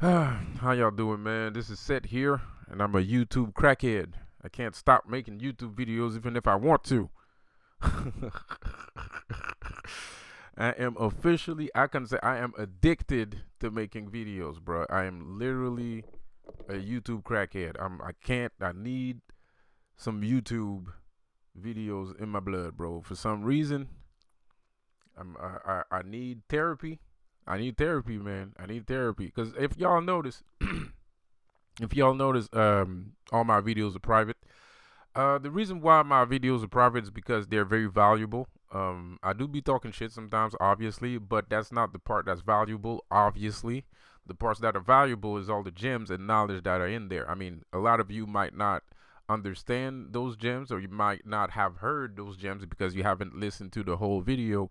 How y'all doing, man? This is Set here, and I'm a YouTube crackhead. I can't stop making YouTube videos even if I want to. I am officially, I can say I am addicted to making videos, bro. I am literally a YouTube crackhead. I need some YouTube videos in my blood, bro. For some reason, I need therapy. I need therapy, man. I need therapy. Because all my videos are private. The reason why my videos are private is because they're very valuable. I do be talking shit sometimes, obviously, but that's not the part that's valuable, obviously. The parts that are valuable is all the gems and knowledge that are in there. I mean, a lot of you might not understand those gems, or you might not have heard those gems because you haven't listened to the whole video.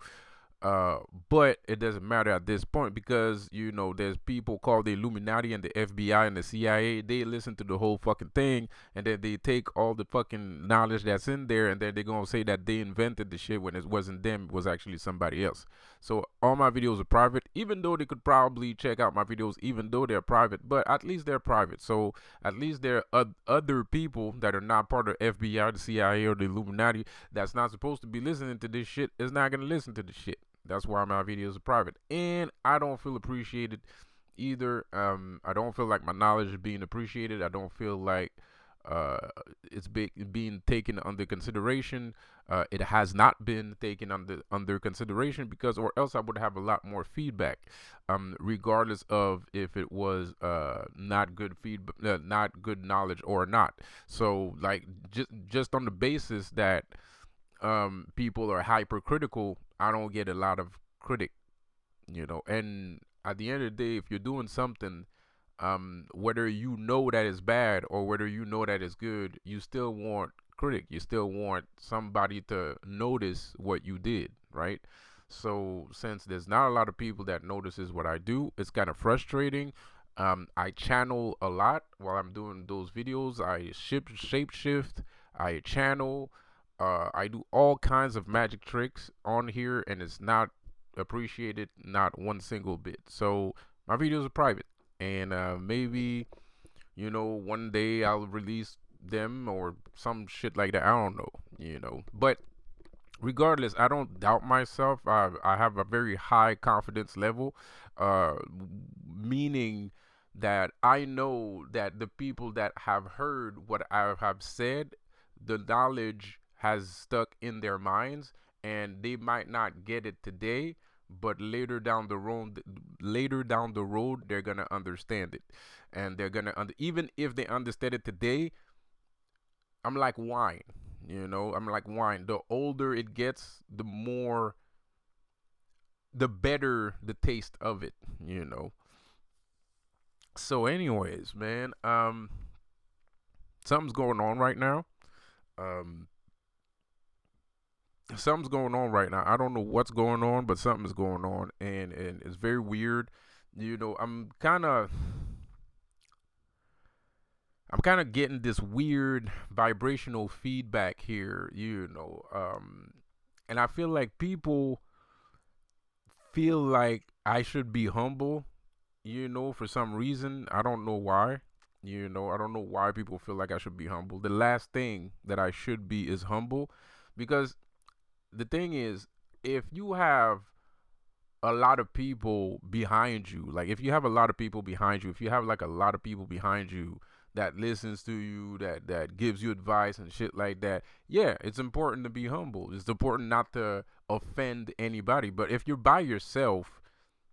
Uh, but it doesn't matter at this point because there's people called the Illuminati and the FBI and the CIA. They listen to the whole fucking thing, and then they take all the fucking knowledge that's in there, and then they're gonna say that they invented the shit when it wasn't them, it was actually somebody else. So all my videos are private, even though they could probably check out my videos, even though they're private. But at least they're private. So at least there are other people that are not part of FBI, the CIA, or the Illuminati that's not supposed to be listening to this shit is not gonna listen to the shit. That's why my videos are private. And I don't feel appreciated either. I don't feel like my knowledge is being appreciated. I don't feel like uh, being taken under consideration. It has not been taken under consideration because, or else I would have a lot more feedback. Regardless of if it was not good feedback, not good knowledge or not. So like just on the basis that people are hypercritical, I don't get a lot of critic, And at the end of the day, if you're doing something, whether you know that it's bad or whether you know that it's good, you still want critic. You still want somebody to notice what you did, right? So since there's not a lot of people that notices what I do, it's kind of frustrating. I channel a lot while I'm doing those videos. I shape shift. I channel. I do all kinds of magic tricks on here, and it's not appreciated, not one single bit. So my videos are private, and maybe one day I'll release them or some shit like that. I don't know. But regardless, I don't doubt myself. I have a very high confidence level, uh, meaning that I know that the people that have heard what I have said, the knowledge has stuck in their minds, and they might not get it today, but later down the road, they're gonna understand it, and they're gonna even if they understand it today. I'm like wine, I'm like wine. The older it gets, the better the taste of it. So, anyways, man, something's going on right now. Um, something's going on right now. I don't know what's going on, but something's going on, and it's very weird. I'm kind of getting this weird vibrational feedback here. And I feel like people feel like I should be humble, for some reason. I don't know why. I don't know why people feel like I should be humble. The last thing that I should be is humble, because the thing is, if you have a lot of people behind you, like if you have a lot of people behind you, if you have like a lot of people behind you that listens to you, that gives you advice and shit like that, yeah, it's important to be humble. It's important not to offend anybody. But if you're by yourself,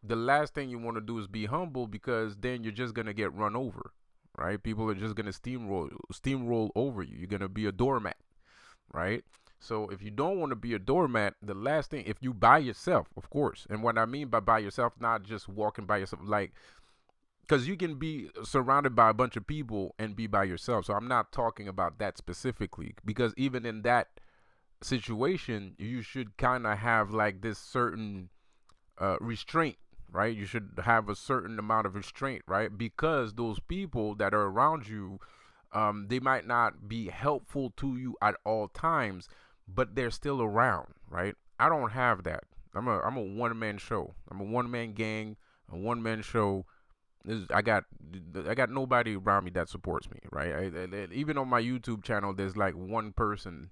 the last thing you want to do is be humble, because then you're just gonna get run over, right? People are just gonna steamroll over you. You're gonna be a doormat, right? So if you don't want to be a doormat, the last thing, if you by yourself, of course, and what I mean by yourself, not just walking by yourself, like, because you can be surrounded by a bunch of people and be by yourself. So I'm not talking about that specifically, because even in that situation, you should kind of have like this certain restraint, right? You should have a certain amount of restraint, right? Because those people that are around you, they might not be helpful to you at all times, but they're still around, right? I don't have that. I'm a one man show. I'm a one man gang, a one man show. I got nobody around me that supports me, right? Even on my YouTube channel, there's like one person.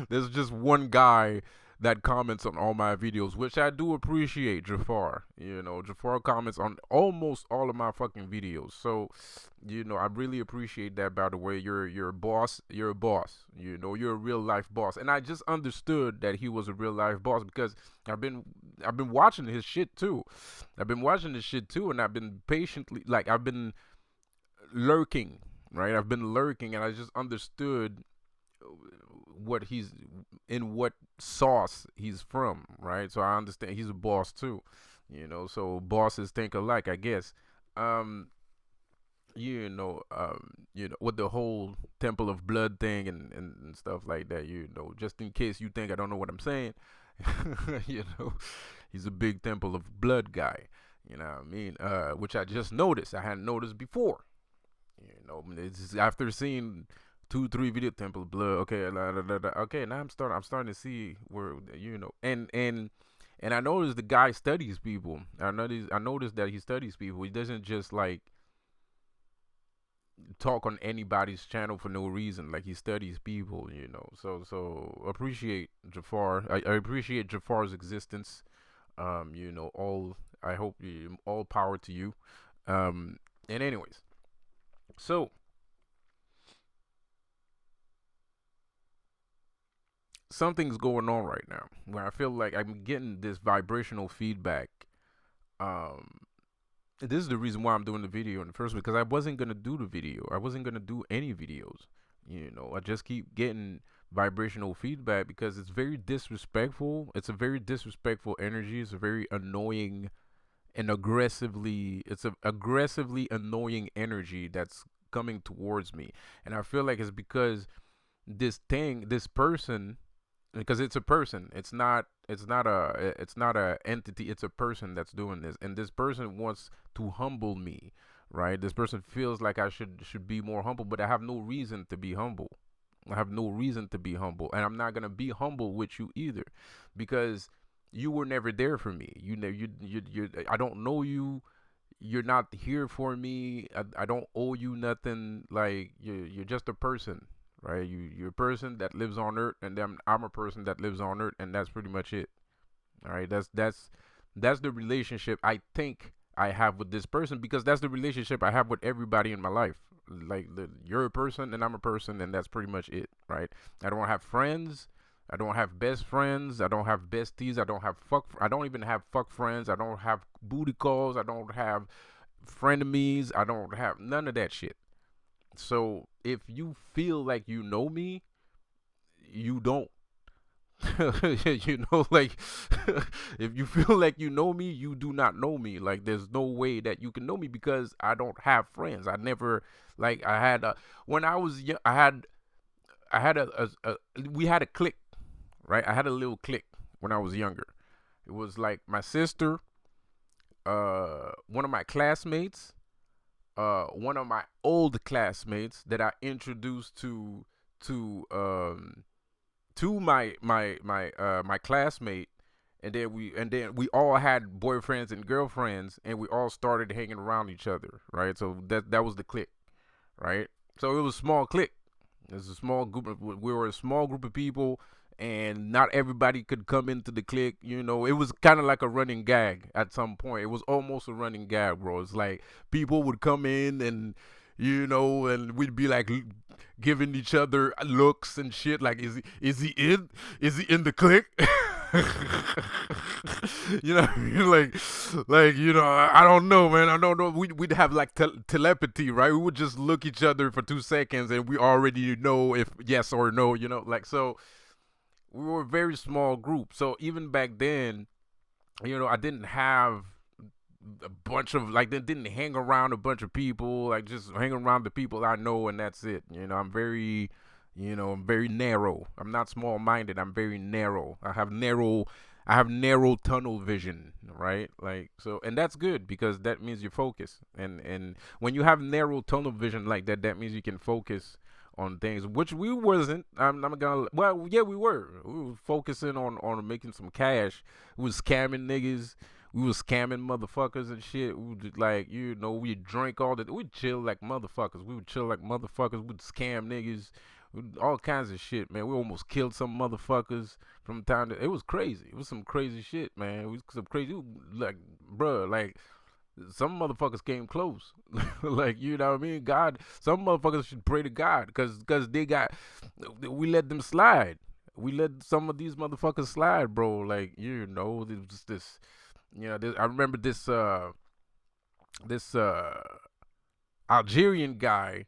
There's just one guy that comments on all my videos, which I do appreciate, Jafar. Jafar comments on almost all of my fucking videos. So, I really appreciate that. By the way, you're a boss. You're a boss. You're a real life boss. And I just understood that he was a real life boss because I've been watching his shit too. I've been watching his shit too, and I've been patiently I've been lurking, right? I've been lurking, and I just understood what he's in, what sauce he's from, right? So I understand he's a boss too, so bosses think alike, I guess. um with the whole Temple of Blood thing and stuff like that, just in case you think I don't know what I'm saying. you know he's a big Temple of Blood guy, what I mean, which I just noticed. I hadn't noticed before. It's after seeing 2 3 video Temple of Blood. Okay, okay, now I'm starting to see where, and I noticed the guy studies people. I noticed that he studies people. He doesn't just like talk on anybody's channel for no reason. Like, he studies people. So appreciate Jafar. I appreciate Jafar's existence. All I hope all power to you. And anyways, so something's going on right now where I feel like I'm getting this vibrational feedback. Um, this is the reason why I'm doing the video in the first place, because I wasn't gonna do the video. I wasn't gonna do any videos. I just keep getting vibrational feedback because it's very disrespectful. It's a very disrespectful energy. It's a very annoying and it's a aggressively annoying energy that's coming towards me, and I feel like it's because this person, because it's a person. It's not a entity. It's a person that's doing this, and this person wants to humble me, right? This person feels like I should be more humble, but I have no reason to be humble. I have no reason to be humble, and I'm not gonna be humble with you either, because you were never there for me. You know, you. I don't know you. You're not here for me. I don't owe you nothing. Like, you're just a person, right? You're a person that lives on Earth, and then I'm a person that lives on Earth, and that's pretty much it. All right, that's the relationship I think I have with this person, because that's the relationship I have with everybody in my life. Like, you're a person and I'm a person, and that's pretty much it, right? I don't have friends. I don't have best friends. I don't have besties. I don't even have fuck friends. I don't have booty calls. I don't have frenemies. I don't have none of that shit. So if you feel like you know me, you don't. Like, if you feel like you know me, you do not know me. Like, there's no way that you can know me, because I don't have friends. I never, like, I had when I was young, I had we had a clique, right? I had a little clique when I was younger. It was like my sister, one of my classmates, one of my old classmates that I introduced to my classmate, and then we all had boyfriends and girlfriends, and we all started hanging around each other, right? So that was the clique, right? So it was a small clique. It was a small group we were a small group of people, and not everybody could come into the clique. It was kind of like a running gag at some point. It was almost a running gag, bro. It's like people would come in, and and we'd be like giving each other looks and shit. Like, is he in the clique? Like, I don't know, man. I don't know. We'd have like telepathy, right? We would just look each other for 2 seconds, and we already know if yes or no. Like, so we were a very small group. So even back then, I didn't have a bunch of, like, they didn't hang around a bunch of people. Like, just hang around the people I know, and that's it. I'm very narrow. I'm not small minded. I'm very narrow. I have narrow tunnel vision, right? Like, so, and that's good, because that means you focus. And when you have narrow tunnel vision like that, that means you can focus on things, which we wasn't. I'm not gonna. Well, yeah, we were. We were focusing on making some cash. We was scamming niggas. We was scamming motherfuckers and shit. We would like, we drink all that. We'd chill like motherfuckers. We would chill like motherfuckers. We'd scam niggas. All kinds of shit, man. We almost killed some motherfuckers from time to. It was crazy. It was some crazy shit, man. It was some crazy, like, bruh, like some motherfuckers came close. Like, you know what I mean? God, some motherfuckers should pray to God because we let them slide. We let some of these motherfuckers slide, bro. Like, it was this, I remember this Algerian guy.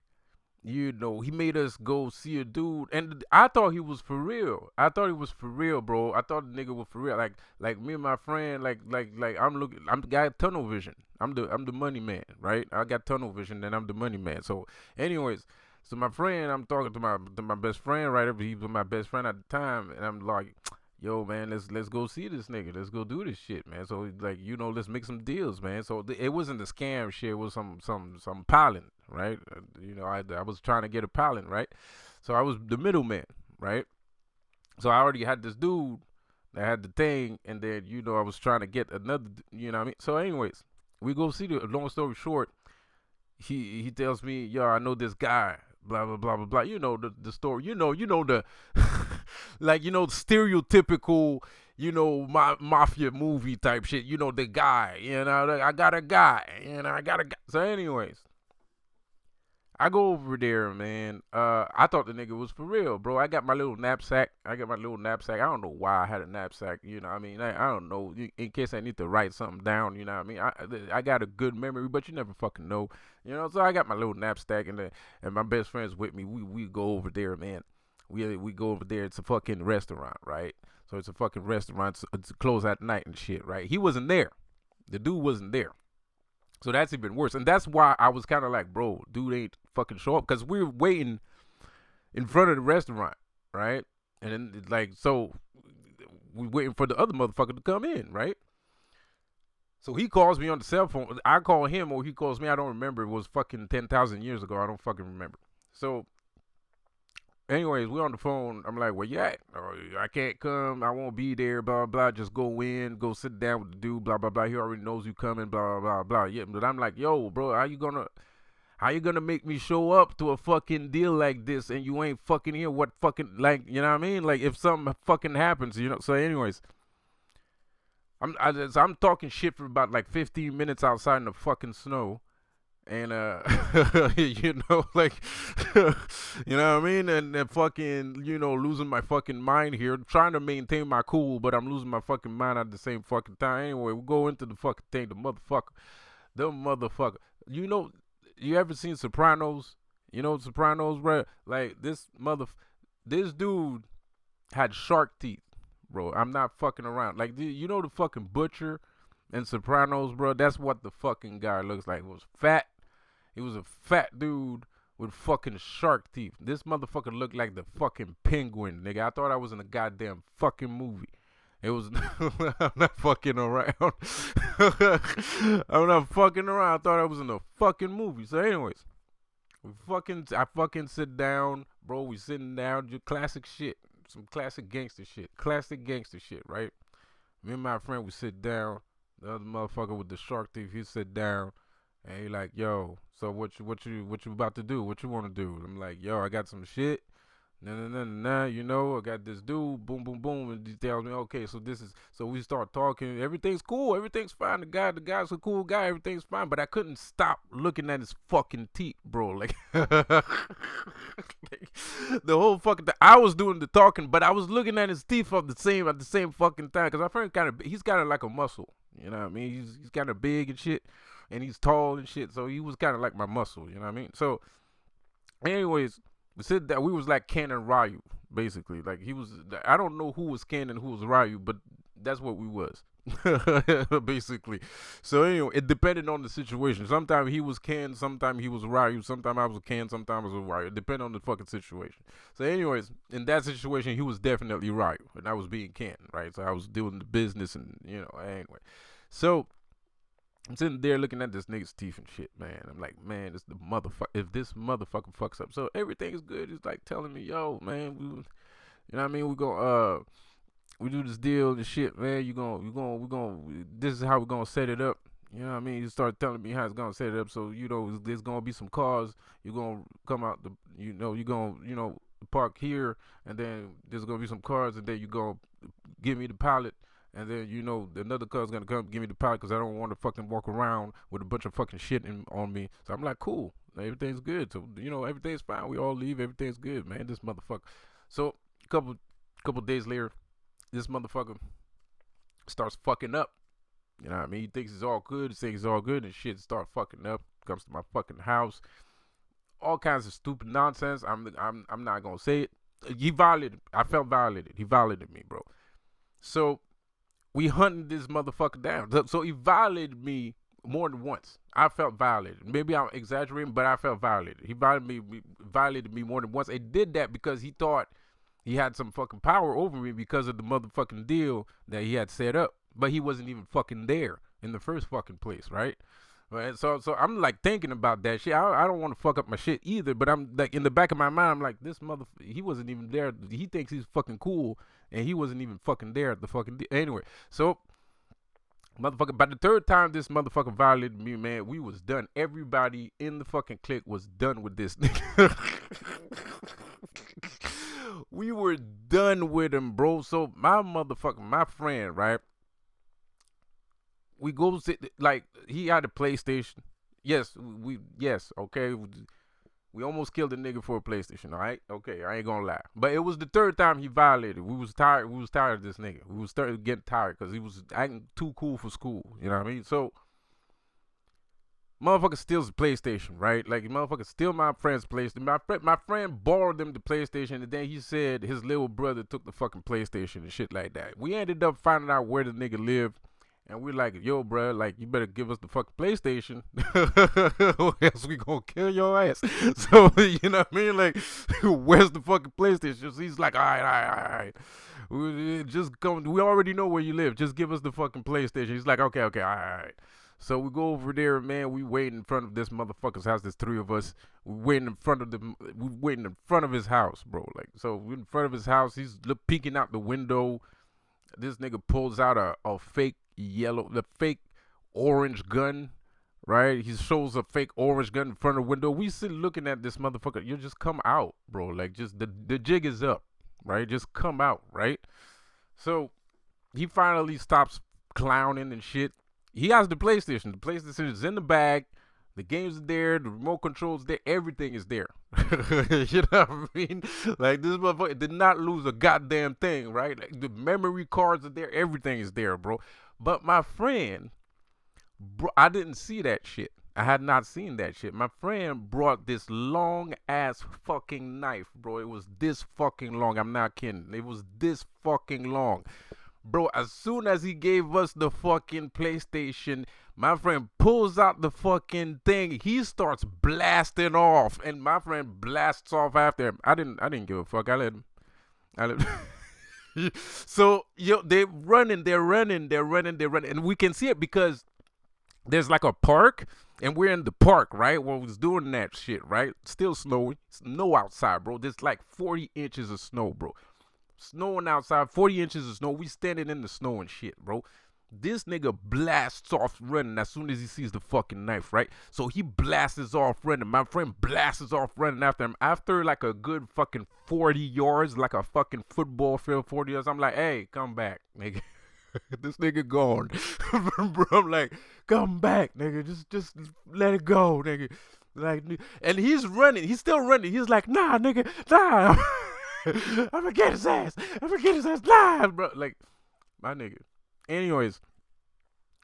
He made us go see a dude, and I thought he was for real. I thought he was for real, bro. I thought the nigga was for real. Like me and my friend, I'm the guy with tunnel vision. I'm the money man, right? I got tunnel vision, and I'm the money man. So, anyways, so my friend, I'm talking to my best friend, right? He was my best friend at the time, and I'm like, yo, man, let's go see this nigga. Let's go do this shit, man. So like, let's make some deals, man. So it wasn't the scam shit. It was some piling, right? I was trying to get a piling, right? So I was the middleman, right? So I already had this dude that had the thing, and then I was trying to get another, you know what I mean? So anyways, we go see the long story short. He tells me, yo, I know this guy, blah blah blah blah blah. The story. The like stereotypical, mafia movie type shit. The guy. I got a guy. I got a guy. So anyways, I go over there, man. I thought the nigga was for real, bro. I got my little knapsack. I don't know why I had a knapsack. You know what I mean? I don't know. In case I need to write something down, you know what I mean? I got a good memory, but you never fucking know. So I got my little knapsack, and my best friend's with me. We go over there, man. We go over there. It's a fucking restaurant, right? So it's a fucking restaurant. It's closed at night and shit, right? He wasn't there. The dude wasn't there. So that's even worse. And that's why I was kind of like, bro, dude ain't fucking show up. Because we were waiting in front of the restaurant, right? And then, so we waiting for the other motherfucker to come in, right? So he calls me on the cell phone. I call him or he calls me. I don't remember. It was fucking 10,000 years ago. I don't fucking remember. So anyways, we're on the phone. I'm like, where you at? Oh, I can't come. I won't be there, blah, blah. Just go in, go sit down with the dude, blah, blah, blah. He already knows you coming, blah, blah, blah. Yeah, but I'm like, yo, bro, how you gonna make me show up to a fucking deal like this and you ain't fucking here? What fucking, like, you know what I mean? Like, if something fucking happens, So anyways, I'm talking shit for about like 15 minutes outside in the fucking snow. And like you know what I mean, and fucking losing my fucking mind here, trying to maintain my cool, but I'm losing my fucking mind at the same fucking time. Anyway, we go into the fucking thing. The motherfucker. You ever seen Sopranos? Sopranos, bro. Like this dude had shark teeth, bro. I'm not fucking around. Like the fucking butcher in Sopranos, bro. That's what the fucking guy looks like. He was fat. He was a fat dude with fucking shark teeth. This motherfucker looked like the fucking penguin, nigga. I thought I was in a goddamn fucking movie. It was. I'm not fucking around. I'm not fucking around. I thought I was in a fucking movie. So, anyways, I fucking sit down, bro. We sitting down, just classic shit, some classic gangster shit, right? Me and my friend, we sit down. The other motherfucker with the shark teeth, he sit down. And he like, yo, so what you about to do? What you want to do? I'm like, yo, I got some shit. Nah, I got this dude, boom, boom, boom, and he tells me, okay, so we start talking, everything's cool, everything's fine, the guy's a cool guy, everything's fine, but I couldn't stop looking at his fucking teeth, bro, like, like the whole fucking time, I was doing the talking, but I was looking at his teeth at the same fucking time, because my friend he's kind of like a muscle, you know what I mean, he's kind of big and shit, and he's tall and shit, so he was kind of like my muscle, you know what I mean, so, anyways, we said that we was like Ken and Ryu, basically. Like I don't know who was Ken and who was Ryu, but that's what we was, basically. So anyway, it depended on the situation. Sometimes he was Ken, sometimes he was Ryu, sometimes I was Ken, sometimes I was Ryu. It depended on the fucking situation. So anyways, in that situation, he was definitely Ryu, and I was being Ken, right? So I was doing the business, and anyway. So I'm sitting there looking at this nigga's teeth and shit, man. I'm like, man, this the motherfucker. If this motherfucker fucks up, so everything is good. He's like telling me, yo, man, you know what I mean? We go, we do this deal and shit, man. This is how we're gonna set it up. You know what I mean? You start telling me how it's gonna set it up. So, there's gonna be some cars. You're gonna come out you're gonna, park here, and then there's gonna be some cars, and then you gonna give me the pallet, and then, another car's gonna come give me the pallet because I don't want to fucking walk around with a bunch of fucking shit on me. So I'm like, cool, everything's good. So, everything's fine. We all leave. Everything's good, man. This motherfucker. So, couple days later, this motherfucker starts fucking up. You know what I mean? He thinks it's all good. He thinks it's all good, and shit start fucking up. Comes to my fucking house. All kinds of stupid nonsense. I'm not gonna say it. He violated. I felt violated. He violated me, bro. So we hunted this motherfucker down. So he violated me more than once. I felt violated. Maybe I'm exaggerating, but I felt violated. He violated me more than once. He did that because he thought he had some fucking power over me because of the motherfucking deal that he had set up. But he wasn't even fucking there in the first fucking place, right? Right. So I'm like thinking about that shit. I don't want to fuck up my shit either, but I'm like in the back of my mind, I'm like, this he wasn't even there. He thinks he's fucking cool, and he wasn't even fucking there at the fucking anyway. So motherfucker, by the third time this motherfucker violated me, man, we was done. Everybody in the fucking clique was done with this nigga. We were done with him, bro. So my friend, right? We go sit, like, he had a PlayStation. Yes, okay. We almost killed a nigga for a PlayStation, all right? Okay, I ain't gonna lie. But it was the third time he violated. We was tired of this nigga. We was starting to get tired because he was acting too cool for school. You know what I mean? So, motherfucker steals the PlayStation, right? Like, motherfucker steal my friend's PlayStation. My friend borrowed him the PlayStation, and then he said his little brother took the fucking PlayStation and shit like that. We ended up finding out where the nigga lived. And we're like, yo, bro, like, you better give us the fucking PlayStation, or else we gonna kill your ass. So, you know what I mean? Like, where's the fucking PlayStation? So he's like, all right. Just come. We already know where you live. Just give us the fucking PlayStation. He's like, okay, all right. So we go over there, man. We wait in front of this motherfucker's house. There's three of us. We waiting in front of his house, bro. Like, so we're in front of his house. He's peeking out the window. This nigga pulls out a fake orange gun, right? He shows a fake orange gun in front of the window. We sit looking at this motherfucker. You just come out, bro. Like, just the jig is up, right? Just come out, right? So he finally stops clowning and shit. He has the PlayStation. The PlayStation is in the bag. The games are there. The remote controls there. Everything is there. You know what I mean? Like, this motherfucker did not lose a goddamn thing, right? Like, the memory cards are there. Everything is there, bro. But my friend, bro, I didn't see that shit. I had not seen that shit. My friend brought this long ass fucking knife, bro. It was this fucking long. I'm not kidding. It was this fucking long. Bro, as soon as he gave us the fucking PlayStation, my friend pulls out the fucking thing. He starts blasting off, and my friend blasts off after him. I didn't give a fuck. I let him. So, they're running, and we can see it because there's like a park, and we're in the park, right? Where we was doing that shit, right? Still snowing. Snow outside, bro. There's like 40 inches of snow, bro. Snowing outside, 40 inches of snow. We standing in the snow and shit, bro. This nigga blasts off running as soon as he sees the fucking knife, right? So he blasts off running. My friend blasts off running after him. After like a good fucking 40 yards, like a fucking football field, 40 yards, I'm like, hey, come back, nigga. This nigga gone. Bro, I'm like, come back, nigga. Just let it go, nigga. Like, and he's running. He's still running. He's like, nah, nigga, nah. I'm gonna get his ass. Live, bro. Like, my nigga. Anyways,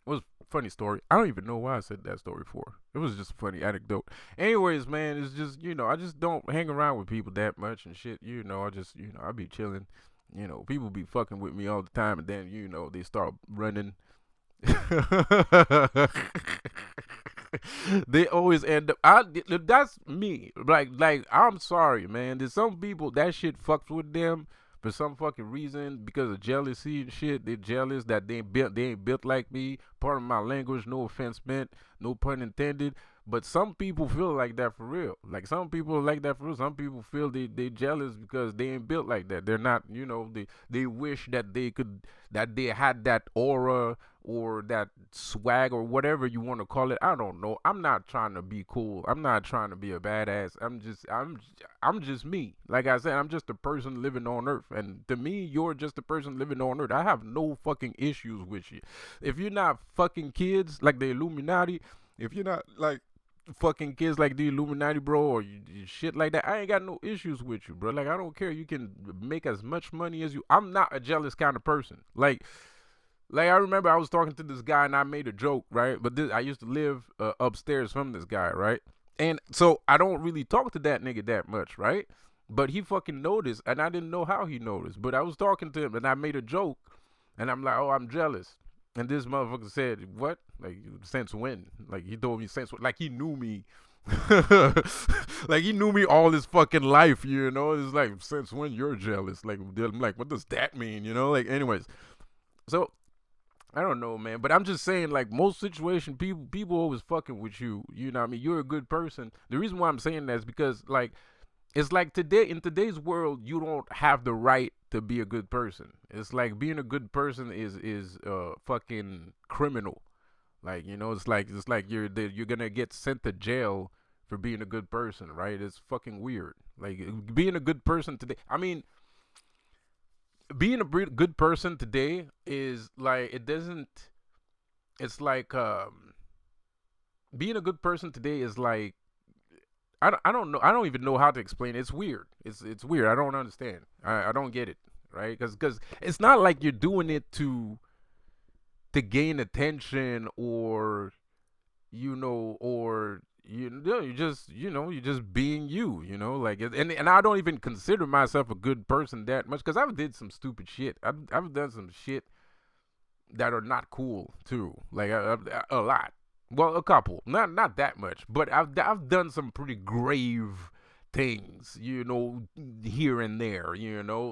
it was a funny story. I don't even know why I said that story for. It was just a funny anecdote. Anyways, man, it's just, I just don't hang around with people that much and shit. I be chilling. People be fucking with me all the time, and then, they start running. They always end up. That's me. Like I'm sorry, man. There's some people that shit fucks with them for some fucking reason because of jealousy and shit. They're jealous that they ain't built like me. Part of my language, no offense meant, no pun intended. But some people feel like that for real. Like some people are like that for real. Some people feel they jealous because they ain't built like that. They're not, they wish that they had that aura or that swag or whatever you want to call it. I don't know. I'm not trying to be cool. I'm not trying to be a badass. I'm just me. Like I said, I'm just a person living on earth. And to me, you're just a person living on earth. I have no fucking issues with you. If you're not fucking kids like the Illuminati, if you're not like fucking kids like the Illuminati, bro, or shit like that, I ain't got no issues with you, bro. Like, I don't care. You can make as much money as you. I'm not a jealous kind of person. Like I remember I was talking to this guy and I made a joke, right? But I used to live upstairs from this guy, right? And so I don't really talk to that nigga that much, right? But he fucking noticed, and I didn't know how he noticed. But I was talking to him and I made a joke, and I'm like, "Oh, I'm jealous." And this motherfucker said, "What? Like, since when?" Like, he told me since when? Like, he knew me. Like, he knew me all his fucking life, you know? It's like, since when you're jealous? Like, I'm like, what does that mean, you know? Like, anyways. So, I don't know, man. But I'm just saying, like, most situation, people always fucking with you. You know what I mean? You're a good person. The reason why I'm saying that is because, like, it's like in today's world, you don't have the right to be a good person. It's like being a good person is fucking criminal. Like, it's like you're gonna get sent to jail for being a good person, right? It's fucking weird. Like, being a good person today. I mean, being a good person today is like, it doesn't. It's like being a good person today is like, I don't know. I don't even know how to explain it. It's weird. It's weird. I don't understand. I don't get it, right? Because it's not like you're doing it to gain attention, or you're just being you, like, and I don't even consider myself a good person that much, because I've did some stupid shit. I've done some shit that are not cool too, like a lot. Well, a couple, not that much, but I've done some pretty grave things, here and there,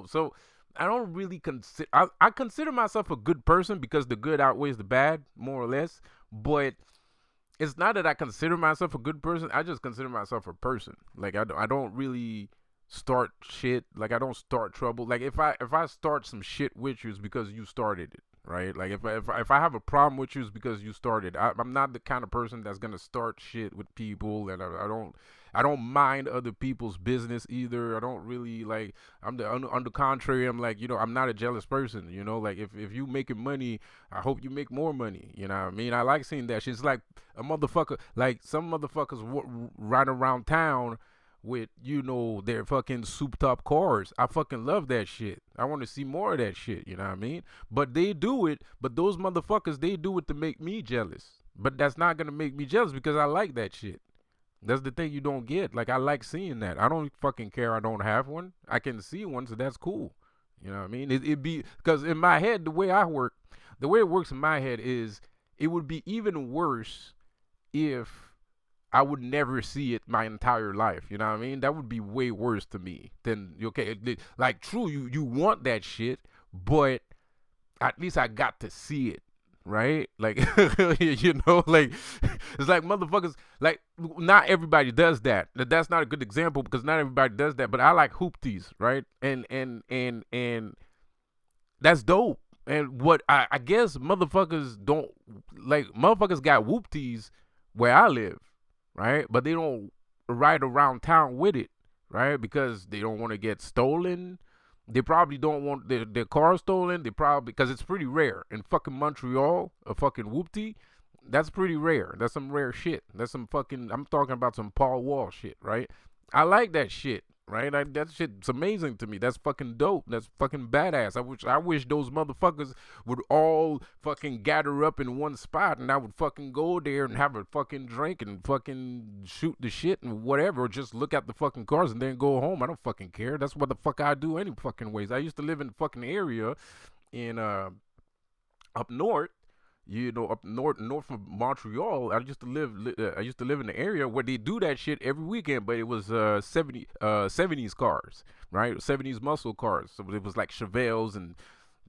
So I don't really consider. I consider myself a good person because the good outweighs the bad, more or less. But it's not that I consider myself a good person. I just consider myself a person. Like, I don't really start shit. Like, I don't start trouble. Like, if I start some shit with you, it's because you started it, right? Like, if I have a problem with you, it's because you started. I'm not the kind of person that's gonna start shit with people, and I don't mind other people's business either. I don't really, like, on the contrary, I'm like, I'm not a jealous person, like, if you making money, I hope you make more money, you know what I mean? I like seeing that shit. It's like a motherfucker, like, some motherfuckers ride around town with, their fucking souped up cars. I fucking love that shit. I want to see more of that shit, you know what I mean? But they do it, but those motherfuckers, they do it to make me jealous. But that's not gonna make me jealous because I like that shit. That's the thing you don't get. Like, I like seeing that. I don't fucking care I don't have one. I can see one, so that's cool. You know what I mean? It be, because in my head, the way it works in my head is, it would be even worse if I would never see it my entire life. You know what I mean? That would be way worse to me than, okay, like, true, you want that shit, but at least I got to see it, right? Like, like, it's like, motherfuckers, like, not everybody does that. That's not a good example because not everybody does that. But I like hoopties, right? And that's dope. And what I guess motherfuckers don't like, motherfuckers got whoopties where I live, right? But they don't ride around town with it, right? Because they don't want to get stolen. They probably don't want their car stolen. They probably, because it's pretty rare in fucking Montreal, a fucking whoopty. That's pretty rare. That's some rare shit. That's some fucking, I'm talking about some Paul Wall shit, right? I like that shit, right? That shit's amazing to me. That's fucking dope. That's fucking badass. I wish those motherfuckers would all fucking gather up in one spot, and I would fucking go there and have a fucking drink and fucking shoot the shit and whatever, or just look at the fucking cars and then go home. I don't fucking care. That's what the fuck I do any fucking ways. I used to live in the fucking area in up north, up north of Montreal. I used to live in the area where they do that shit every weekend, but it was 70s cars, right? 70s muscle cars. So it was like Chevelles and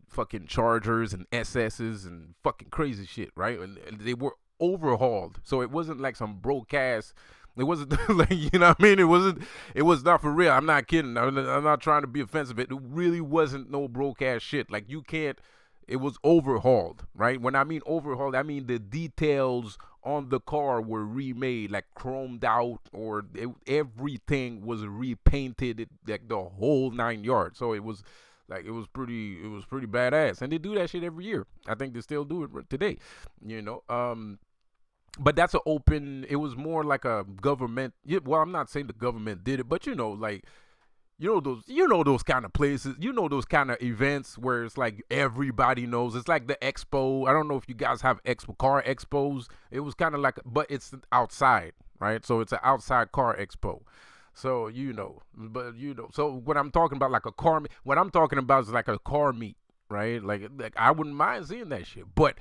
fucking Chargers and SS's and fucking crazy shit, right? And they were overhauled. So it wasn't like some broke ass. It wasn't like, you know what I mean. It wasn't. It was not for real. I'm not kidding. I'm not trying to be offensive. It really wasn't no broke ass shit. Like you can't. It was overhauled, right? When I mean overhauled, I mean the details on the car were remade, like chromed out, or everything was repainted, like the whole 9 yards. So it was like it was pretty badass, and they do that shit every year. I think they still do it today, you know. But that's an open. It was more like a government. Yeah, well, I'm not saying the government did it, but you know, like you know those kind of places, you know those kind of events where it's like everybody knows. It's like the expo. I don't know if you guys have expo car expos. It was kind of like, but it's outside, right? So it's an outside car expo. So you know, but you know, so what I'm talking about, like a car, what I'm talking about is like a car meet, right? Like I wouldn't mind seeing that shit, but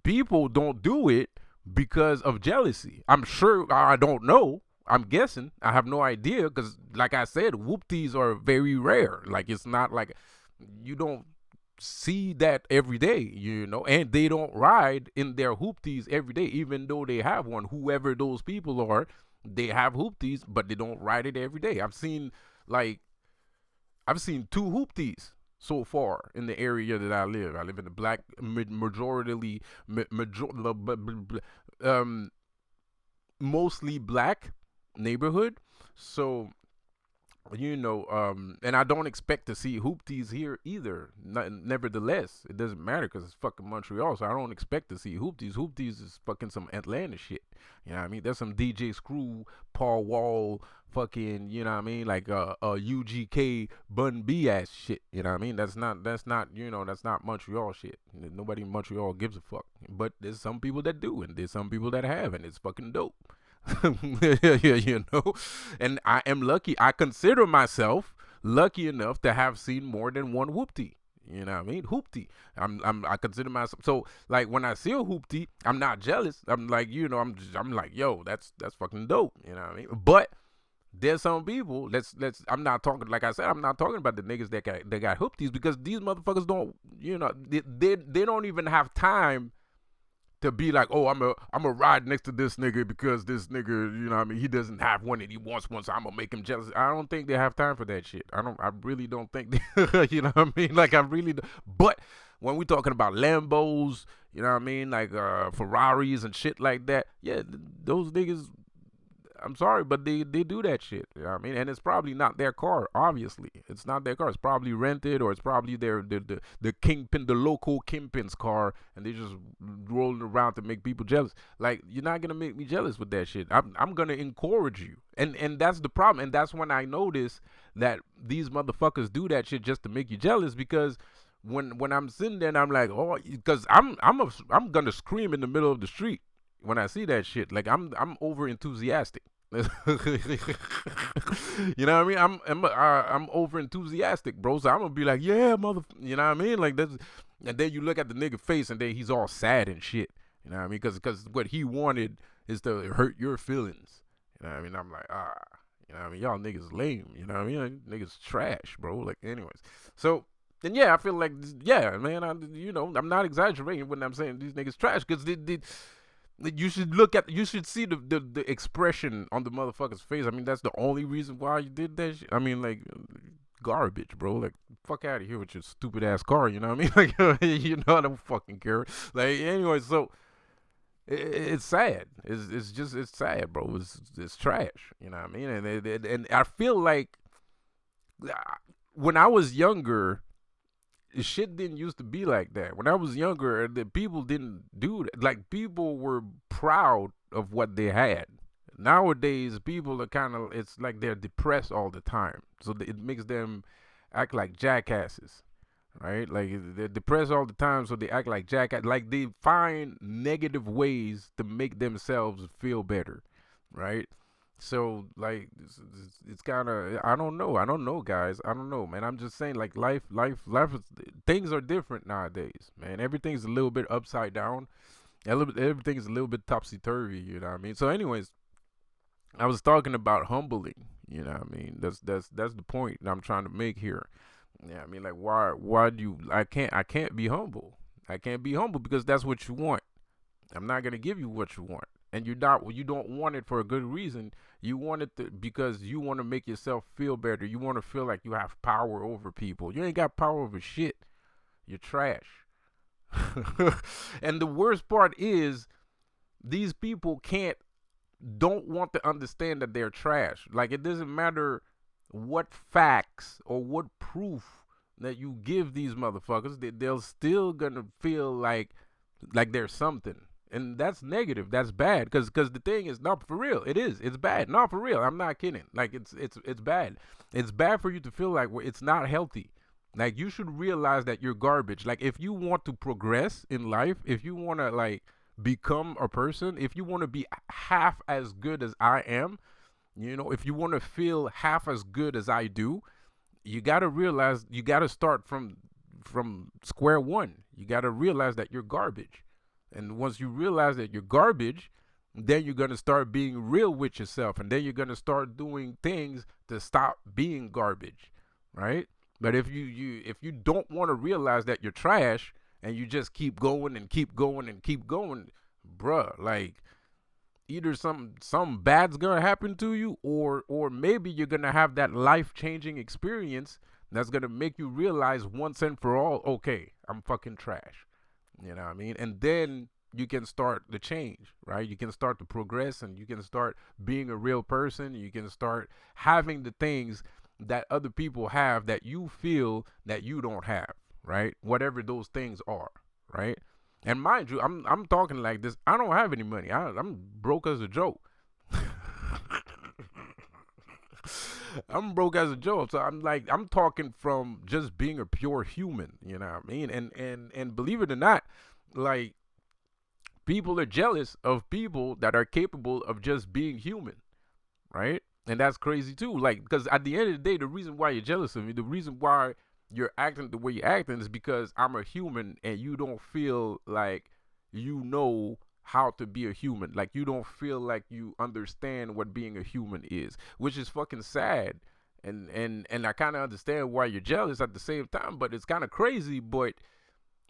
people don't do it because of jealousy. I'm sure. I don't know. I'm guessing. I have no idea because, like I said, whoopties are very rare. Like it's not like you don't see that every day, you know, and they don't ride in their hoopties every day, even though they have one. Whoever those people are, they have hoopties, but they don't ride it every day. Like I've seen two hoopties so far in the area that I live. I live in the black majority, um, mostly black neighborhood. So you know, and I don't expect to see hoopties here either. Nevertheless, it doesn't matter because it's fucking Montreal, so I don't expect to see hoopties. Hoopties is fucking some Atlanta shit. You know what I mean? There's some DJ Screw, Paul Wall, fucking, you know what I mean? Like UGK Bun B ass shit. You know what I mean? That's not, you know, that's not Montreal shit. Nobody in Montreal gives a fuck. But there's some people that do, and there's some people that have, and it's fucking dope. You know, and I am lucky. I consider myself lucky enough to have seen more than one whoopty. You know what I mean? Hoopty. I consider myself, so like when I see a hoopty, I'm not jealous. I'm like, you know, I'm like, yo, that's fucking dope. You know what I mean? But there's some people. I'm not talking, like I said, I'm not talking about the niggas that got hoopties, because these motherfuckers don't. You know, they don't even have time to be like, oh, I'm a ride next to this nigga because this nigga, you know what I mean, he doesn't have one and he wants one, so I'm gonna make him jealous. I don't think they have time for that shit. I really don't think you know what I mean? Like I really do. But when we talking about Lambos, you know what I mean, like Ferraris and shit like that, yeah, those niggas, I'm sorry, but they do that shit. You know what I mean? And it's probably not their car, obviously. It's not their car. It's probably rented, or it's probably the kingpin, the local kingpin's car, and they just rolling around to make people jealous. Like, you're not gonna make me jealous with that shit. I'm gonna encourage you. And that's the problem. And that's when I notice that these motherfuckers do that shit just to make you jealous, because when I'm sitting there and I'm like, oh, because I'm gonna scream in the middle of the street when I see that shit. Like I'm over enthusiastic. You know what I mean? I'm over enthusiastic, bro. So I'm gonna be like, yeah, mother. You know what I mean? Like that's, and then you look at the nigga face, and then he's all sad and shit. You know what I mean? Because what he wanted is to hurt your feelings. You know what I mean? I'm like, you know what I mean? Y'all niggas lame. You know what I mean? Niggas trash, bro. Like, anyways. So. And yeah, I feel like, yeah, man, you know, I'm not exaggerating when I'm saying these niggas trash, because you should see the expression on the motherfucker's face. I mean, that's the only reason why you did that shit. I mean, like, garbage, bro. Like, fuck out of here with your stupid ass car. You know what I mean? Like, you know, I don't fucking care. Like, anyway, so it's sad. It's sad, bro. It's trash. You know what I mean? And I feel like when I was younger, shit didn't used to be like that. When I was younger, the people didn't do that. Like, people were proud of what they had. Nowadays, people are kind of, it's like they're depressed all the time. So it makes them act like jackasses, right? Like, they're depressed all the time, so they act like jackass. Like, they find negative ways to make themselves feel better, right? So, like, it's kind of, I don't know, guys. I don't know, man. I'm just saying, like, life is, things are different nowadays, man. Everything's a little bit upside down. Everything's a little bit topsy turvy. You know what I mean? So, anyways, I was talking about humbling. You know what I mean? That's the point that I'm trying to make here. Yeah, I mean, like, why do you? I can't be humble. I can't be humble because that's what you want. I'm not gonna give you what you want, and you don't want it for a good reason. You want it because you want to make yourself feel better. You want to feel like you have power over people. You ain't got power over shit. You're trash. And the worst part is these people don't want to understand that they're trash. Like, it doesn't matter what facts or what proof that you give these motherfuckers, they'll still gonna feel like there's something. And that's negative. That's bad. Because the thing is, not for real. It is. It's bad. Not for real. I'm not kidding. Like, it's bad. It's bad for you to feel like it's not healthy. Like, you should realize that you're garbage. Like, if you want to progress in life, if you want to like become a person, if you want to be half as good as I am, if you want to feel half as good as I do, you got to realize, you got to start from square one. You got to realize that you're garbage. And once you realize that you're garbage, then you're going to start being real with yourself, and then you're going to start doing things to stop being garbage, right? But if you don't want to realize that you're trash, and you just keep going and keep going and keep going, bruh, like, either some bad's gonna happen to you, or maybe you're gonna have that life-changing experience that's gonna make you realize once and for all, okay, I'm fucking trash. You know what I mean? And then you can start the change, right? You can start to progress, and you can start being a real person. You can start having the things that other people have that you feel that you don't have, right? Whatever those things are, right? And mind you, I'm talking like this. I don't have any money. I'm broke as a joke. I'm broke as a joke. So I'm talking from just being a pure human. You know what I mean? And believe it or not, like, people are jealous of people that are capable of just being human, right? And that's crazy too. Like, because at the end of the day, the reason why you're jealous of me, the reason why you're acting the way you're acting, is because I'm a human, and you don't feel like you know how to be a human. Like, you don't feel like you understand what being a human is, which is fucking sad. And I kind of understand why you're jealous at the same time, but it's kind of crazy. But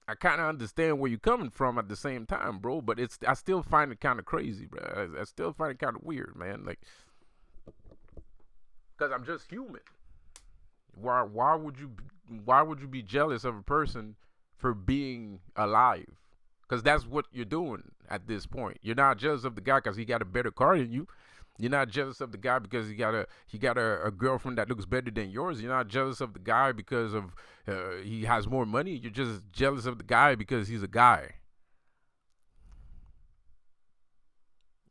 I kind of understand where you're coming from at the same time, bro. But I still find it kind of crazy, bro. I still find it kind of weird, man. Like, because I'm just human. Why would you be jealous of a person for being alive? Because that's what you're doing at this point. You're not jealous of the guy because he got a better car than you. You're not jealous of the guy because he got a girlfriend that looks better than yours. You're not jealous of the guy because of he has more money. You're just jealous of the guy because he's a guy.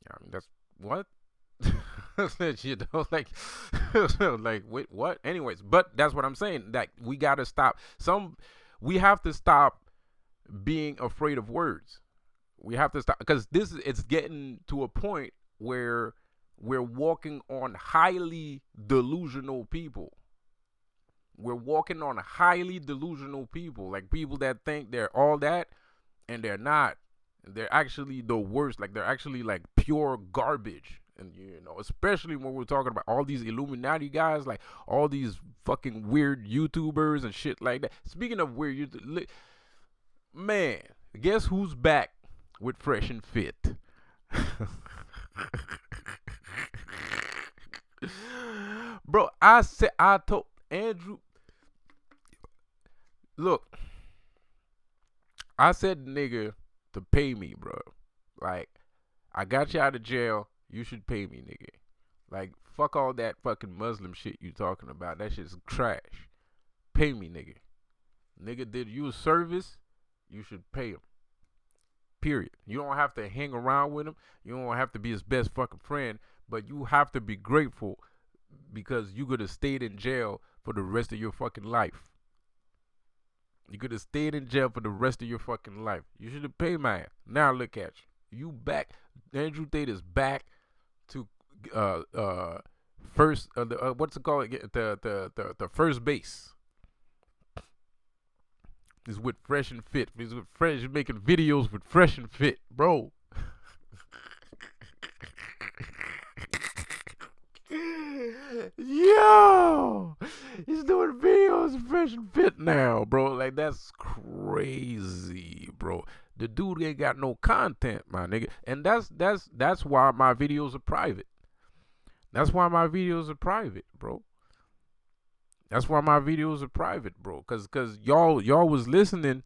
I mean, that's what. Like, like, wait, what? Anyways, but that's what I'm saying. Like, we gotta stop. We have to stop being afraid of words. We have to stop, because it's getting to a point where we're walking on highly delusional people. We're walking on highly delusional people, like people that think they're all that, and they're not. They're actually the worst. Like, they're actually like pure garbage. And especially when we're talking about all these Illuminati guys, like all these fucking weird YouTubers and shit like that. Speaking of weird, man, guess who's back with Fresh and Fit? Bro, I told Andrew, look, I said nigga to pay me, bro. Like, I got you out of jail. You should pay me, nigga. Like, fuck all that fucking Muslim shit you talking about. That shit's trash. Pay me, nigga. Nigga did you a service. You should pay him. Period. You don't have to hang around with him. You don't have to be his best fucking friend. But you have to be grateful, because you could have stayed in jail for the rest of your fucking life. You could have stayed in jail for the rest of your fucking life. You should have paid my ass. Now look at you. You back. Andrew Tate is back to first what's it called, the first base. He's with Fresh and Fit. He's with Fresh, making videos with Fresh and Fit, bro. Yo, he's doing videos with Fresh and Fit now, bro. Like, that's crazy, bro. The dude ain't got no content, my nigga. And that's why my videos are private. That's why my videos are private, bro. That's why my videos are private, bro. Cause y'all was listening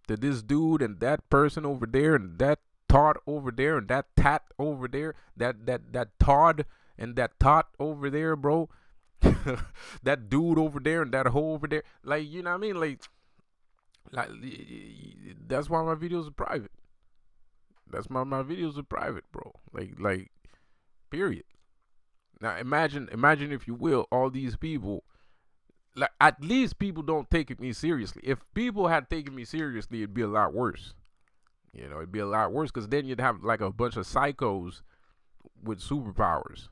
to this dude and that person over there and that Todd over there and that Tat over there, that Todd and that Tot over there, bro. That dude over there and that hoe over there. Like, you know what I mean? Like that's why my videos are private. That's why my videos are private, bro. Like period. Now imagine if you will, all these people, like, at least people don't take me seriously. If people had taken me seriously, it'd be a lot worse. You know, it'd be a lot worse because then you'd have like a bunch of psychos with superpowers.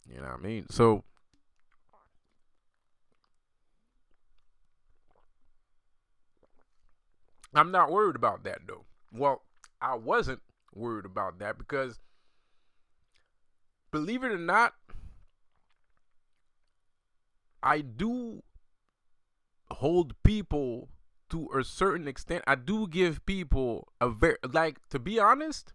You know what I mean? So I'm not worried about that though. Well, I wasn't worried about that because, believe it or not, I do hold people to a certain extent. I do give people a very, like, to be honest,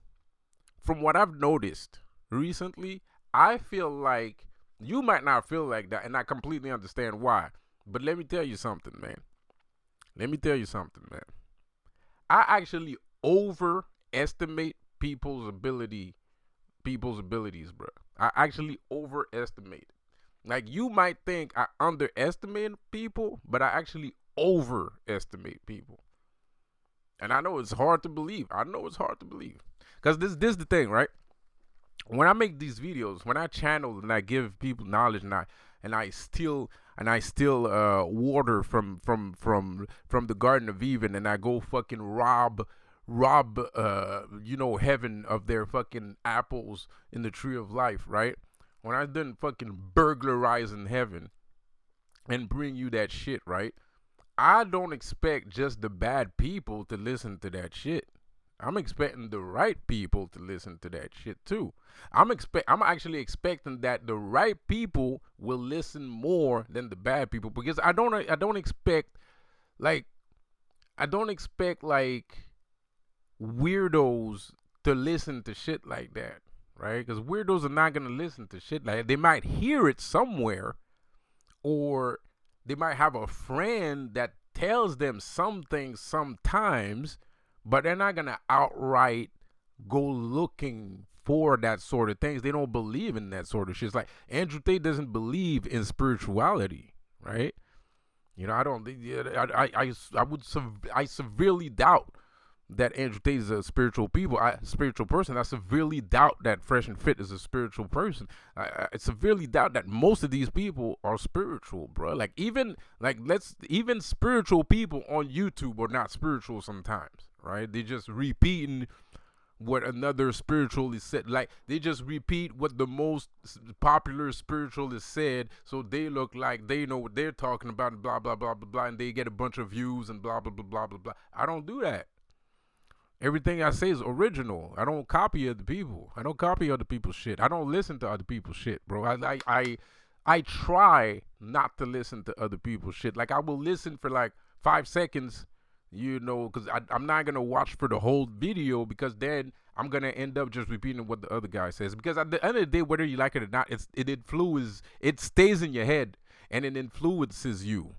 from what I've noticed recently, I feel like you might not feel like that, and I completely understand why. But let me tell you something, man. Let me tell you something, man. I actually overestimate people's abilities, bro. I actually overestimate. Like, you might think I underestimate people, but I actually overestimate people. And I know it's hard to believe. I know it's hard to believe. Cause this is the thing, right? When I make these videos, when I channel and I give people knowledge and I steal water from the Garden of Eden, and I go fucking rob heaven of their fucking apples in the tree of life, right? When I done fucking burglarizing heaven and bring you that shit, right? I don't expect just the bad people to listen to that shit. I'm expecting the right people to listen to that shit too. I'm actually expecting that the right people will listen more than the bad people, because I don't expect like weirdos to listen to shit like that, right? Because weirdos are not gonna listen to shit like that. They might hear it somewhere, or they might have a friend that tells them something sometimes, but they're not gonna outright go looking for that sort of things. They don't believe in that sort of shit. It's like Andrew Tate doesn't believe in spirituality, right? You know, I don't. I severely doubt that Andrew Tate is a spiritual person. I severely doubt that Fresh and Fit is a spiritual person. I severely doubt that most of these people are spiritual, bro. Like, even spiritual people on YouTube are not spiritual sometimes, right? They just repeating what another spiritualist said. Like, they just repeat what the most popular spiritualist said, so they look like they know what they're talking about, and blah blah blah blah blah, and they get a bunch of views and blah blah blah blah blah blah. I don't do that. Everything I say is original. I don't copy other people. I don't copy other people's shit. I don't listen to other people's shit, bro. I try not to listen to other people's shit. Like, I will listen for like 5 seconds, because I'm not gonna watch for the whole video, because then I'm gonna end up just repeating what the other guy says. Because at the end of the day, whether you like it or not, it stays in your head and it influences you.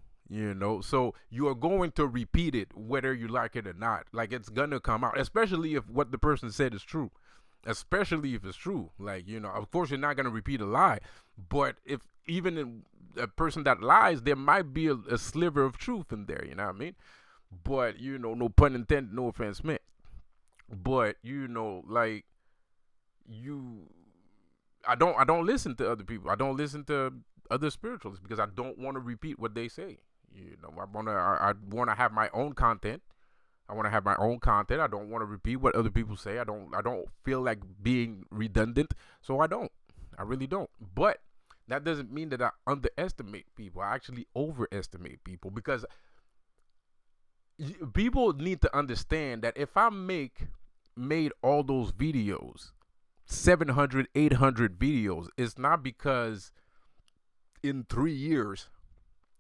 So you are going to repeat it whether you like it or not. Like, it's gonna come out, especially if what the person said is true. Especially if it's true. Like, of course you're not gonna repeat a lie, but if even a person that lies, there might be a sliver of truth in there. You know what I mean? But no pun intended, no offense meant. But like, I don't listen to other people. I don't listen to other spiritualists because I don't want to repeat what they say. I wanna have my own content. I want to have my own content. I don't want to repeat what other people say. I don't feel like being redundant, so I don't. I really don't. But that doesn't mean that I underestimate people. I actually overestimate people, because people need to understand that if I made all those videos, 700, 800 videos, it's not because in 3 years,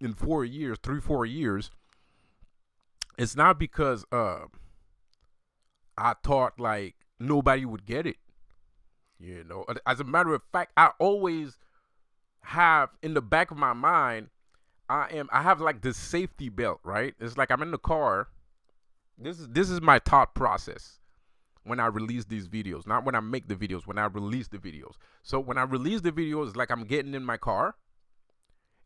in 4 years, 3, 4 years, it's not because I thought like nobody would get it. You know, as a matter of fact, I always have in the back of my mind, I have like this safety belt, right? It's like I'm in the car. This is my thought process when I release these videos, not when I make the videos, when I release the videos. So when I release the videos, it's like I'm getting in my car,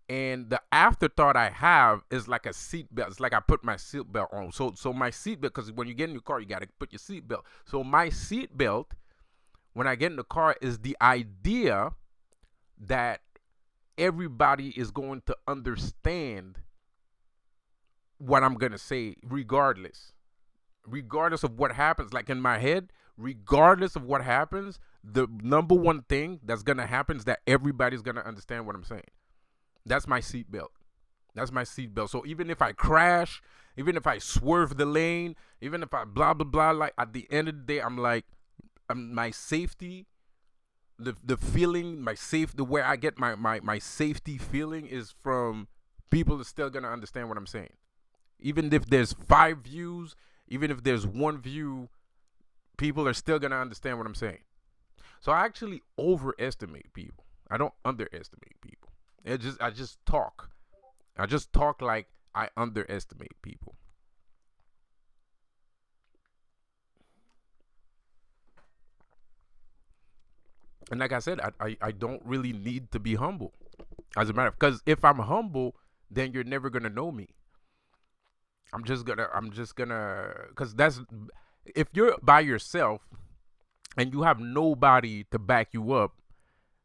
and the afterthought I have is like a seat belt. It's like I put my seat belt on. So my seat belt, because when you get in your car, you gotta put your seat belt. So my seat belt, when I get in the car, is the idea that everybody is going to understand what I'm gonna say, regardless of what happens. Like in my head, regardless of what happens, the number one thing that's gonna happen is that everybody's gonna understand what I'm saying. That's my seatbelt. That's my seatbelt. So even if I crash, even if I swerve the lane, even if I blah blah blah, like at the end of the day, I'm like, my safety, the feeling, the where I get my safety feeling is from people are still gonna understand what I'm saying. Even if there's 5 views, even if there's 1 view, people are still gonna understand what I'm saying. So I actually overestimate people. I don't underestimate people. I just talk. I just talk like I underestimate people. And like I said, I don't really need to be humble. As a matter of, because if I'm humble, then you're never gonna know me. I'm just gonna because that's, if you're by yourself and you have nobody to back you up,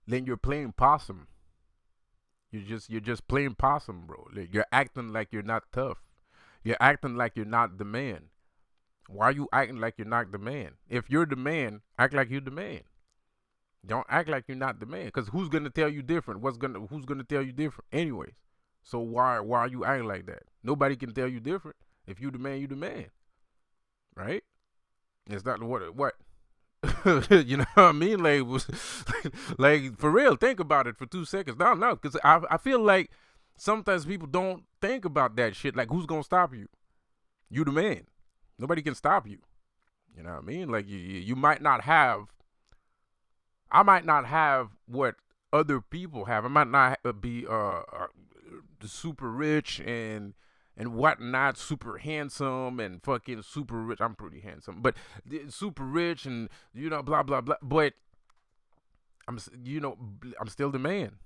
then you're playing possum. You're just playing possum, bro. Like, you're acting like you're not tough. You're acting like you're not the man. Why are you acting like you're not the man? If you're the man, act like you're the man. Don't act like you're not the man. Cause who's gonna tell you different? Who's gonna tell you different? Anyways. So why are you acting like that? Nobody can tell you different. If you the man, you the man. Right? It's not what you know what I mean? Like like for real, think about it for 2 seconds. No, because I feel like sometimes people don't think about that shit. Like, who's gonna stop you? You the man. Nobody can stop you. You know what I mean? Like you might not have. I might not have what other people have. I might not be super rich and whatnot, super handsome and fucking super rich. I'm pretty handsome, but super rich and blah blah blah. But I'm I'm still the man.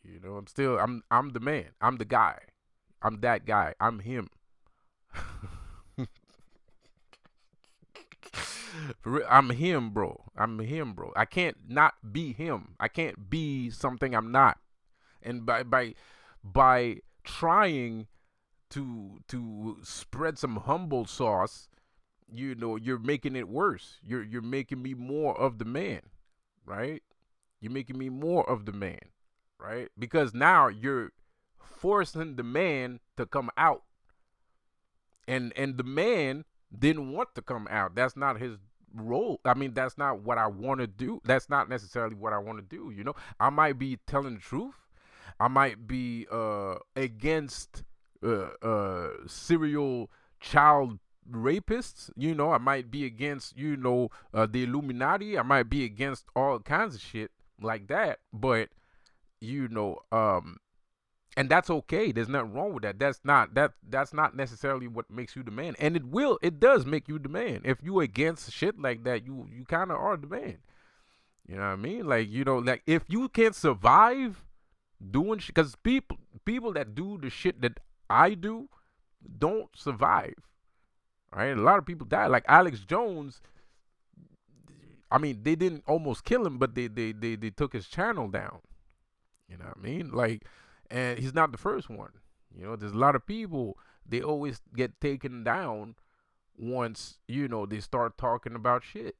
I'm the man. I'm the guy. I'm that guy. I'm him. I'm him, bro. I'm him, bro. I can't not be him. I can't be something I'm not. And by trying to spread some humble sauce, you're making it worse. You're making me more of the man, right? You're making me more of the man, right? Because now you're forcing the man to come out, and the man didn't want to come out. That's not his role. I mean, that's not what I want to do. That's not necessarily what I want to do. I might be telling the truth. I might be against serial child rapists. I might be against the Illuminati. I might be against all kinds of shit like that. But you know um and that's okay. There's nothing wrong with that. That's not necessarily what makes you the man. And it does make you the man. If you against shit like that, you kind of are the man. You know what I mean? Like, like, if you can't survive doing shit, because people that do the shit that I do don't survive. Right? A lot of people die. Like Alex Jones. I mean, they didn't almost kill him, but they took his channel down. You know what I mean? Like, and he's not the first one. There's a lot of people, they always get taken down once, they start talking about shit.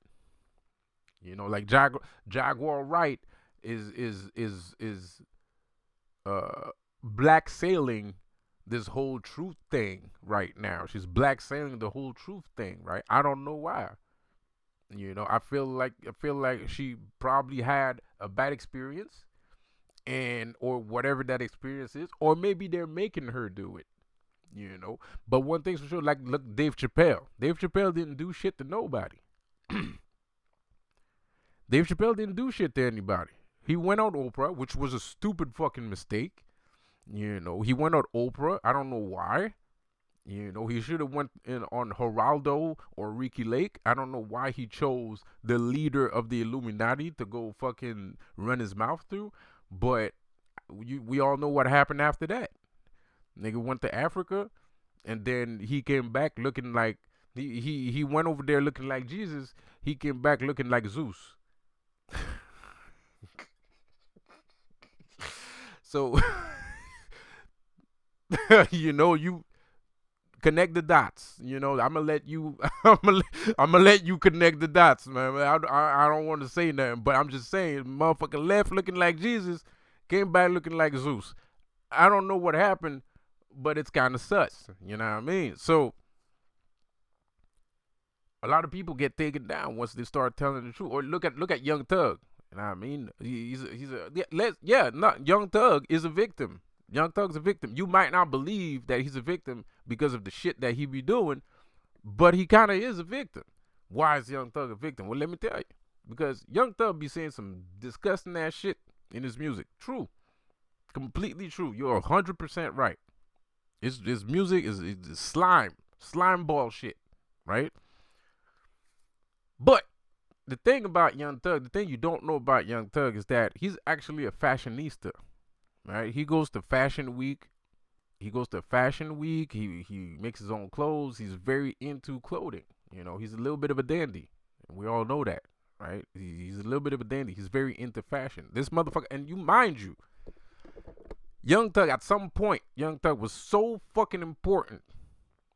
Like Jaguar Wright is black sailing this whole truth thing right now. She's black sailing the whole truth thing, right? I don't know why. I feel like she probably had a bad experience, and or whatever that experience is, or maybe they're making her do it. You know, but one thing's for sure, like look, Dave Chappelle. Dave Chappelle didn't do shit to nobody. Dave Chappelle didn't do shit to anybody. He went on Oprah, which was a stupid fucking mistake. You know, he went on Oprah. I don't know why. You know, he should have went in on Geraldo or Ricky Lake. I don't know why he chose the leader of the Illuminati to go fucking run his mouth through. But we all know what happened after that. Nigga went to Africa, and then he came back looking like he went over there looking like Jesus. He came back looking like Zeus. So you know, you connect the dots. You know, I'm gonna let you. I'm gonna let you connect the dots, man. I don't want to say nothing, but I'm just saying, motherfucker left looking like Jesus, came back looking like Zeus. I don't know what happened, but it's kind of sus. You know what I mean? So a lot of people get taken down once they start telling the truth. Or look at Young Thug. You know what I mean? Not Young Thug is a victim. Young Thug's a victim. You might not believe that he's a victim because of the shit that he be doing, but he kind of is a victim. Why is Young Thug a victim? Well, let me tell you. Because Young Thug be saying some disgusting ass shit in his music. True. Completely true. You're 100% right. His music is slime ball shit, right? But the thing about Young Thug, the thing you don't know about Young Thug is that he's actually a fashionista, right? He goes to Fashion Week. He makes his own clothes. He's very into clothing. You know, he's a little bit of a dandy. And we all know that, right? He's a little bit of a dandy. He's very into fashion. This motherfucker, and mind you, Young Thug, at some point, Young Thug was so fucking important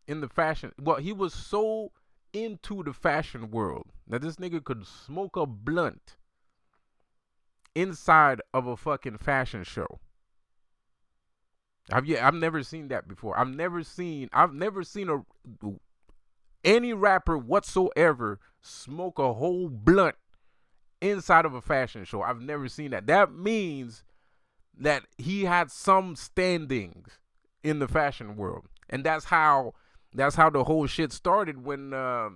in the fashion. Well, he was so into the fashion world that this nigga could smoke a blunt inside of a fucking fashion show. I've never seen that before. I've never seen any rapper whatsoever smoke a whole blunt inside of a fashion show. I've never seen that. That means that he had some standings in the fashion world. And that's how the whole shit started when the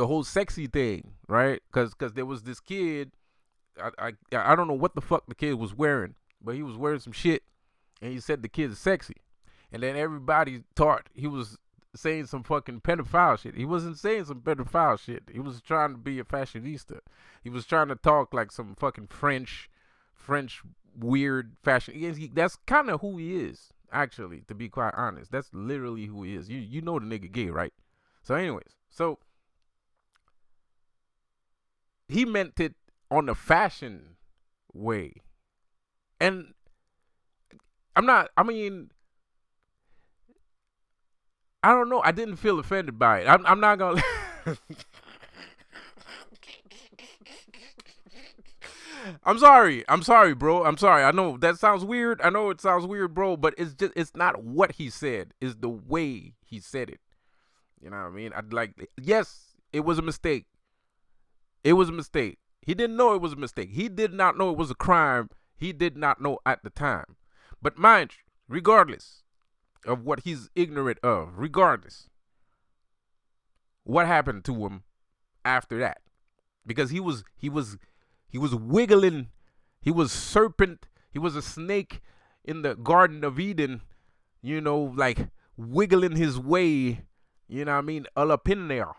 whole sexy thing, right? Because there was this kid, I don't know what the fuck the kid was wearing, but he was wearing some shit, and he said the kid is sexy, and then everybody thought he was saying some fucking pedophile shit. He wasn't saying some pedophile shit. He was trying to be a fashionista. He was trying to talk like some fucking French weird fashion. That's kind of who he is. Actually, to be quite honest, that's literally who he is. You know the nigga gay, right? So anyways, so he meant it on the fashion way. And I don't know. I didn't feel offended by it. I'm not going to... I'm sorry, bro. I'm sorry. I know that sounds weird. I know it sounds weird, bro, but it's not what he said. It's the way he said it. You know what I mean? Yes, it was a mistake. It was a mistake. He didn't know it was a mistake. He did not know it was a crime. He did not know at the time. But mind you, regardless of what he's ignorant of, regardless, what happened to him after that? Because he was wiggling. He was serpent. He was a snake in the Garden of Eden, you know, like wiggling his way, you know what I mean, all up in there.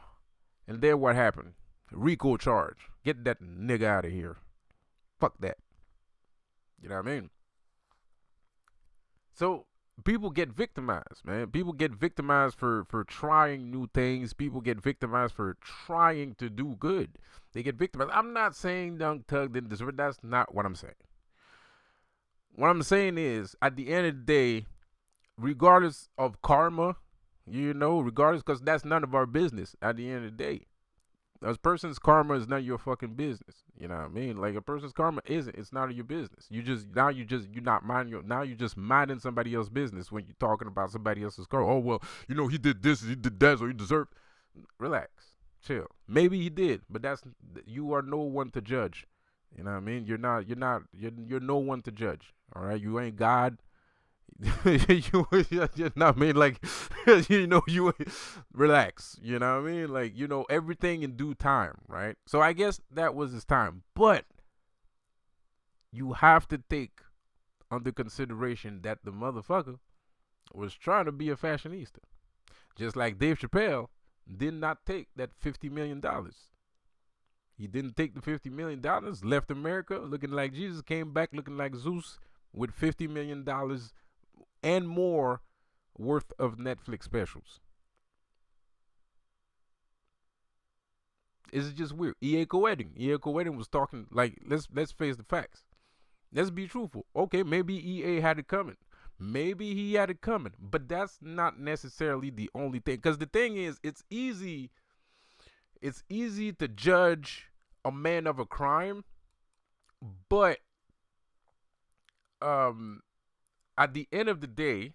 And then what happened? RICO charge. Get that nigga out of here. Fuck that. You know what I mean? So people get victimized, man. People get victimized for trying new things. People get victimized for trying to do good. They get victimized. I'm not saying Young Thug didn't deserve it. That's not what I'm saying. What I'm saying is, at the end of the day, regardless of karma, you know, regardless, because that's none of our business at the end of the day. A person's karma is none of your fucking business. You know what I mean? Like, a person's karma isn't. It's none of your business. You're just minding somebody else's business when you're talking about somebody else's karma. Oh, well, you know, he did this, he did that, so he deserved. Relax. Chill. Maybe he did, but you are no one to judge. You know what I mean? You're no one to judge. All right? You ain't God. you know what I mean? Like, you relax. You know what I mean? Like, everything in due time, right? So I guess that was his time. But you have to take under consideration that the motherfucker was trying to be a fashionista. Just like Dave Chappelle did not take that $50 million. He didn't take the $50 million, left America looking like Jesus, came back looking like Zeus with $50 million and more worth of Netflix specials. It's just weird. EA Koedding was talking like, let's face the facts. Let's be truthful. Okay, maybe EA had it coming. Maybe he had it coming, but that's not necessarily the only thing. Because the thing is, it's easy to judge a man of a crime, but um, at the end of the day,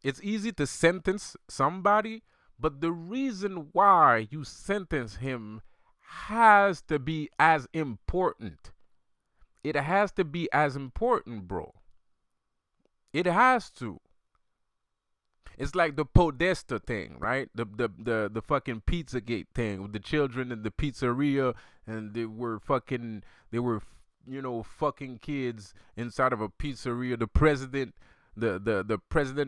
it's easy to sentence somebody, but the reason why you sentence him has to be as important. It has to be as important, bro. It has to. It's like the Podesta thing, right? The fucking Pizzagate thing with the children in the pizzeria, and they were fucking kids inside of a pizzeria. The president of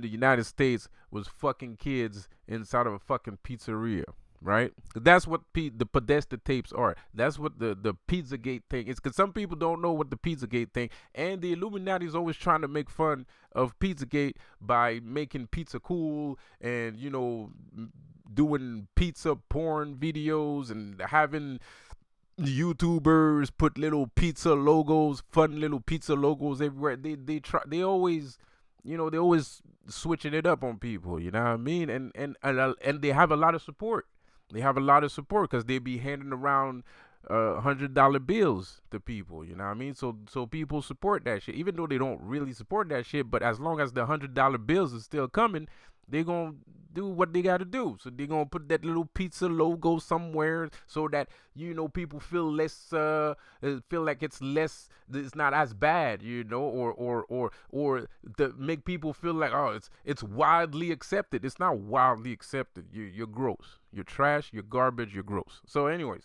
the United States was fucking kids inside of a fucking pizzeria, right? That's what the Podesta tapes are. That's what the Pizzagate thing is. Because some people don't know what the Pizzagate thing, and the Illuminati is always trying to make fun of Pizzagate by making pizza cool and doing pizza porn videos and having YouTubers put little pizza logos, fun little pizza logos everywhere. They always switching it up on people. You know what I mean? And they have a lot of support. They have a lot of support because they be handing around $100 bills to people. You know what I mean? So people support that shit, even though they don't really support that shit. But as long as the $100 bills is still coming, they gonna do what they gotta do. So they gonna put that little pizza logo somewhere so that people feel less, feel like it's not as bad, or to make people feel like, oh, it's widely accepted. It's not wildly accepted. You're gross. You're trash. You're garbage. You're gross. So, anyways,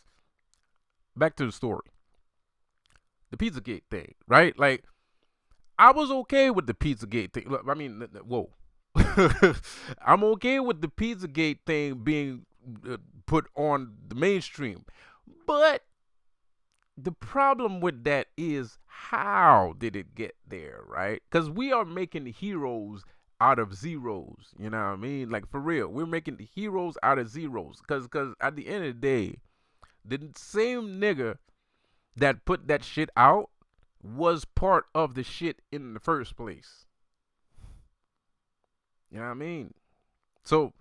back to the story. The Pizzagate thing, right? Like, I was okay with the Pizzagate thing. Look, I mean, whoa. I'm okay with the Pizzagate thing being put on the mainstream. But the problem with that is, how did it get there, right? Because we are making heroes out of zeros. You know what I mean? Like, for real. We're making heroes out of zeros. Because at the end of the day, the same nigga that put that shit out was part of the shit in the first place. You know what I mean? So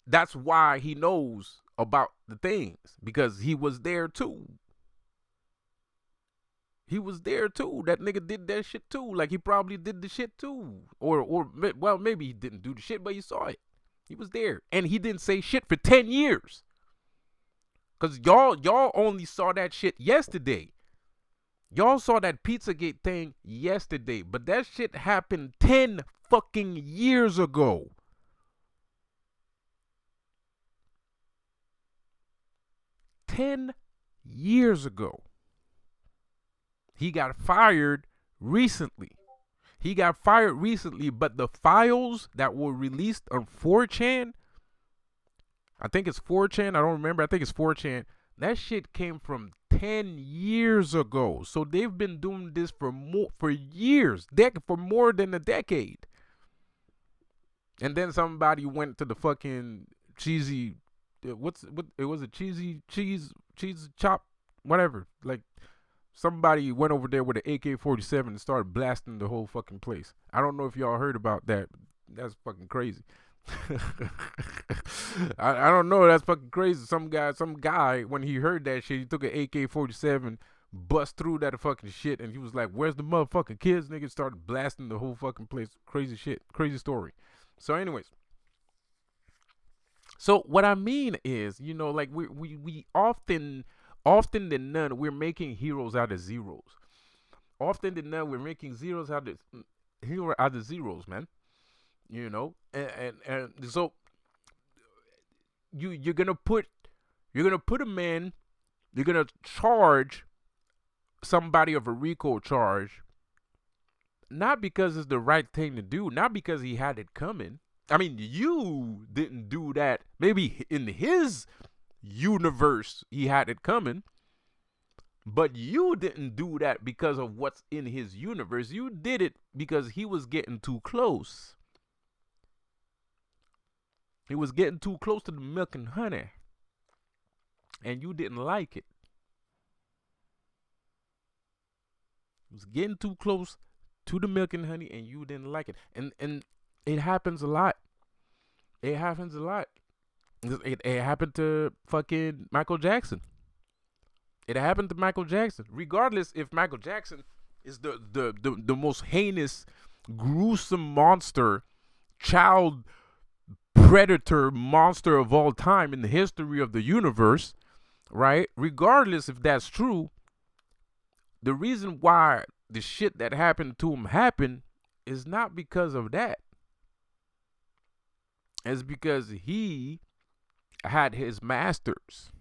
that's why he knows about the things, because he was there too. He was there too. That nigga did that shit too. Like, he probably did the shit too. Or well, maybe he didn't do the shit, but he saw it. He was there. And he didn't say shit for 10 years. Cause y'all only saw that shit yesterday. Y'all saw that Pizzagate thing yesterday, but that shit happened 10 fucking years ago. 10 years ago. He got fired recently. But the files that were released on 4chan, I think it's 4chan, I don't remember, I think it's 4chan, that shit came from 10 years ago. So they've been doing this for years, for more than a decade. And then somebody went to the fucking cheesy, it was a cheesy cheese chop, whatever. Like, somebody went over there with an AK-47 and started blasting the whole fucking place. I don't know if y'all heard about that. That's fucking crazy. I don't know. That's fucking crazy. Some guy, when he heard that shit, he took an AK-47, bust through that fucking shit, and he was like, "Where's the motherfucking kids?" Nigga started blasting the whole fucking place. Crazy shit. Crazy story. So, anyways. So what I mean is, like, we often than none, we're making heroes out of zeros. Often than not, we're making zeros out of here out of zeros, man. You know, and so you're gonna put a man, you're gonna charge somebody of a RICO charge, not because it's the right thing to do, not because he had it coming. I mean, you didn't do that. Maybe in his universe he had it coming, but you didn't do that because of what's in his universe. You did it because he was getting too close. He was getting too close to the milk and honey, and you didn't like it. He was getting too close to the milk and honey, and you didn't like it. And it happens a lot. It happens a lot. It happened to fucking Michael Jackson. It happened to Michael Jackson. Regardless if Michael Jackson is the most heinous, gruesome monster, child predator monster of all time in the history of the universe, right? Regardless if that's true, the reason why the shit that happened to him happened is not because of that. It's because he had his masters.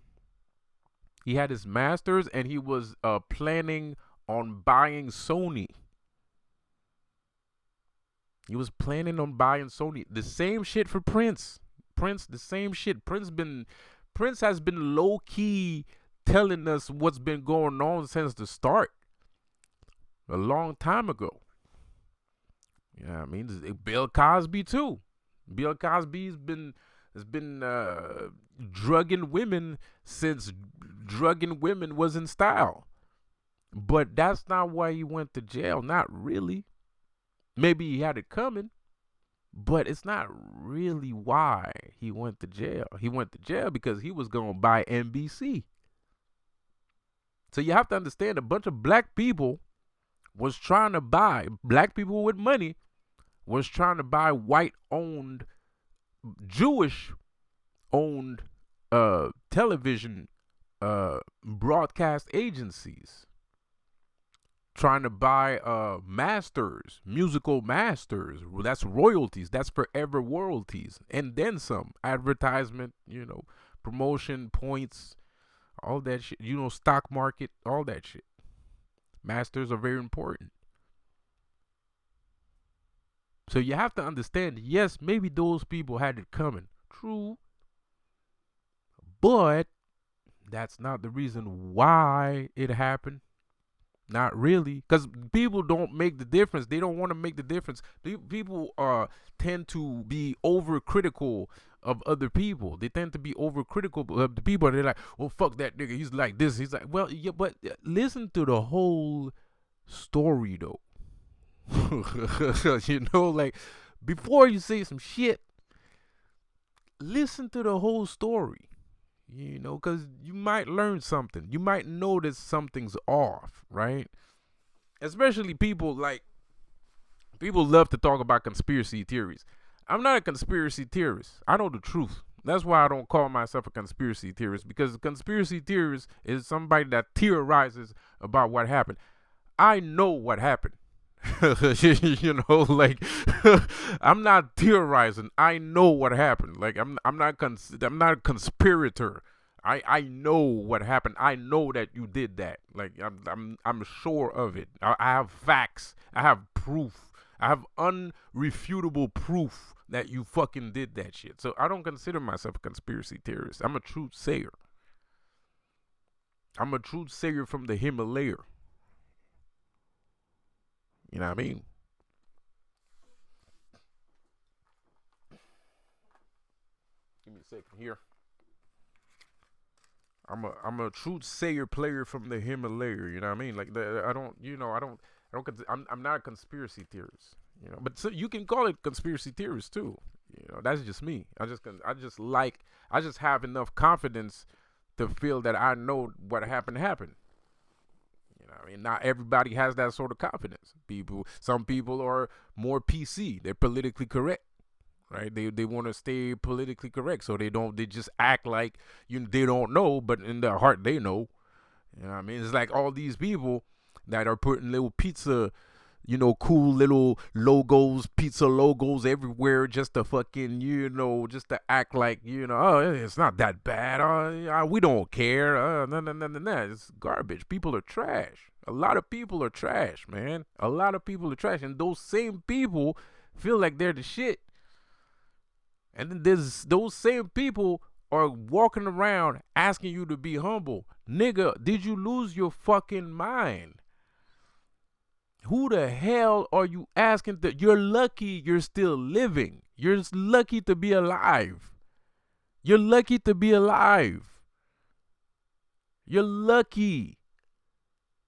He had his masters, and he was planning on buying Sony. He was planning on buying Sony. The same shit for Prince. The same shit. Prince has been low key telling us what's been going on since the start. A long time ago. You know what I mean? Bill Cosby too. Bill Cosby's has been drugging women since drugging women was in style. But that's not why he went to jail. Not really. Maybe he had it coming, but it's not really why he went to jail. He went to jail because he was going to buy NBC. So you have to understand, a bunch of black people was trying to buy, black people with money was trying to buy white-owned, Jewish-owned television broadcast agencies. Trying to buy masters, musical masters. That's royalties. That's forever royalties. And then some. Advertisement, promotion, points, all that shit. Stock market, all that shit. Masters are very important. So you have to understand, yes, maybe those people had it coming. True. But that's not the reason why it happened. Not really, because people don't make the difference. They don't want to make the difference. People tend to be overcritical of other people. They tend to be overcritical of the people. They're like, "Well, fuck that nigga. He's like this." He's like, "Well, yeah, but listen to the whole story, though." Like before you say some shit, listen to the whole story. Because you might learn something. You might notice something's off, right? Especially people love to talk about conspiracy theories. I'm not a conspiracy theorist. I know the truth. That's why I don't call myself a conspiracy theorist, because a conspiracy theorist is somebody that theorizes about what happened. I know what happened. I'm not theorizing. I know what happened. Like I'm not a conspirator. I know what happened. I know that you did that. Like I'm sure of it. I have facts. I have proof. I have unrefutable proof that you fucking did that shit. So I don't consider myself a conspiracy theorist. I'm a truth sayer. I'm a truth sayer from the Himalaya. You know what I mean? Give me a second here. I'm a truth sayer player from the Himalaya. You know what I mean? Like I'm not a conspiracy theorist. But so you can call it conspiracy theorist too. That's just me. I just have enough confidence to feel that I know what happened. I mean, not everybody has that sort of confidence. Some people are more PC. They're politically correct, right? They want to stay politically correct, so they just act like they don't know, but in their heart they know. You know what I mean? It's like all these people, that are putting little pizza, cool little logos, pizza logos everywhere just to fucking, just to act like, oh, it's not that bad. We don't care. No, no, no, no, no. It's garbage. People are trash. A lot of people are trash, man. A lot of people are trash. And those same people feel like they're the shit. And then there's those same people are walking around asking you to be humble. Nigga, did you lose your fucking mind? Who the hell are you asking that? You're lucky you're still living. You're lucky to be alive. You're lucky to be alive. You're lucky.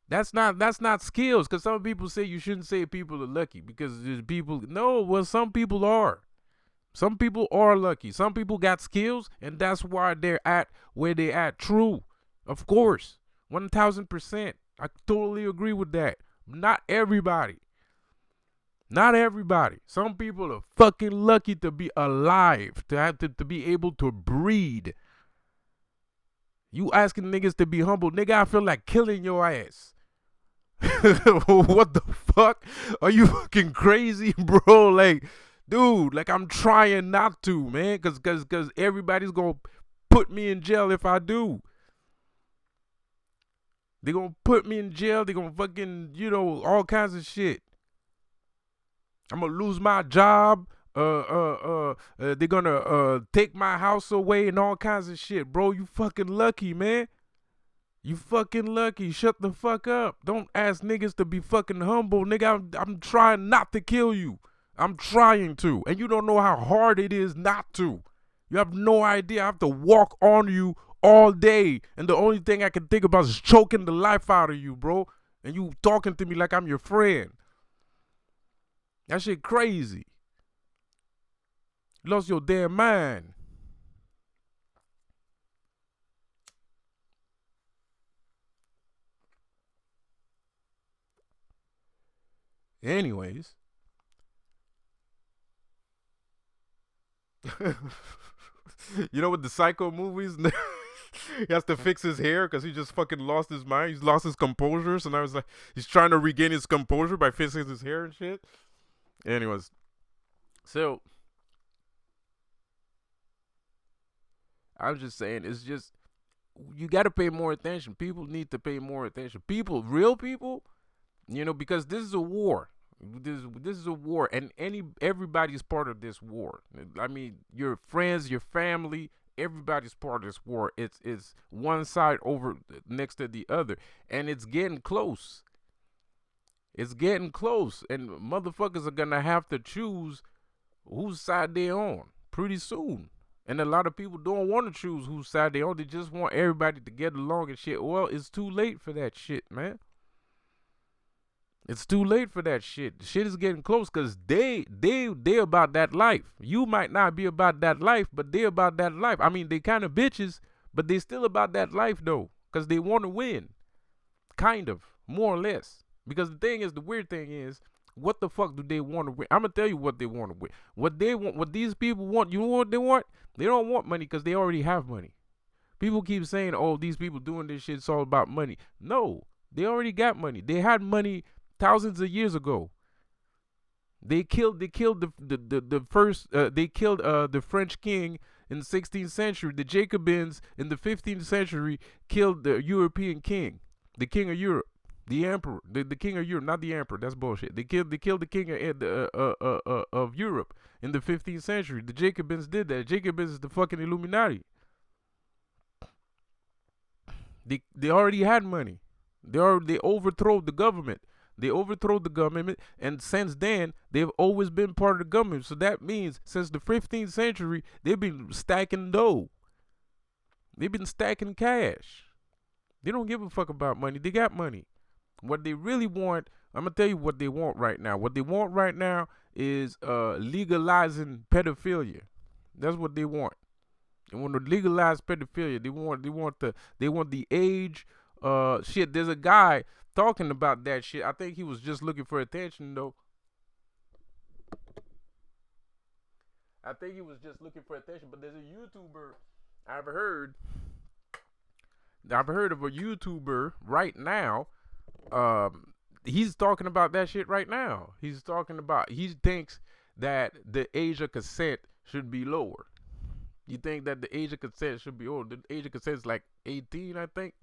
That's not skills, because some people say you shouldn't say people are lucky because there's people. No, well, some people are. Some people are lucky. Some people got skills, and that's why they're at where they at. True. Of course. 1000%. I totally agree with that. Not everybody. Not everybody. Some people are fucking lucky to be alive, to have to be able to breathe. You asking niggas to be humble. Nigga, I feel like killing your ass. What the fuck? Are you fucking crazy, bro? Like, dude, like, I'm trying not to, man, because everybody's gonna put me in jail if I do. They're gonna put me in jail. They're gonna fucking, all kinds of shit. I'm gonna lose my job. They're gonna take my house away and all kinds of shit, bro. You fucking lucky, man. You fucking lucky. Shut the fuck up. Don't ask niggas to be fucking humble, nigga. I'm trying not to kill you. I'm trying to, and you don't know how hard it is not to. You have no idea. I have to walk on you all day, and the only thing I can think about is choking the life out of you, bro. And you talking to me like I'm your friend. That shit crazy. You lost your damn mind. Anyways. You know, with the Psycho movies, he has to fix his hair because he just fucking lost his mind. He's lost his composure. So now he's trying to regain his composure by fixing his hair and shit. Anyways. So, I'm just saying, it's just, you got to pay more attention. People need to pay more attention. People, real people, because this is a war. This is a war, and everybody's part of this war. I mean, your friends, your family, everybody's part of this war. It's one side over next to the other, and it's getting close. It's getting close, and motherfuckers are gonna have to choose whose side they're on pretty soon. And a lot of people don't want to choose whose side they on. They just want everybody to get along and shit. Well, it's too late for that shit, man. It's too late for that shit. Shit is getting close because they about that life. You might not be about that life, but they about that life. I mean, they kind of bitches, but they still about that life though, because they want to win. Kind of, more or less. Because the weird thing is, what the fuck do they want to win? I'm gonna tell you what they want to win. What they want, what these people want. You know what they want? They don't want money because they already have money. People keep saying, "Oh, these people doing this shit, it's all about money." No, they already got money. They had money thousands of years ago. They killed the first they killed the French king in the 16th century. The Jacobins in the 15th century killed the European king, the king of Europe, the emperor, the king of Europe, not the emperor. That's bullshit. They killed the king of Europe in the 15th century. The Jacobins did that. Jacobins is the fucking Illuminati. They already had money. They overthrew the government. They overthrow the government, and since then, they've always been part of the government. So that means since the 15th century, they've been stacking dough. They've been stacking cash. They don't give a fuck about money. They got money. What they really want, I'm going to tell you what they want right now. What they want right now is legalizing pedophilia. That's what they want. They want to legalize pedophilia. They want the age. Shit, there's a guy talking about that shit. I think he was just looking for attention though. I think he was just looking for attention, but there's a YouTuber I've heard of a YouTuber right now he's talking about that shit right now. He's talking about, he thinks that the age of consent should be lower. You think that the age of consent should be older? The age of consent is like 18, I think,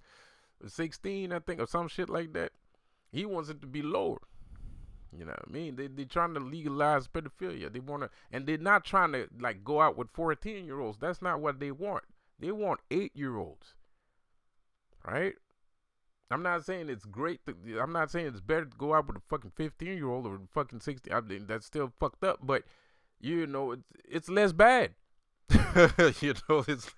16, I think, or some shit like that. He wants it to be lower. You know what I mean? They're trying to legalize pedophilia. They want to, and they're not trying to like go out with 14-year-olds. That's not what they want. They want 8-year-olds, right? I'm not saying it's great. I'm not saying it's better to go out with a fucking 15-year-old or fucking 16. I mean, that's still fucked up, but you know, it's less bad. You know, it's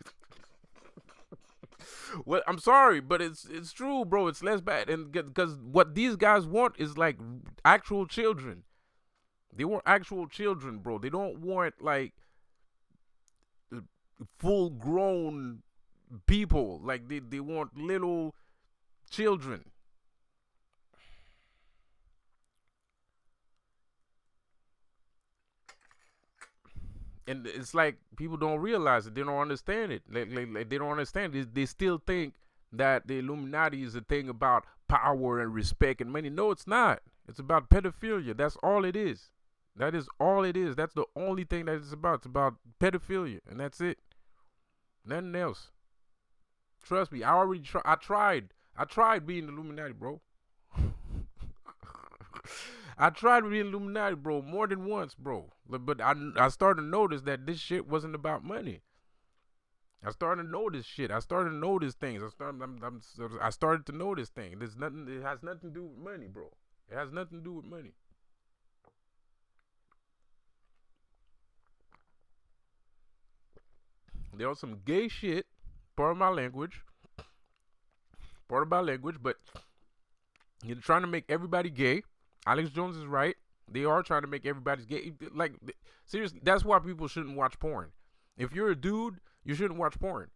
well, I'm sorry, but it's true, bro. It's less bad, and because what these guys want is like actual children. They want actual children, bro. They don't want like full grown people. Like they want little children. And it's like people don't realize it. They don't understand it. Like they don't understand it. They still think that the Illuminati is a thing about power and respect and money. No, it's not. It's about pedophilia. That's all it is. That is all it is. That's the only thing that it's about. It's about pedophilia, and that's it. Nothing else. Trust me. I tried. I tried being Illuminati, bro. I tried to be Illuminati, bro, more than once, bro. But I started to notice that this shit wasn't about money. I started to notice shit. I started to notice things. I started to notice things. There's nothing. It has nothing to do with money, bro. It has nothing to do with money. There was some gay shit. Part of my language. Part of my language, but you're trying to make everybody gay. Alex Jones is right. They are trying to make everybody gay. Like, seriously, that's why people shouldn't watch porn. If you're a dude, you shouldn't watch porn.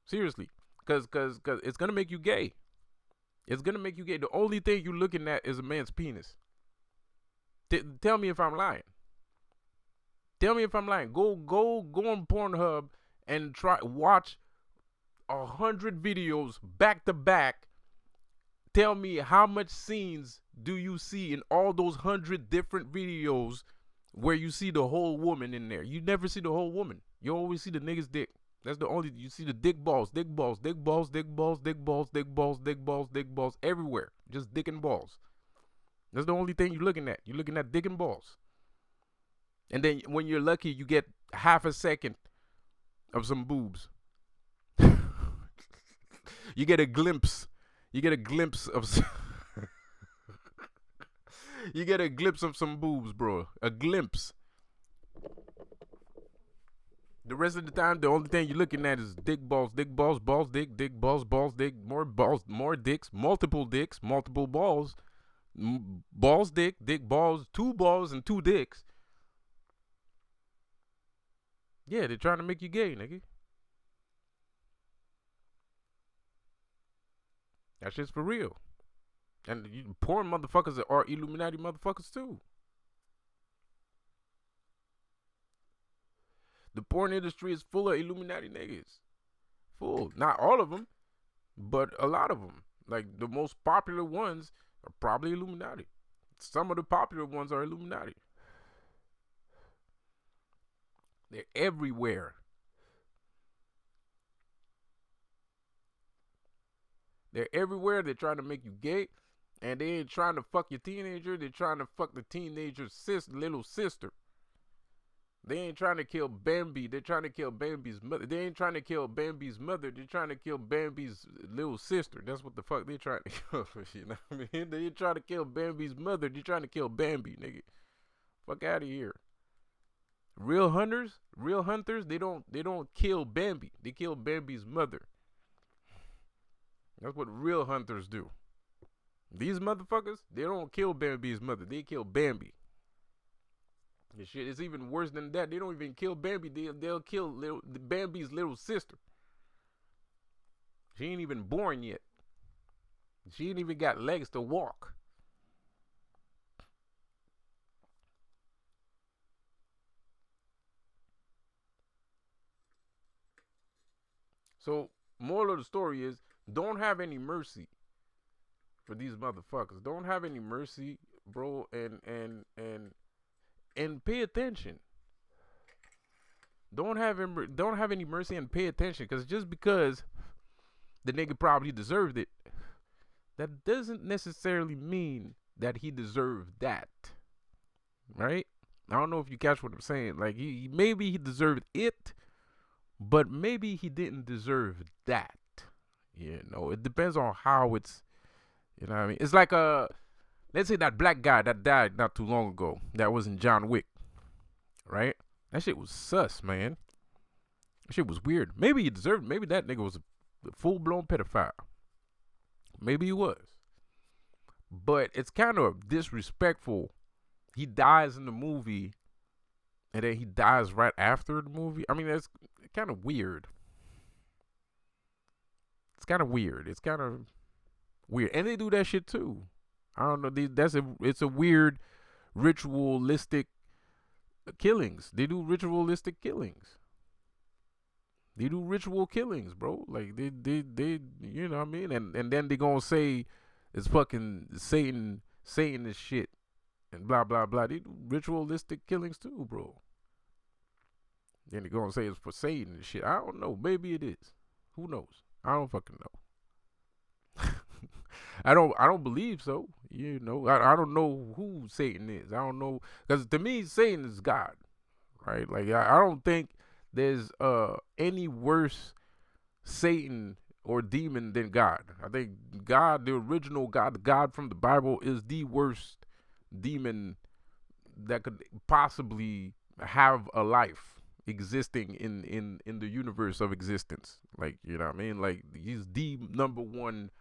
Seriously. Cause it's gonna make you gay. It's gonna make you gay. The only thing you're looking at is a man's penis. Tell me if I'm lying. Tell me if I'm lying. Go on Pornhub and watch 100 videos back to back. Tell me how much scenes do you see in all those 100 different videos where you see the whole woman in there? You never see the whole woman. You always see the nigga's dick. That's the only, you see the dick balls, dick balls, dick balls, dick balls, dick balls, dick balls, dick balls, dick balls, everywhere. Just dick and balls. That's the only thing you're looking at. You're looking at dick and balls. And then when you're lucky, you get half a second of some boobs. You get a glimpse. You get a glimpse of you get a glimpse of some boobs, bro. A glimpse. The rest of the time, the only thing you're looking at is dick, balls, dick, balls, dick, more balls, more dicks, multiple balls, balls, dick, balls, two balls, and two dicks. Yeah, they're trying to make you gay, nigga. That shit's for real. And porn motherfuckers are Illuminati motherfuckers too. The porn industry is full of Illuminati niggas. Full. Not all of them, but a lot of them. Like the most popular ones are probably Illuminati. Some of the popular ones are Illuminati. They're everywhere. They're everywhere. They're trying to make you gay. And they ain't trying to fuck your teenager. They're trying to fuck the teenager's little sister. They ain't trying to kill Bambi. They're trying to kill Bambi's mother. They ain't trying to kill Bambi's mother. They're trying to kill Bambi's little sister. That's what the fuck they're trying to kill. You know what I mean? They're trying to kill Bambi's mother. They're trying to kill Bambi, nigga. Fuck out of here. Real hunters, they don't kill Bambi. They kill Bambi's mother. That's what real hunters do. These motherfuckers, they don't kill Bambi's mother. They kill Bambi. This shit is even worse than that. They don't even kill Bambi. They'll kill Bambi's little sister. She ain't even born yet. She ain't even got legs to walk. So, moral of the story is, don't have any mercy for these motherfuckers. Don't have any mercy, bro, and pay attention. Don't have any mercy and pay attention, because just because the nigga probably deserved it, that doesn't necessarily mean that he deserved that, right? I don't know if you catch what I'm saying. Like maybe he deserved it, but maybe he didn't deserve that. You know, it depends on how it's. You know what I mean? It's like let's say that black guy that died not too long ago. That was in John Wick, right? That shit was sus, man. That shit was weird. Maybe he deserved. Maybe that nigga was a full blown pedophile. Maybe he was. But it's kind of disrespectful. He dies in the movie, and then he dies right after the movie. I mean, that's kind of weird. It's kind of weird. It's kind of weird, and they do that shit too. I don't know. It's a weird ritualistic killings. They do ritualistic killings. They do ritual killings, bro. Like they you know what I mean? And then they gonna say it's fucking Satan is shit and blah blah blah. They do ritualistic killings too, bro. Then they gonna say it's for Satan and shit. I don't know. Maybe it is. Who knows? I don't fucking know. I don't believe so. You know, I don't know who Satan is. I don't know, because to me Satan is God, right? Like I don't think there's any worse Satan or demon than God. I think God, the original God, the God from the Bible, is the worst demon that could possibly have a life existing in the universe of existence. Like, you know what I mean? Like, he's the number one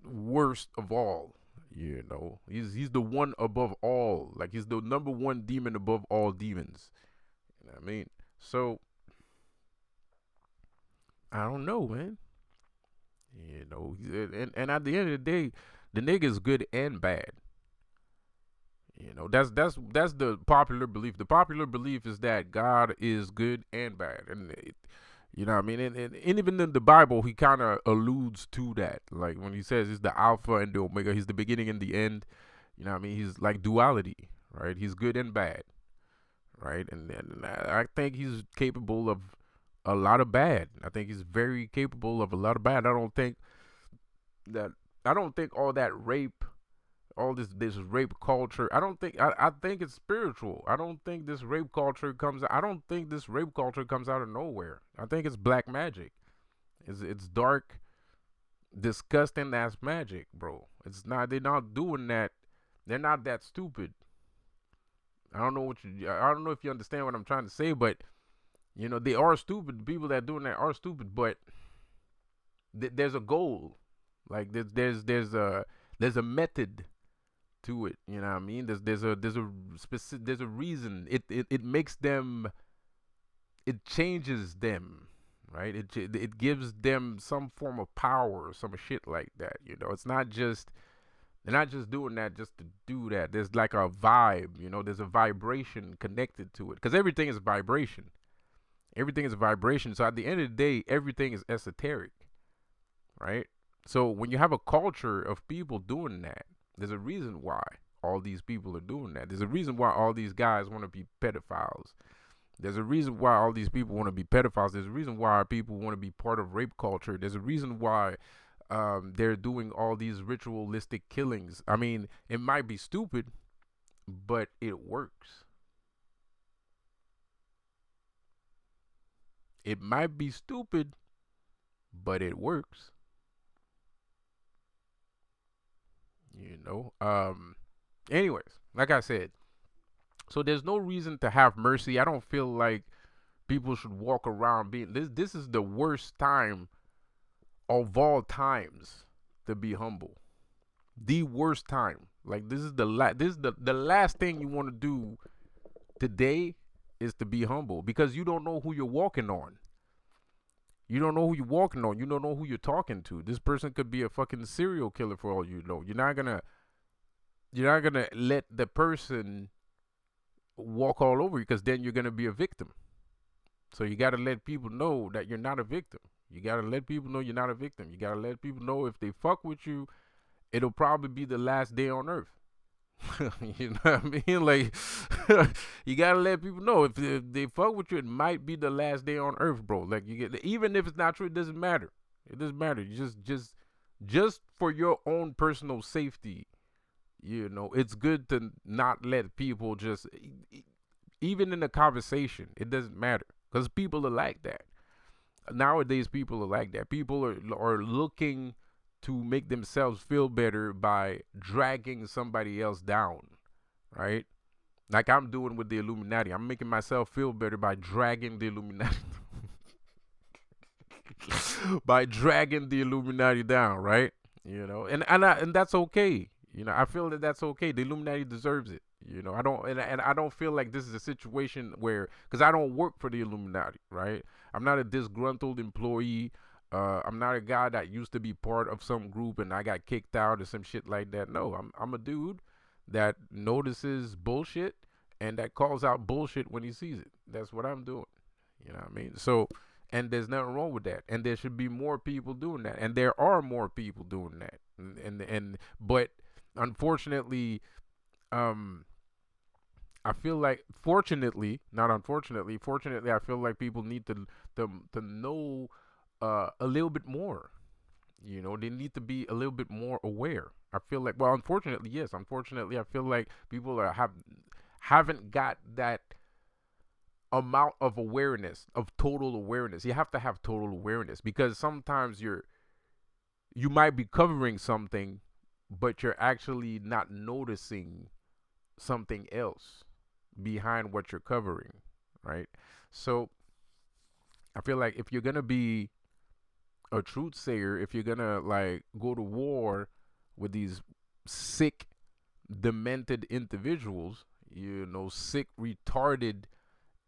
worst of all. You know, he's the one above all. Like, he's the number one demon above all demons. You know what I mean? So I don't know, man. You know, and at the end of the day, the nigga is good and bad. You know, that's the popular belief. The popular belief is that God is good and bad, and you know what I mean. And even in the Bible, he kind of alludes to that. Like when he says he's the Alpha and the Omega, he's the beginning and the end. You know what I mean? He's like duality, right? He's good and bad, right? And I think he's capable of a lot of bad. I think he's very capable of a lot of bad. I don't think all that rape, all this rape culture. I think it's spiritual. I don't think this rape culture comes out of nowhere. I think it's black magic. It's dark, disgusting ass magic, bro. It's not. They're not doing that. They're not that stupid. I don't know if you understand what I'm trying to say, but you know, they are stupid. The people that are doing that are stupid, but there's a goal. Like there's a method to it. You know what I mean? There's a reason. It makes them. It changes them, right? It gives them some form of power or some shit like that. You know, it's not just. They're not just doing that just to do that. There's like a vibe. You know, there's a vibration connected to it, because everything is vibration. Everything is a vibration. So at the end of the day, everything is esoteric, right? So when you have a culture of people doing that, there's a reason why all these people are doing that. There's a reason why all these guys want to be pedophiles. There's a reason why all these people want to be pedophiles. There's a reason why people want to be part of rape culture. There's a reason why they're doing all these ritualistic killings. I mean, it might be stupid, but it works. It might be stupid, but it works. You know. Anyways, like I said, so there's no reason to have mercy. I don't feel like people should walk around being this is the worst time of all times to be humble. The worst time. Like this is the last thing you want to do today is to be humble, because you don't know who you're walking on. You don't know who you're walking on. You don't know who you're talking to. This person could be a fucking serial killer for all you know. You're not gonna let the person walk all over you, because then you're gonna be a victim. So you gotta let people know that you're not a victim. You gotta let people know you're not a victim. You gotta let people know if they fuck with you it'll probably be the last day on earth. You know what I mean? Like, you gotta let people know if they fuck with you, it might be the last day on earth, bro. Like, you get, even if it's not true, it doesn't matter. It doesn't matter. You just for your own personal safety, it's good to not let people just, even in a conversation, it doesn't matter because people are like that. Nowadays, people are like that. People are looking to make themselves feel better by dragging somebody else down, right? Like I'm doing with the Illuminati. I'm making myself feel better by dragging the Illuminati by dragging the Illuminati down, right? And that's okay. I feel that that's okay. The Illuminati deserves it. I don't, and I don't feel like this is a situation where, because I don't work for the Illuminati, right? I'm not a disgruntled employee. I'm not a guy that used to be part of some group and I got kicked out or some shit like that. No, I'm a dude that notices bullshit and that calls out bullshit when he sees it. That's what I'm doing. You know what I mean? So, and there's nothing wrong with that. And there should be more people doing that. And there are more people doing that. But unfortunately, I feel like, fortunately, not unfortunately, fortunately, I feel like people need to know a little bit more. They need to be a little bit more aware. I feel like, well, unfortunately, yes, unfortunately, I feel like people haven't got that amount of awareness, of total awareness. You have to have total awareness because sometimes you might be covering something, but you're actually not noticing something else behind what you're covering, right? So I feel like if you're gonna be a truth sayer, if you're gonna like go to war with these sick, demented individuals, sick, retarded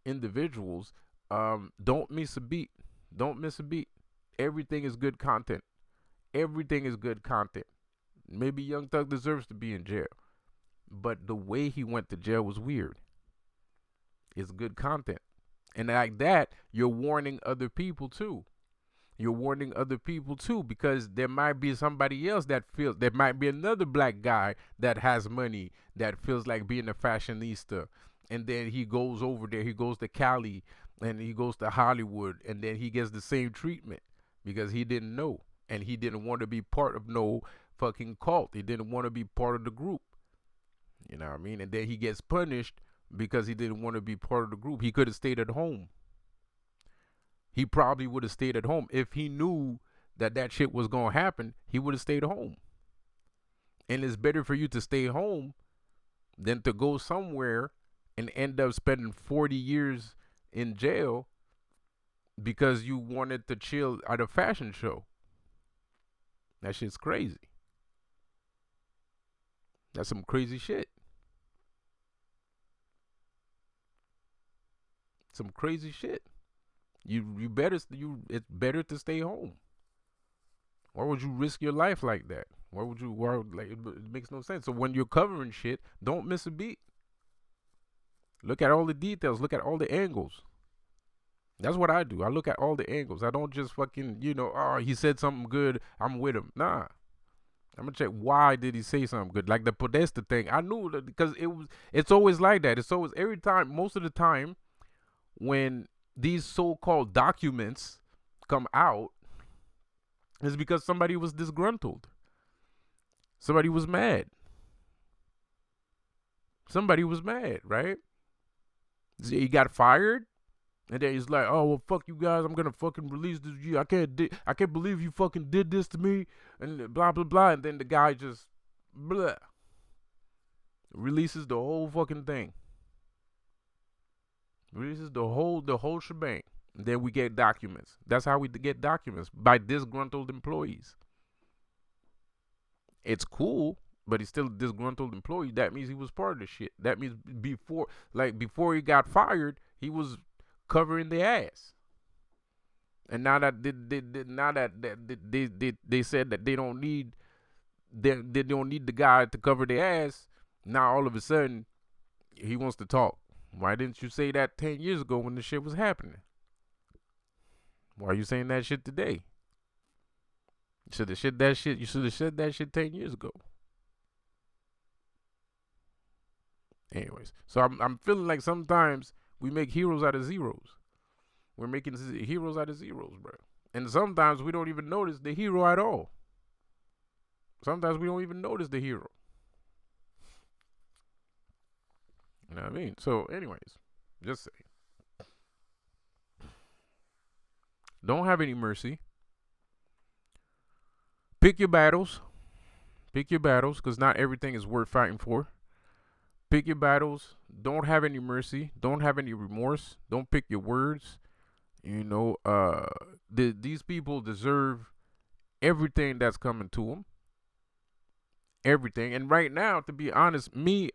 individuals, don't miss a beat. Don't miss a beat. Everything is good content. Everything is good content. Maybe Young Thug deserves to be in jail, but the way he went to jail was weird. It's good content. And like that, you're warning other people too. You're warning other people too, because there might be somebody else there might be another black guy that has money that feels like being a fashionista. And then he goes over there, he goes to Cali and he goes to Hollywood, and then he gets the same treatment because he didn't know. And he didn't want to be part of no fucking cult. He didn't want to be part of the group. You know what I mean? And then he gets punished because he didn't want to be part of the group. He could have stayed at home. He probably would have stayed at home. If he knew that shit was going to happen, he would have stayed home. And it's better for you to stay home than to go somewhere and end up spending 40 years in jail because you wanted to chill at a fashion show. That shit's crazy. That's some crazy shit. Some crazy shit. It's better to stay home. Why would you risk your life like that? It makes no sense. So when you're covering shit, don't miss a beat. Look at all the details. Look at all the angles. That's what I do. I look at all the angles. I don't just fucking, he said something good, I'm with him. Nah. I'm gonna check why did he say something good. Like the Podesta thing. I knew that because it's always like that. It's always every time, most of the time, when these so-called documents come out, is because somebody was disgruntled. Somebody was mad. Somebody was mad, right? He got fired, and then he's like, "Oh well, fuck you guys. I'm gonna fucking release this. I can't believe you fucking did this to me," and blah blah blah. And then the guy just blah releases the whole fucking thing. Releases the whole shebang. And then we get documents. That's how we get documents, by disgruntled employees. It's cool, but he's still a disgruntled employee. That means he was part of the shit. That means before he got fired, he was covering the ass. And now that they said that they don't need the guy to cover the ass, now all of a sudden he wants to talk. Why didn't you say that 10 years ago when the shit was happening? Why are you saying that shit today? Should have said that shit. You should have said that shit 10 years ago. Anyways, so I'm feeling like sometimes we make heroes out of zeros. We're making heroes out of zeros, bro. And sometimes we don't even notice the hero at all. Sometimes we don't even notice the hero. You know what I mean? So, anyways, just say, don't have any mercy. Pick your battles. Pick your battles, because not everything is worth fighting for. Pick your battles. Don't have any mercy. Don't have any remorse. Don't pick your words. You know, these people deserve everything that's coming to them. Everything. And right now, to be honest, me,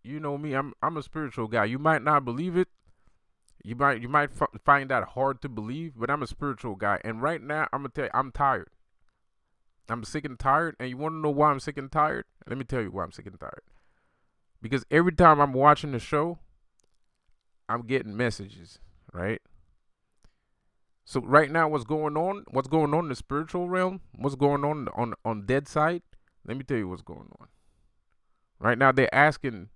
you know me, I'm a spiritual guy. You might not believe it. You might find that hard to believe, but I'm a spiritual guy. And right now, I'm gonna tell you, I'm tired. I'm sick and tired. And you want to know why I'm sick and tired? Let me tell you why I'm sick and tired. Because every time I'm watching the show, I'm getting messages, right? So right now, what's going on? What's going on in the spiritual realm? What's going on dead side? Let me tell you what's going on. Right now, they're asking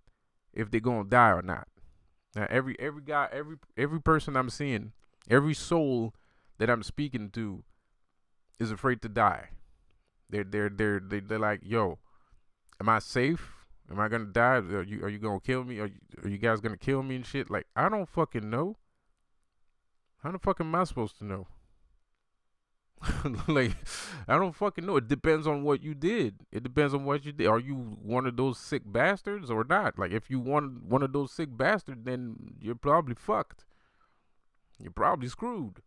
if they're gonna die or not. Now, every guy, every person I'm seeing, every soul that I'm speaking to, is afraid to die. They're like, yo, am I safe? Am I gonna die? Are you gonna kill me? Are you guys gonna kill me and shit? Like, I don't fucking know. How the fuck am I supposed to know? Like, I don't fucking know. It depends on what you did. It depends on what you did. Are you one of those sick bastards or not? Like, if you one of those sick bastards, then you're probably fucked. You're probably screwed.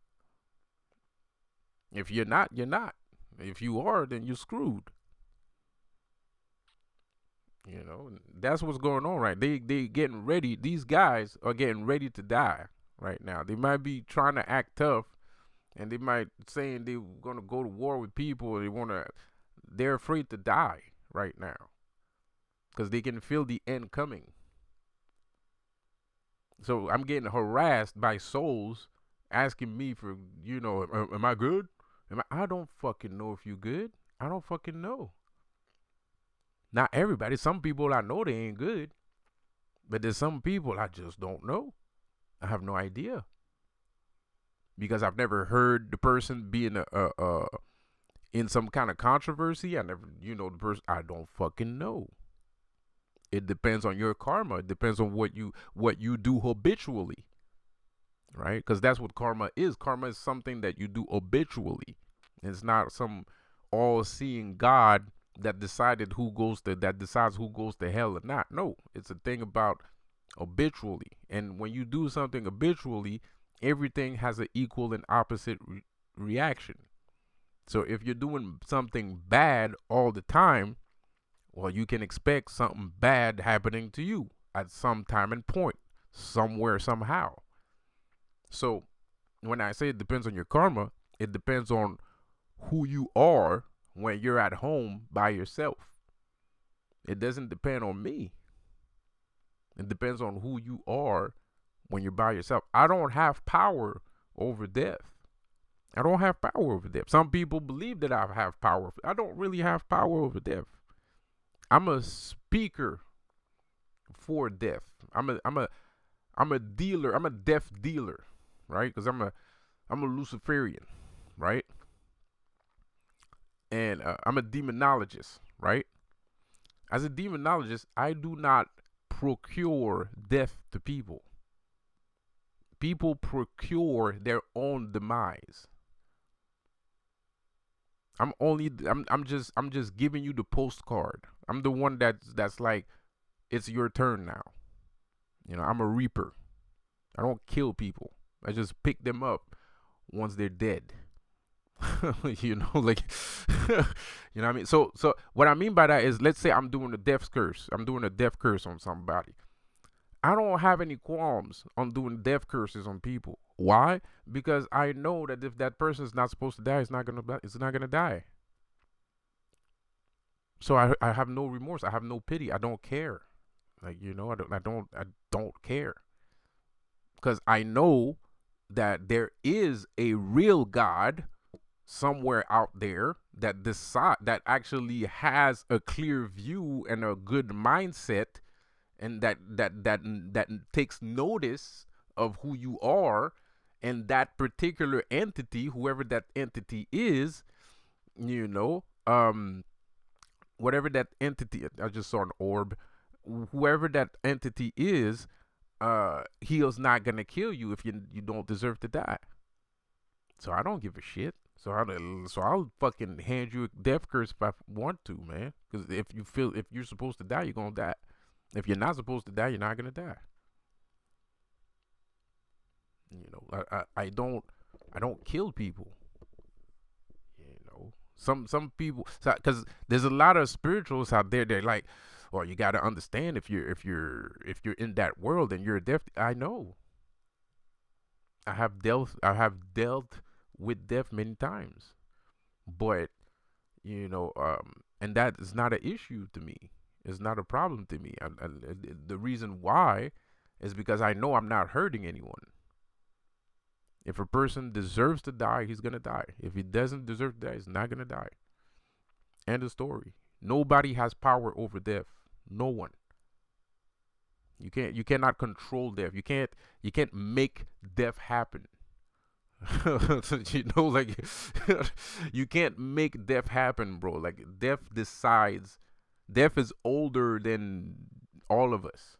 If you're not, you're not. If you are, then you're screwed. You know, that's what's going on, right? They getting ready. These guys are getting ready to die right now. They might be trying to act tough, and they might saying they're gonna go to war with people. They're afraid to die right now because they can feel the end coming. So I'm getting harassed by souls asking me for, am I good? I don't fucking know if you good. I don't fucking know. Not everybody. Some people I know they ain't good, but there's some people I just don't know. I have no idea because I've never heard the person be in some kind of controversy. I never, the person. I don't fucking know. It depends on your karma. It depends on what you do habitually, right? Because that's what karma is. Karma is something that you do habitually. It's not some all-seeing God that decides who goes to hell or not. No, it's a thing about habitually. And when you do something habitually, everything has an equal and opposite reaction. So if you're doing something bad all the time, well, you can expect something bad happening to you at some time and point, somewhere, somehow. So when I say it depends on your karma, it depends on who you are when you're at home by yourself. It doesn't depend on me. It depends on who you are when you're by yourself. I don't have power over death. I don't have power over death. Some people believe that I have power. I don't really have power over death. I'm a speaker for death. I'm a dealer. I'm a death dealer, right? Because I'm a Luciferian, right? And I'm a demonologist, right? As a demonologist, I do not procure death to people. People procure their own demise. I'm just giving you the postcard. I'm the one that's like, it's your turn now. I'm a reaper. I don't kill people. I just pick them up once they're dead. Like you know what I mean? So what I mean by that is, let's say I'm doing a death curse. I'm doing a death curse on somebody. I don't have any qualms on doing death curses on people. Why? Because I know that if that person is not supposed to die, it's not gonna die. So I have no remorse. I have no pity. I don't care. Like I don't care. Because I know that there is a real God somewhere out there that decide that actually has a clear view and a good mindset, and that takes notice of who you are, and that particular entity, whoever that entity is, you know, whatever that entity, I just saw an orb, whoever that entity is, he is not gonna kill you if you don't deserve to die. So I don't give a shit. So I'll fucking hand you a death curse if I want to, man. Because if you're supposed to die, you're gonna die. If you're not supposed to die, you're not gonna die. You know, I don't kill people. You know, some people, because there's a lot of spirituals out there. They're like, well, you got to understand, if you're in that world and you're deaf. I know. I have dealt with death many times, but and that is not an issue to me. It's not a problem to me. The reason why is because I know I'm not hurting anyone. If a person deserves to die, he's gonna die. If he doesn't deserve to die, he's not gonna die. End of story. Nobody has power over death. No one. You cannot control death. You can't make death happen. Like you can't make death happen, bro. Like death decides. Death is older than all of us.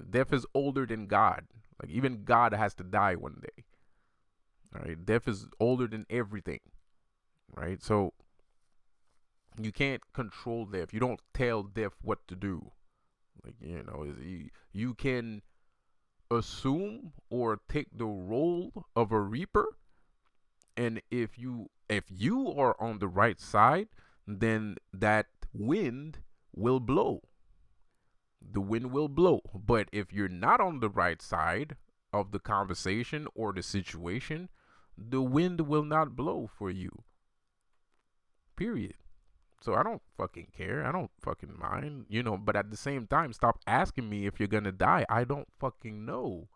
Death is older than God. Like even God has to die one day. All right, death is older than everything. Right, so you can't control death. You don't tell death what to do. Like you can assume or take the role of a reaper, and if you are on the right side, then that wind will blow. The wind will blow. But if you're not on the right side of the conversation or the situation, the wind will not blow for you. Period. So I don't fucking care. I don't fucking mind, but at the same time, stop asking me if you're gonna die. I don't fucking know.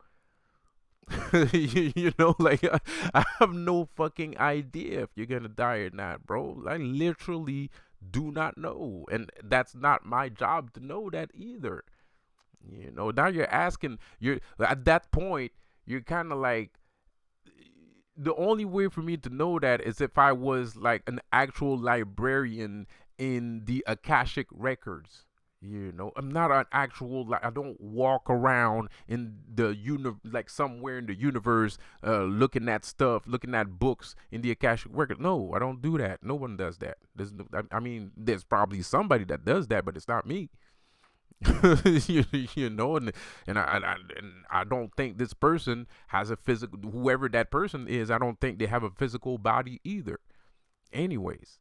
Like I have no fucking idea if you're gonna die or not, bro. I literally do not know, and that's not my job to know that either. Now you're asking. You're at that point. You're kind of like, the only way for me to know that is if I was like an actual librarian in the Akashic records. I'm not an actual, like, I don't walk around in the like somewhere in the universe, looking at stuff, looking at books in the Akashic record. No, I don't do that. No one does that. I mean, there's probably somebody that does that, but it's not me. And I don't think this person has a physical, whoever that person is, I don't think they have a physical body either. Anyways,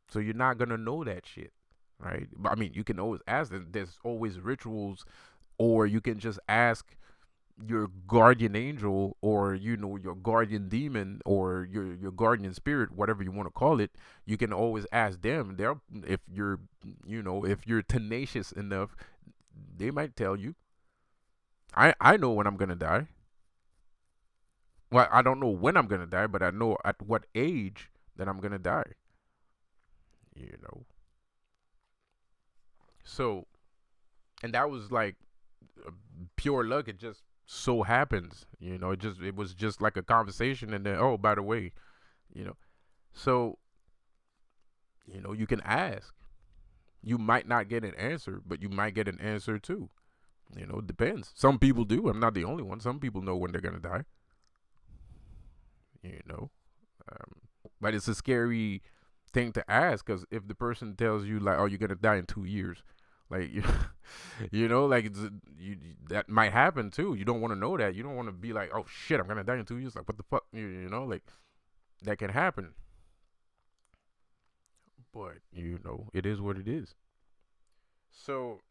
so you're not gonna know that shit, right? But I mean, you can always ask. There's always rituals, or you can just ask your guardian angel, or your guardian demon, or your guardian spirit, whatever you want to call it. You can always ask them. If you're tenacious enough, they might tell you. I know when I'm gonna die. Well, I don't know when I'm gonna die, but I know at what age that I'm gonna die. You know. So, and that was like pure luck. It just so happens. It was just like a conversation, and then, oh, by the way, you know. So, you can ask. You might not get an answer, but you might get an answer too. It depends. Some people do. I'm not the only one. Some people know when they're gonna die. You know, but it's a scary thing to ask, because if the person tells you like, "Oh, you're gonna die in 2 years," like like that might happen too. You don't want to know that. You don't want to be like, "Oh shit, I'm gonna die in 2 years." Like, what the fuck? Like that can happen. But it is what it is. So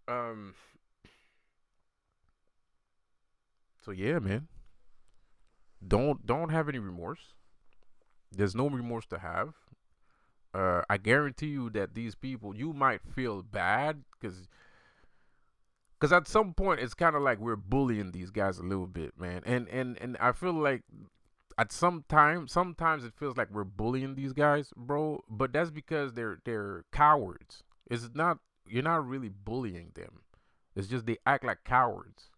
so yeah, man. Don't have any remorse. There's no remorse to have. I guarantee you that these people, you might feel bad, because at some point it's kind of like we're bullying these guys a little bit, man. And I feel like at sometimes it feels like we're bullying these guys, bro. But that's because they're cowards. It's not You're not really bullying them. It's just they act like cowards,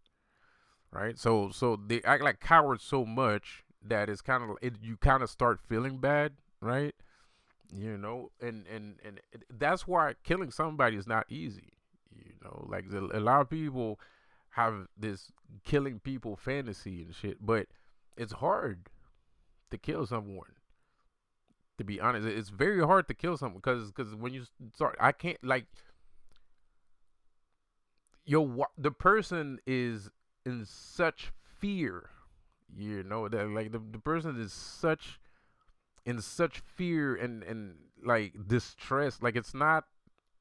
right? So they act like cowards so much that it's kind of you kind of start feeling bad, right? That's why killing somebody is not easy. Like a lot of people have this killing people fantasy and shit, but it's hard to kill someone. To be honest, it's very hard to kill someone because when you start, I can't like the person is in such fear. That like the person is such in such fear and like distress. Like it's not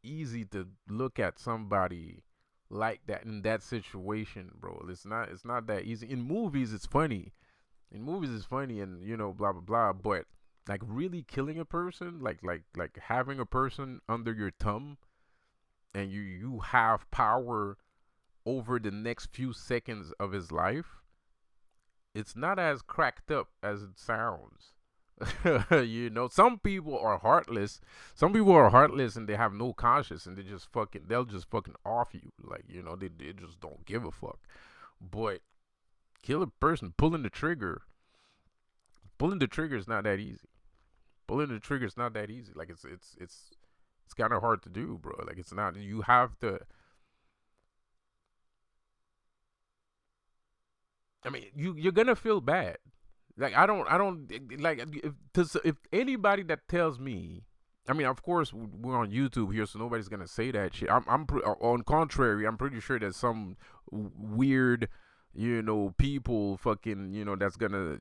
easy to look at somebody like that in that situation, bro. It's not that easy. In movies it's funny. In movies it's funny and blah blah blah, but like really killing a person, like having a person under your thumb and you have power over the next few seconds of his life, it's not as cracked up as it sounds. Some people are heartless. Some people are heartless and they have no conscience and they'll just fucking off you. Like, they just don't give a fuck. But kill a person, pulling the trigger is not that easy. Pulling the trigger is not that easy. Like it's kind of hard to do, bro. Like it's not. You have to. I mean, you're gonna feel bad. Like I don't like if anybody that tells me. I mean, of course, we're on YouTube here, so nobody's gonna say that shit. On contrary, I'm pretty sure that some weird, people fucking, that's gonna,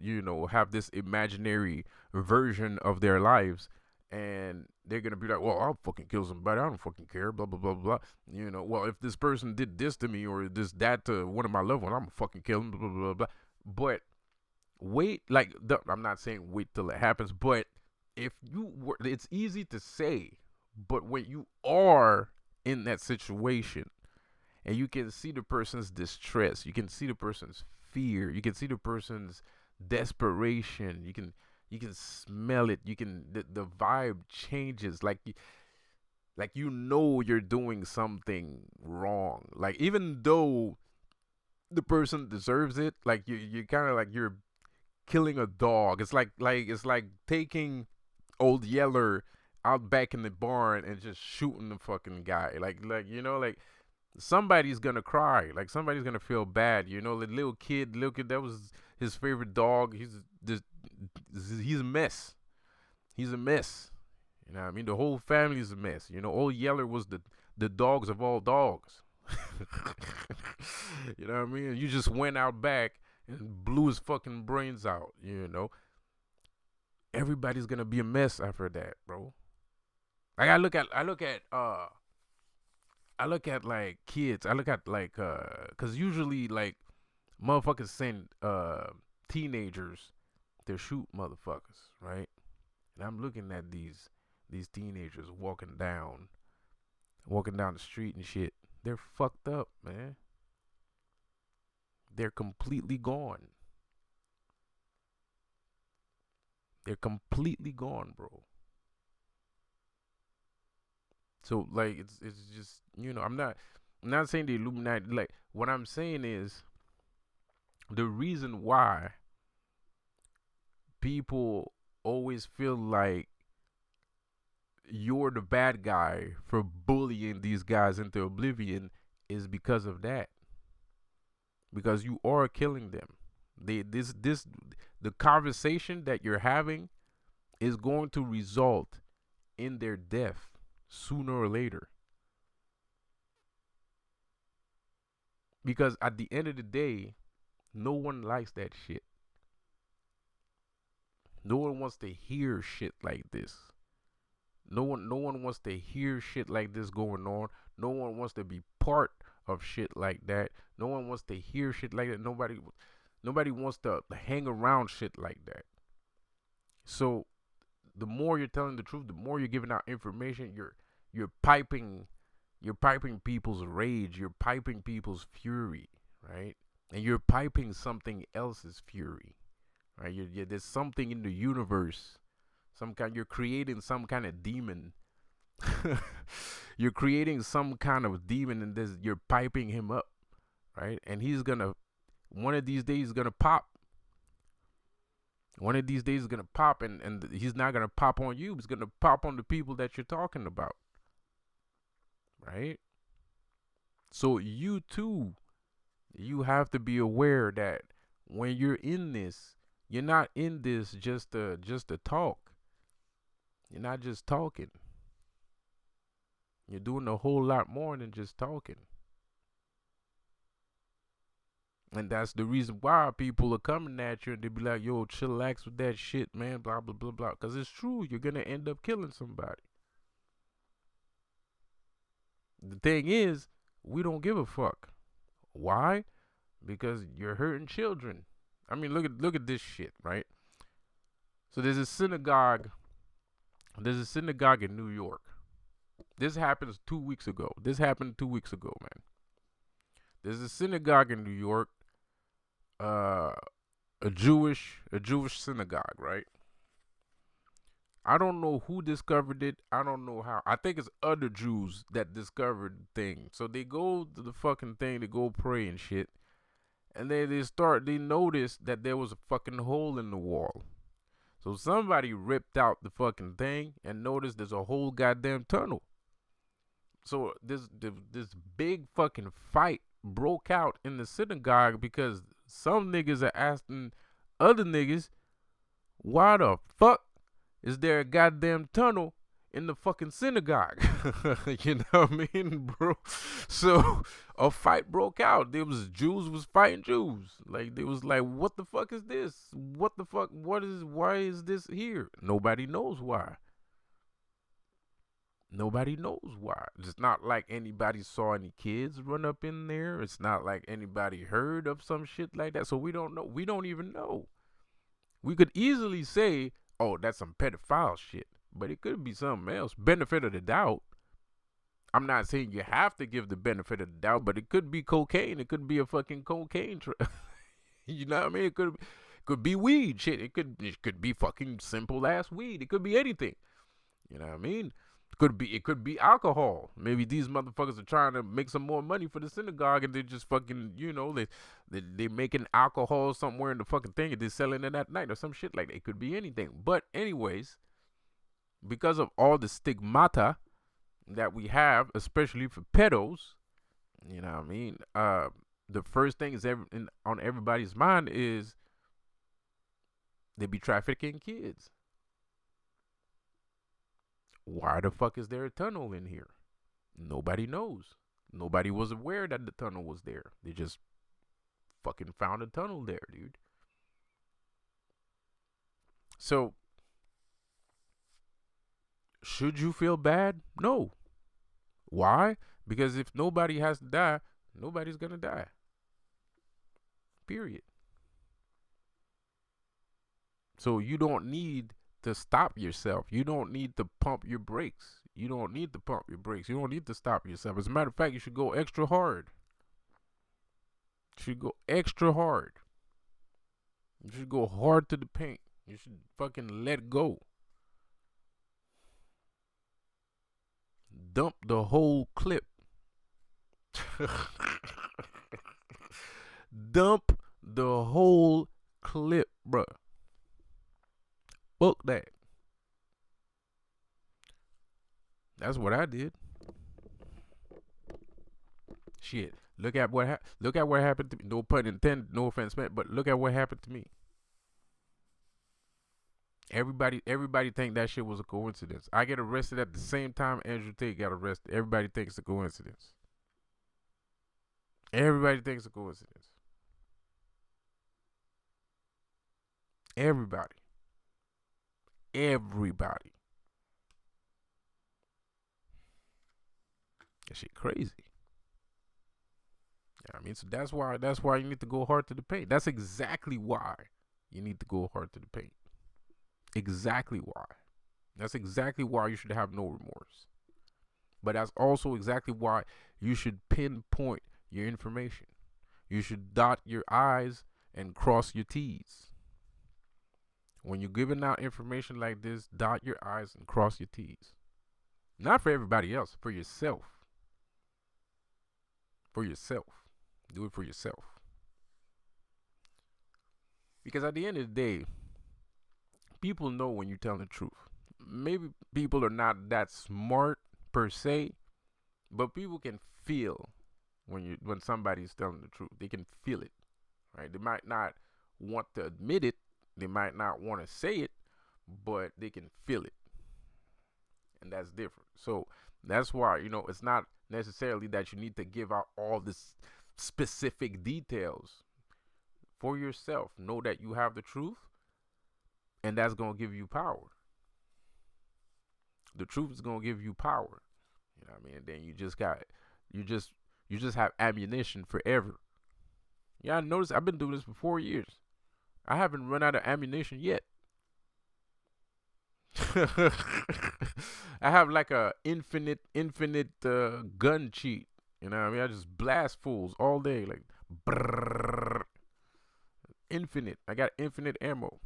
have this imaginary version of their lives, and they're gonna be like, well, I'll fucking kill somebody. I don't fucking care. Blah blah blah blah. Well, if this person did this to me or this that to one of my loved ones, I'm gonna fucking kill them. Blah blah blah blah. But I'm not saying wait till it happens, but if you were, it's easy to say, but when you are in that situation and you can see the person's distress, you can see the person's fear, you can see the person's desperation, you can smell it, the vibe changes, like you're doing something wrong, like even though the person deserves it, like you kind of like you're killing a dog. It's like taking Old Yeller out back in the barn and just shooting the fucking guy. Like somebody's gonna cry. Like somebody's gonna feel bad. The little kid that was his favorite dog. He's a mess. He's a mess. You know what I mean? The whole family's a mess. Old Yeller was the dogs of all dogs. You know what I mean? You just went out back and blew his fucking brains out. Everybody's gonna be a mess after that, bro. Like I look at like kids. I look at like cause usually like motherfuckers send teenagers to shoot motherfuckers, right? And I'm looking at these teenagers walking down the street and shit. They're fucked up, man. They're completely gone. They're completely gone, bro. So like it's just I'm not saying the Illuminati. Like what I'm saying is the reason why people always feel like you're the bad guy for bullying these guys into oblivion is because of that. Because you are killing them. The conversation that you're having is going to result in their death sooner or later. Because at the end of the day, no one likes that shit. No one wants to hear shit like this. No one wants to hear shit like this going on. No one wants to be part of shit like that. No one wants to hear shit like that. Nobody wants to hang around shit like that. So the more you're telling the truth, the more you're giving out information, you're piping people's rage, you're piping people's fury, right? And you're piping something else's fury. right? There's something in the universe. You're creating some kind of demon. You're creating some kind of demon, and you're piping him up, right? And he's gonna one of these days gonna pop. One of these days is gonna pop, and he's not gonna pop on you. He's gonna pop on the people that you're talking about, right? So you too, you have to be aware that when you're in this, you're not in this just to talk. You're not just talking. You're doing a whole lot more than just talking. And that's the reason why people are coming at you and they be like, yo, chillax with that shit, man, blah, blah, blah, blah. Because it's true. You're going to end up killing somebody. The thing is, we don't give a fuck. Why? Because you're hurting children. I mean, look at this shit, right? So there's a synagogue. There's a synagogue in New York. This happens 2 weeks ago. This happened 2 weeks ago, man. There's a synagogue in New York. A Jewish synagogue, right? I don't know who discovered it. I don't know how. I think it's other Jews that discovered the thing. So they go to the fucking thing to go pray and shit. And then they notice that there was a fucking hole in the wall. So somebody ripped out the fucking thing and noticed there's a whole goddamn tunnel. So this big fucking fight broke out in the synagogue because some niggas are asking other niggas, why the fuck is there a goddamn tunnel in the fucking synagogue? You know what I mean, bro? So a fight broke out. There was Jews was fighting Jews. Like, they was like, what the fuck is this? What the fuck? Why is this here? Nobody knows why. Nobody knows why. It's not like anybody saw any kids run up in there. It's not like anybody heard of some shit like that. So we don't know. We don't even know. We could easily say, oh, that's some pedophile shit. But it could be something else. Benefit of the doubt. I'm not saying you have to give the benefit of the doubt, but it could be cocaine. It could be a fucking cocaine. You know what I mean? It could be weed shit. It could be fucking simple ass weed. It could be anything. You know what I mean? It could be alcohol. Maybe these motherfuckers are trying to make some more money for the synagogue, and they just fucking, they making alcohol somewhere in the fucking thing, and they're selling it at night or some shit like that. It could be anything. But anyways, because of all the stigmata that we have, especially for pedos, you know what I mean? The first thing is on everybody's mind is they be trafficking kids. Why the fuck is there a tunnel in here? Nobody knows. Nobody was aware that the tunnel was there. They just fucking found a tunnel there, dude. So, should you feel bad? No. Why? Because if nobody has to die, nobody's gonna die. Period. So you don't need to stop yourself. You don't need to pump your brakes. You don't need to pump your brakes. You don't need to stop yourself. As a matter of fact, you should go extra hard. You should go extra hard. You should go hard to the paint. You should fucking let go. Dump the whole clip. Dump the whole clip, bruh. Fuck that. That's what I did. Shit. Look at what happened to me. No pun intended. No offense meant. But look at what happened to me. Everybody think that shit was a coincidence. I get arrested at the same time Andrew Tate got arrested. Everybody thinks it's a coincidence. Everybody thinks it's a coincidence. Everybody. That shit crazy. Yeah, I mean, so that's why you need to go hard to the paint. That's exactly why you need to go hard to the paint. Exactly why. That's exactly why you should have no remorse. But that's also exactly why you should pinpoint your information. You should dot your I's and cross your T's. When you're giving out information like this, dot your I's and cross your T's. Not for everybody else, for yourself. For yourself. Do it for yourself. Because at the end of the day, people know when you're telling the truth. Maybe people are not that smart per se, but people can feel when somebody's telling the truth. They can feel it, right? They might not want to admit it. They might not want to say it, but they can feel it, and that's different. So that's why it's not necessarily that you need to give out all this specific details for yourself. Know that you have the truth, and that's gonna give you power. The truth is gonna give you power. You know what I mean? And then you just have ammunition forever. Yeah, I noticed I've been doing this for 4 years. I haven't run out of ammunition yet. I have like a infinite gun cheat. You know what I mean? I just blast fools all day, like brrrr, infinite. I got infinite ammo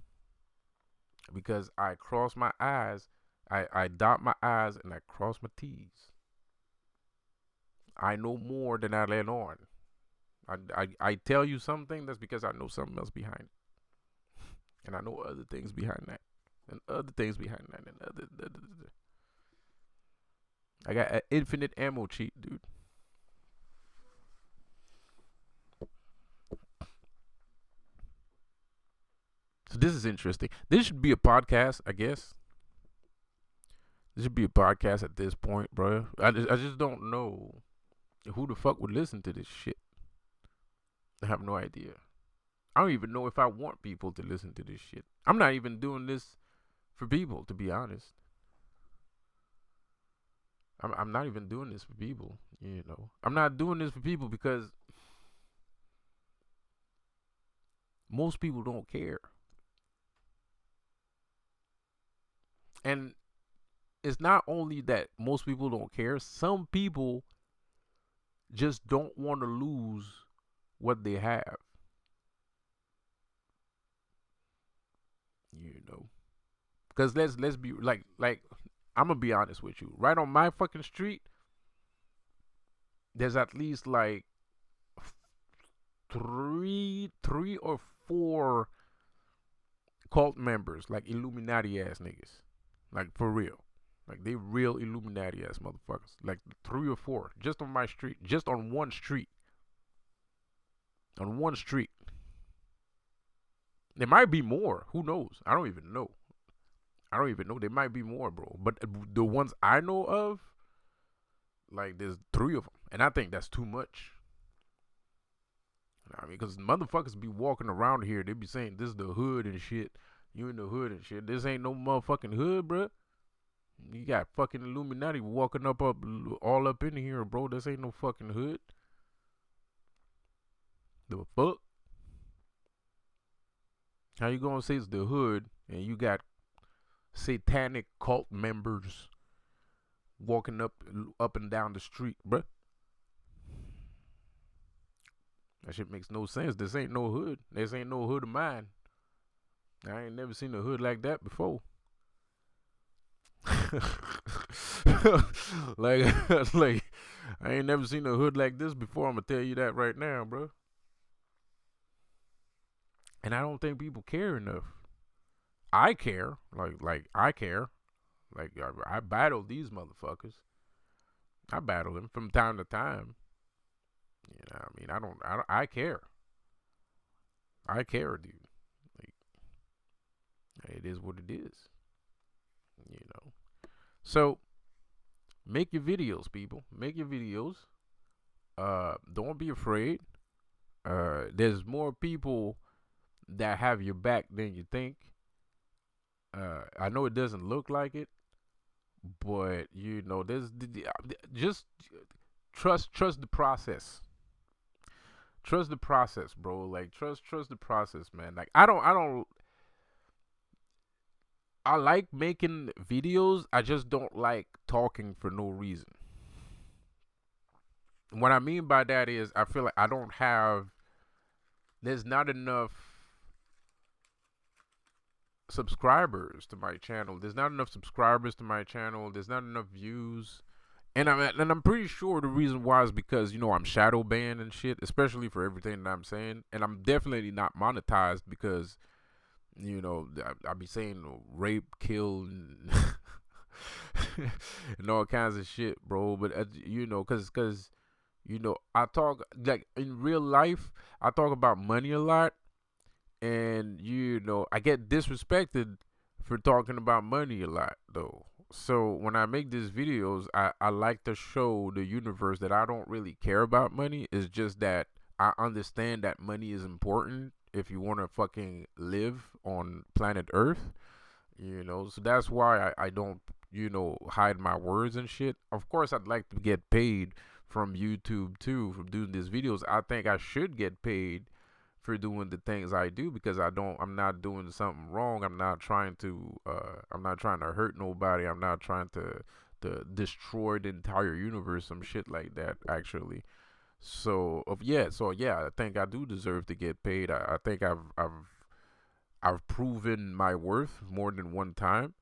because I cross my I's, I dot my I's, and I cross my T's. I know more than I let on. I tell you something, that's because I know something else behind it, and I know other things behind that, and other things behind that, and other. I got an infinite ammo cheat, dude. So this is interesting. This should be a podcast, I guess. This should be a podcast at this point, bro. I just don't know who the fuck would listen to this shit. I have no idea. I don't even know if I want people to listen to this shit. I'm not even doing this for people, to be honest. I'm not even doing this for people, I'm not doing this for people because most people don't care. And it's not only that most people don't care, some people just don't want to lose what they have. Because let's be like I'm gonna be honest with you. Right on my fucking street, there's at least like three or four cult members, like Illuminati ass niggas, like for real. Like they real Illuminati ass motherfuckers. Like 3 or 4, just on my street, just on one street. On one street. There might be more. Who knows? I don't even know. There might be more, bro. But the ones I know of, like there's 3 of them, and I think that's too much. I mean, because motherfuckers be walking around here, they be saying this is the hood and shit. You in the hood and shit. This ain't no motherfucking hood, bro. You got fucking Illuminati walking up all up in here, bro. This ain't no fucking hood. The fuck? How you gonna say it's the hood and you got satanic cult members walking up and down the street, bruh? That shit makes no sense. This ain't no hood. This ain't no hood of mine. I ain't never seen a hood like that before. like I ain't never seen a hood like this before. I'm gonna tell you that right now, bro. And I don't think people care enough. I care, like I care, like I battle these motherfuckers. I battle them from time to time. You know what I mean? I care. I care, dude. Like, it is what it is. So make your videos, people. Make your videos. Don't be afraid. There's more people that have your back than you think. I know it doesn't look like it, but there's just trust the process. Trust the process, bro. Like trust the process, man. Like I like making videos. I just don't like talking for no reason. What I mean by that is I feel like there's not enough subscribers to my channel. There's not enough subscribers to my channel. There's not enough views. And I'm pretty sure the reason why is because I'm shadow banned and shit, especially for everything that I'm saying. And I'm definitely not monetized because I be saying rape, kill, and, and all kinds of shit, bro. But cause I talk like in real life. I talk about money a lot, and I get disrespected for talking about money a lot though. So when I make these videos, I like to show the universe that I don't really care about money. It's just that I understand that money is important if you want to fucking live on planet Earth. So that's why I don't hide my words and shit. Of course I'd like to get paid from YouTube too from doing these videos. I think I should get paid for doing the things I do because I'm not doing something wrong. I'm not trying to hurt nobody. I'm not trying to destroy the entire universe, some shit like that actually. So I think I do deserve to get paid. I think I've proven my worth more than one time.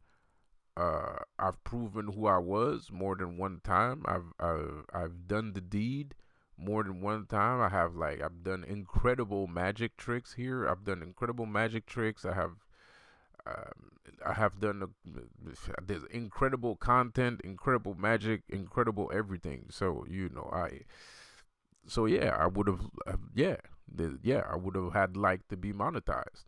I've proven who I was more than one time. I've done the deed more than one time. I've done incredible magic tricks here. I've done incredible magic tricks. I have done there's incredible content, incredible magic, incredible everything. So yeah, I would have I would have had like to be monetized.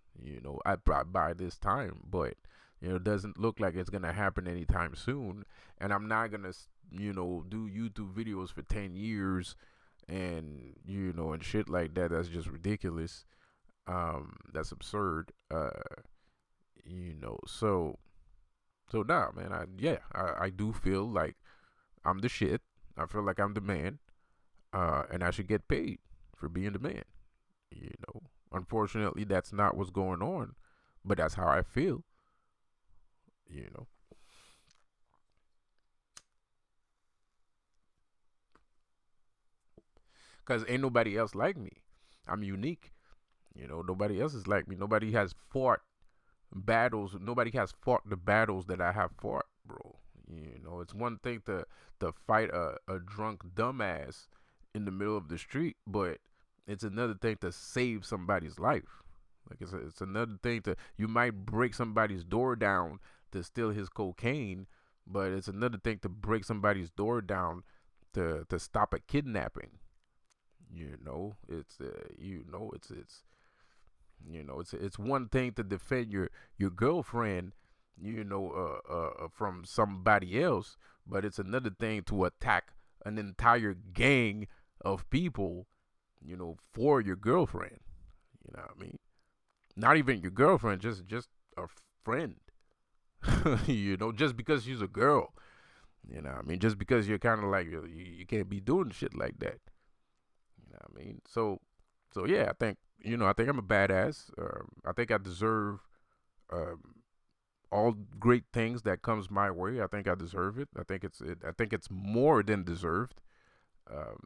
By this time, but it doesn't look like it's gonna happen anytime soon. And I'm not gonna do YouTube videos for 10 years and and shit like that. That's just ridiculous. That's absurd. So nah, man. I do feel like I'm the shit. I feel like I'm the man. And I should get paid for being the man. You know, Unfortunately, that's not what's going on, but that's how I feel. You know, because ain't nobody else like me. I'm unique. Nobody else is like me. Nobody has fought battles. Nobody has fought the battles that I have fought, bro. It's one thing to fight a drunk dumbass in the middle of the street, but it's another thing to save somebody's life. Like it's another thing to you might break somebody's door down to steal his cocaine, but it's another thing to break somebody's door down to stop a kidnapping. It's one thing to defend your girlfriend, from somebody else, but it's another thing to attack an entire gang of people, for your girlfriend. You know what I mean? Not even your girlfriend, just a friend. Just because she's a girl. Just because you're kind of like you can't be doing shit like that. So yeah, I think I'm a badass. I think I deserve um, all great things that comes my way. I think I deserve it. I think it's more than deserved. Um,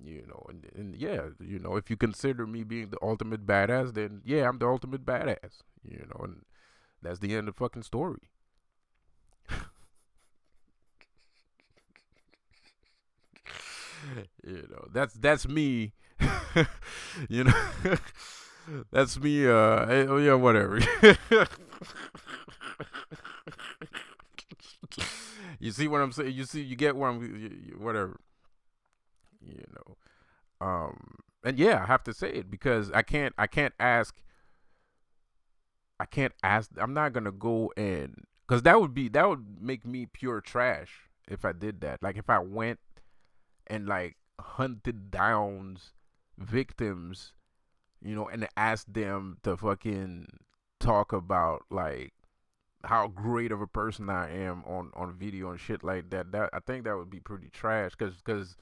and yeah, if you consider me being the ultimate badass, then yeah, I'm the ultimate badass. And that's the end of the fucking story. That's me. you know, that's me. Oh yeah, whatever. You see what I'm saying? You get where whatever. You know. And yeah, I have to say it because I can't ask. I'm not gonna go and because that would make me pure trash if I did that. Like if I went and like hunted down victims, and asked them to fucking talk about like how great of a person I am on video and shit like that. That I think that would be pretty trash because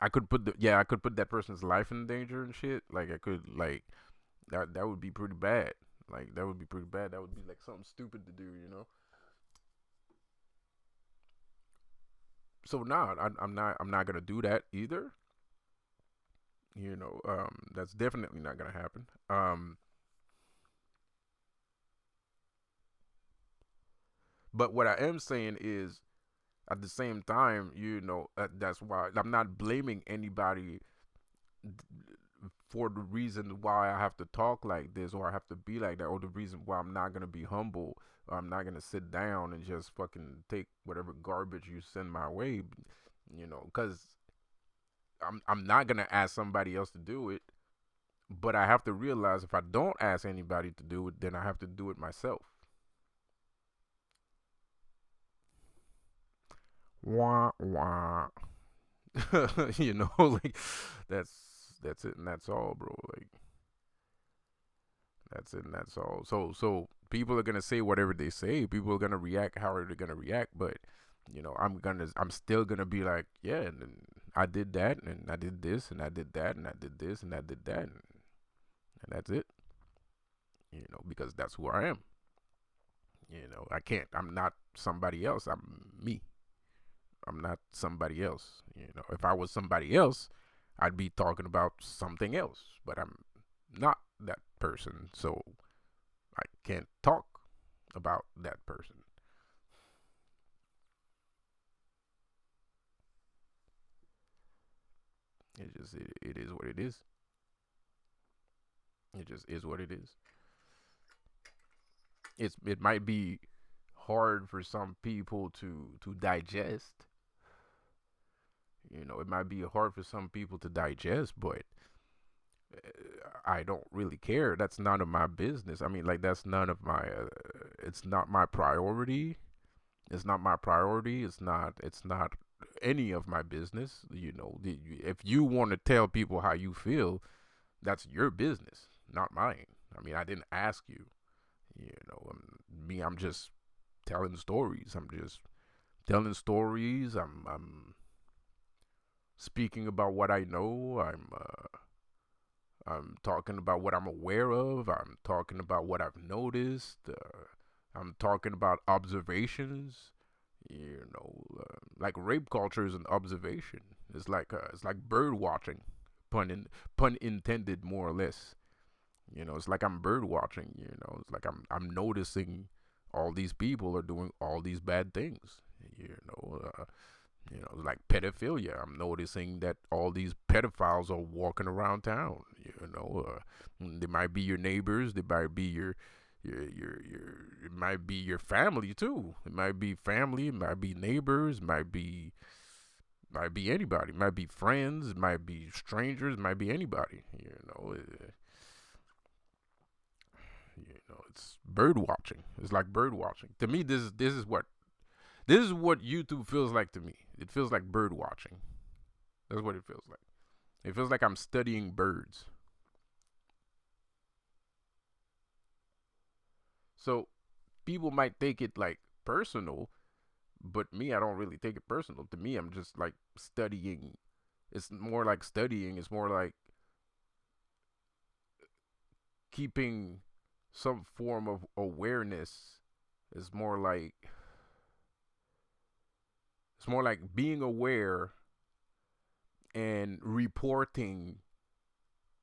I could put that person's life in danger and shit. Like I could like that would be pretty bad. Like that would be pretty bad. That would be like something stupid to do. So nah, I'm not gonna do that either. That's definitely not gonna happen. But what I am saying is, at the same time, that's why I'm not blaming anybody for the reason why I have to talk like this or I have to be like that, or the reason why I'm not gonna be humble or I'm not gonna sit down and just fucking take whatever garbage you send my way, because I'm not gonna ask somebody else to do it, but I have to realize if I don't ask anybody to do it, then I have to do it myself. Wah wah. Like that's that's it and that's all, bro. Like that's it and that's all. So people are gonna say whatever they say. People are gonna react however they're gonna react. But I'm still gonna be like, yeah, and I did that, and I did this, and I did that, and I did this, and I did that, and that's it. Because that's who I am. I can't. I'm not somebody else. I'm me. I'm not somebody else. If I was somebody else, I'd be talking about something else. But I'm not that person, so I can't talk about that person. It is what it is. It just is what it is. It might be hard for some people to digest. It might be hard for some people to digest, but I don't really care. That's none of my business. I mean, like that's none of my. It's not my priority. It's not my priority. It's not. It's not any of my business. If you want to tell people how you feel, that's your business, not mine. I mean, I didn't ask you. Me. I'm just telling stories. I'm just telling stories. I'm speaking about what I know. I'm talking about what I'm aware of. I'm talking about what I've noticed. I'm talking about observations. Like rape culture is an observation. It's like bird watching, pun intended, more or less. It's like I'm bird watching. It's like I'm noticing all these people are doing all these bad things. You know, uh, like pedophilia. I'm noticing that all these pedophiles are walking around town. They might be your neighbors. They might be your. It might be your family too. It might be family. It might be neighbors. Might be anybody. It might be friends. It might be strangers. It might be anybody. It's bird watching. It's like bird watching. To me, this is what YouTube feels like to me. It feels like bird watching. That's what it feels like. It feels like I'm studying birds. So people might take it like personal, but me, I don't really take it personal. To me, I'm just like studying. It's more like studying. It's more like keeping some form of awareness. It's more like it's more like being aware and reporting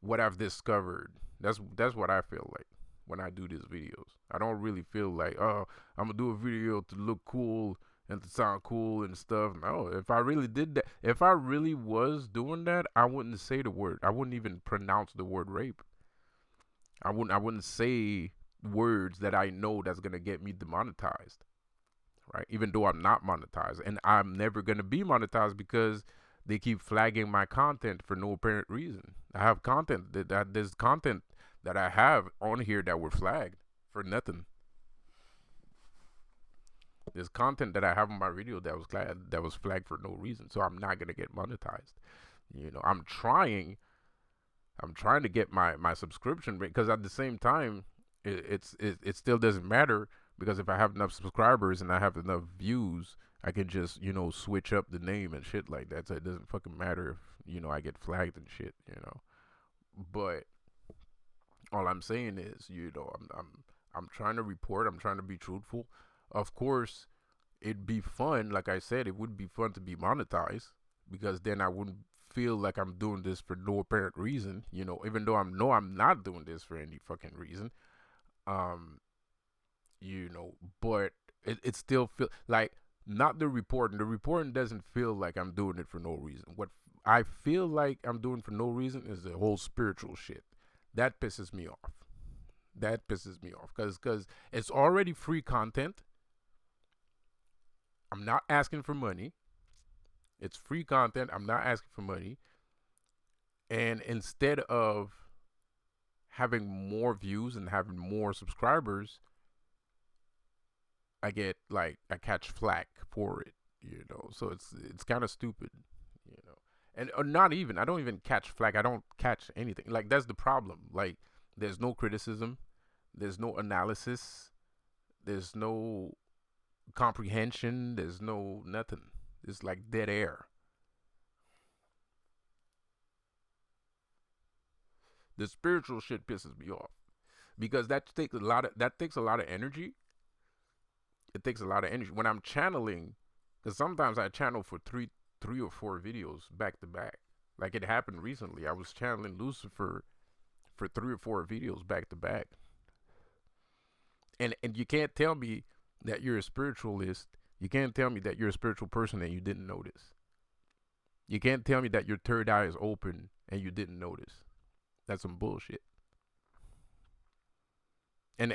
what I've discovered. That's what I feel like when I do these videos. I don't really feel like, oh, I'm gonna do a video to look cool and to sound cool and stuff. No, if I really did that, if I really was doing that, I wouldn't say the word. I wouldn't even pronounce the word rape. I wouldn't say words that I know that's gonna get me demonetized. Right? Even though I'm not monetized, and I'm never gonna be monetized because they keep flagging my content for no apparent reason. I have content that there's content that I have on here that were flagged for nothing. There's content that I have on my video that was flagged for no reason. So I'm not gonna get monetized. I'm trying to get my subscription rate, because at the same time, it still doesn't matter, because if I have enough subscribers and I have enough views, I can just switch up the name and shit like that. So it doesn't fucking matter if I get flagged and shit. But all I'm saying is, I'm trying to report. I'm trying to be truthful. Of course, it'd be fun. Like I said, it would be fun to be monetized, because then I wouldn't feel like I'm doing this for no apparent reason. Even though I'm not doing this for any fucking reason. Um, but It still feel like, not the reporting. The reporting doesn't feel like I'm doing it for no reason. What I feel like I'm doing for no reason is the whole spiritual shit. That pisses me off. That pisses me off because it's already free content. I'm not asking for money. It's free content. I'm not asking for money. And instead of having more views and having more subscribers, I catch flack for it, So it's kind of stupid, you know. And or not even I don't even catch flack. I don't catch anything. Like, that's the problem. Like, there's no criticism, there's no analysis, there's no comprehension, there's no nothing. It's like dead air. The spiritual shit pisses me off because that takes a lot of energy. It takes a lot of energy when I'm channeling, because sometimes I channel for three or four videos back to back. Like, it happened recently. I was channeling Lucifer for 3 or 4 videos back to back, and you can't tell me that you're a spiritualist. You can't tell me that you're a spiritual person and you didn't notice. You can't tell me that your third eye is open and you didn't notice. That's some bullshit. And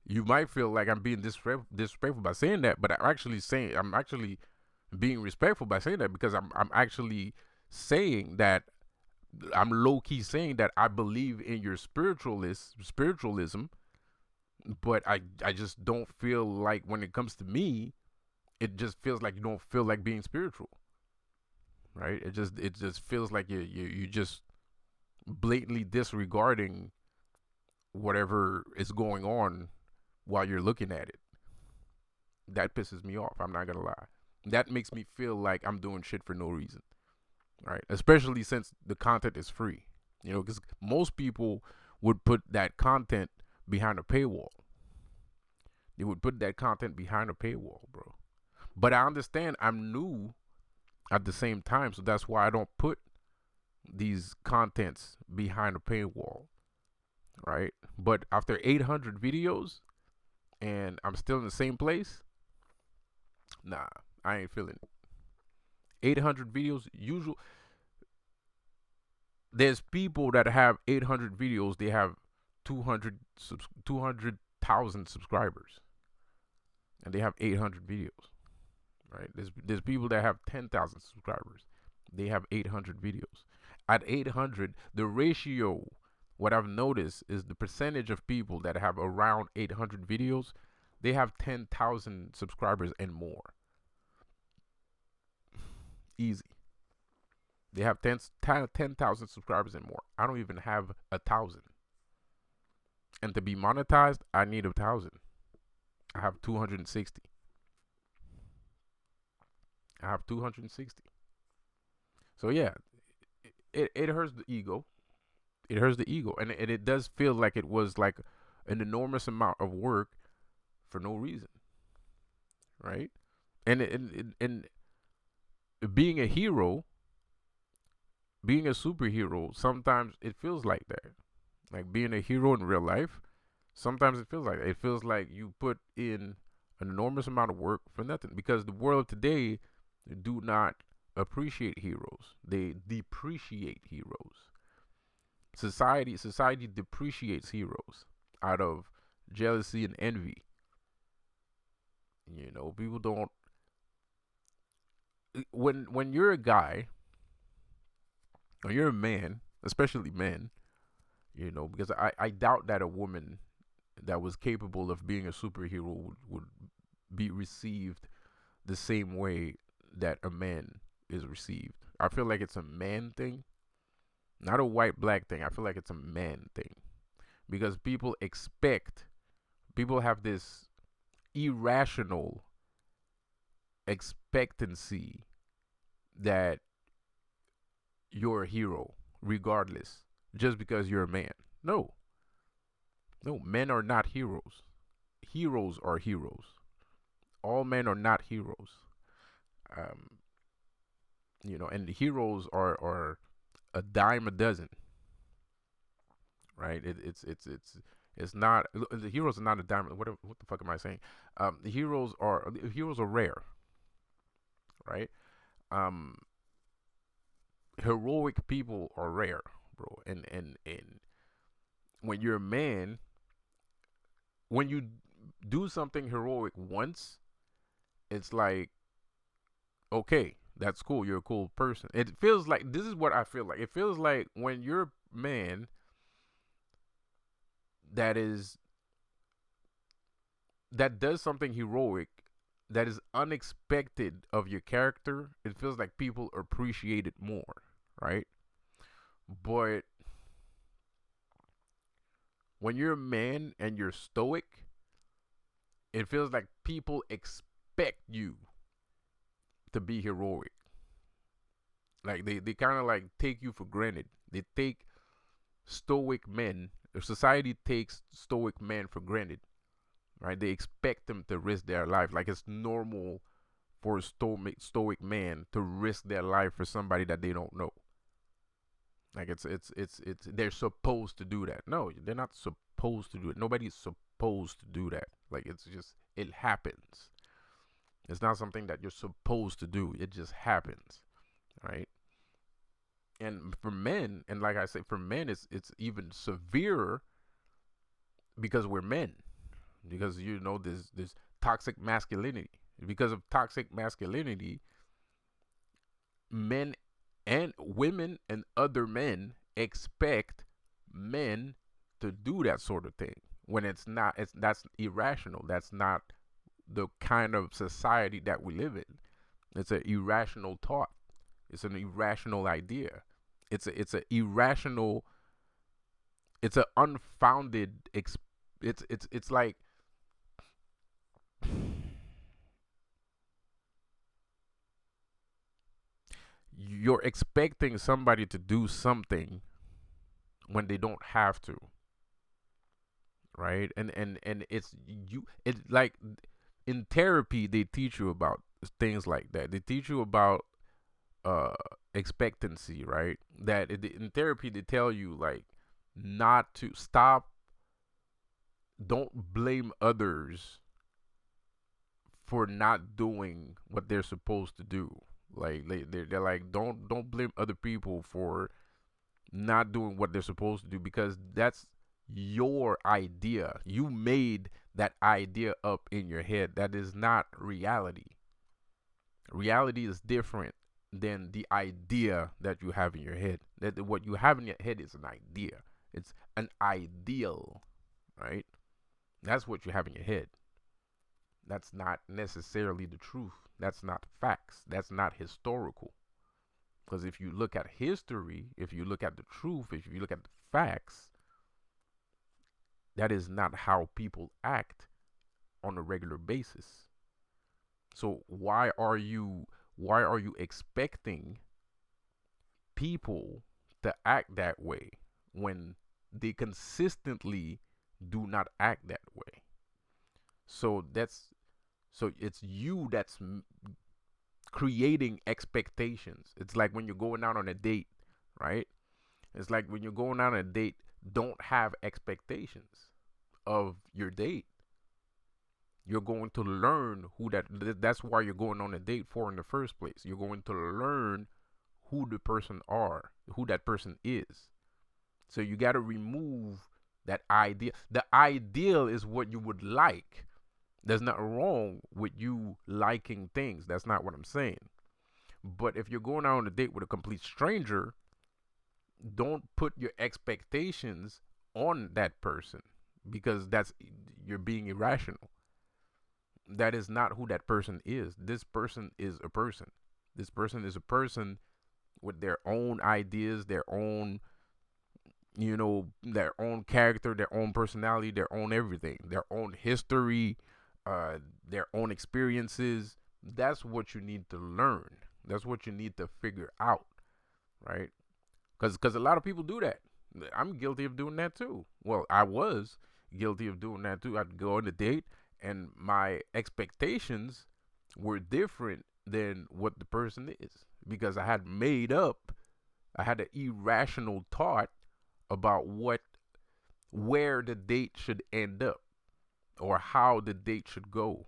you might feel like I'm being disrespectful by saying that, but I'm actually being respectful by saying that, because I'm actually saying that I'm low key saying that I believe in your spiritualism, but I just don't feel like, when it comes to me, it just feels like you don't feel like being spiritual, right? It just feels like you just blatantly disregarding whatever is going on while you're looking at it. That pisses me off. I'm not gonna lie. That makes me feel like I'm doing shit for no reason, right? Especially since the content is free, because most people would put that content behind a paywall. They would put that content behind a paywall, bro. But I understand I'm new at the same time, so that's why I don't put these contents behind a paywall, right? But after 800 videos and I'm still in the same place, nah, I ain't feeling it. 800 videos, usual. There's people that have 800 videos. They have 200,000 subscribers, and they have 800 videos, right? There's people that have 10,000 subscribers. They have 800 videos. At 800, the ratio, what I've noticed is the percentage of people that have around 800 videos, they have 10,000 subscribers and more. Easy. They have 10,000 subscribers and more. I don't even have 1,000. And to be monetized, I need 1,000. I have 260. I have 260. So yeah, it hurts the ego. It hurts the ego, and it does feel like it was like an enormous amount of work for no reason, right? And being a hero, being a superhero, sometimes it feels like that. Like being a hero in real life, sometimes it feels like that. It feels like you put in an enormous amount of work for nothing, because the world today do not appreciate heroes. They depreciate heroes. Society depreciates heroes out of jealousy and envy. People don't. When you're a guy, or you're a man, especially men, because I doubt that a woman that was capable of being a superhero would be received the same way that a man is received. I feel like it's a man thing, not a white black thing. I feel like it's a man thing, because people have this irrational expectancy that you're a hero regardless, just because you're a man. No, no, men are not heroes. Heroes are heroes. All men are not heroes. Um, and the heroes are a dime a dozen, right? It's not the heroes are not a diamond. What the fuck am I saying? The heroes are rare, right? Um, Heroic people are rare, bro. And when you're a man, when you do something heroic once, it's like, okay, that's cool. You're a cool person. It feels like this is what I feel like. It feels like when you're a man that is that does something heroic that is unexpected of your character, it feels like people appreciate it more, right? But when you're a man and you're stoic, it feels like people expect you to be heroic. Like they kind of like take you for granted. They take stoic men, or society takes stoic men for granted, right? They expect them to risk their life. Like it's normal for a stoic man to risk their life for somebody that they don't know. Like it's they're supposed to do that. No, they're not supposed to do it. Nobody's supposed to do that. Like it's just it happens. It's not something that you're supposed to do. It just happens, right? And for men, and like I said, for men, it's even severer because we're men. Because there's toxic masculinity. Because of toxic masculinity, men and women and other men expect men to do that sort of thing when that's irrational. That's not the kind of society that we live in. It's an irrational thought. It's an irrational idea. It's a irrational. It's an unfounded. It's like you're expecting somebody to do something when they don't have to, right? And it's you. It's like in therapy they teach you about things like that. They teach you about uh expectancy, right? That in therapy they tell you like not to stop, don't blame others for not doing what they're supposed to do. Like they're like don't blame other people for not doing what they're supposed to do because that's your idea. You made that idea up in your head. That is not reality. Reality is different than the idea that you have in your head. That what you have in your head is an idea. It's an ideal, right? That's what you have in your head. That's not necessarily the truth. That's not facts. That's not historical. Because if you look at history, if you look at the truth, if you look at the facts, that is not how people act on a regular basis. So why are you expecting people to act that way when they consistently do not act that way? So it's you that's creating expectations. It's like when you're going out on a date, right? It's like when you're going out on a date, don't have expectations of your date. You're going to learn that's why you're going on a date for in the first place. You're going to learn who the person are, who that person is. So you got to remove that idea. The ideal is what you would like. There's nothing wrong with you liking things. That's not what I'm saying. But if you're going out on a date with a complete stranger, don't put your expectations on that person because that's you're being irrational. That is not who that person is. This person is a person. This person is a person with their own ideas, their own character, their own personality, their own everything, their own history, their own experiences. That's what you need to learn. That's what you need to figure out, right? Because a lot of people do that. I'm guilty of doing that too. Well, I was guilty of doing that too. I'd go on a date and my expectations were different than what the person is because I had an irrational thought about what where the date should end up or how the date should go,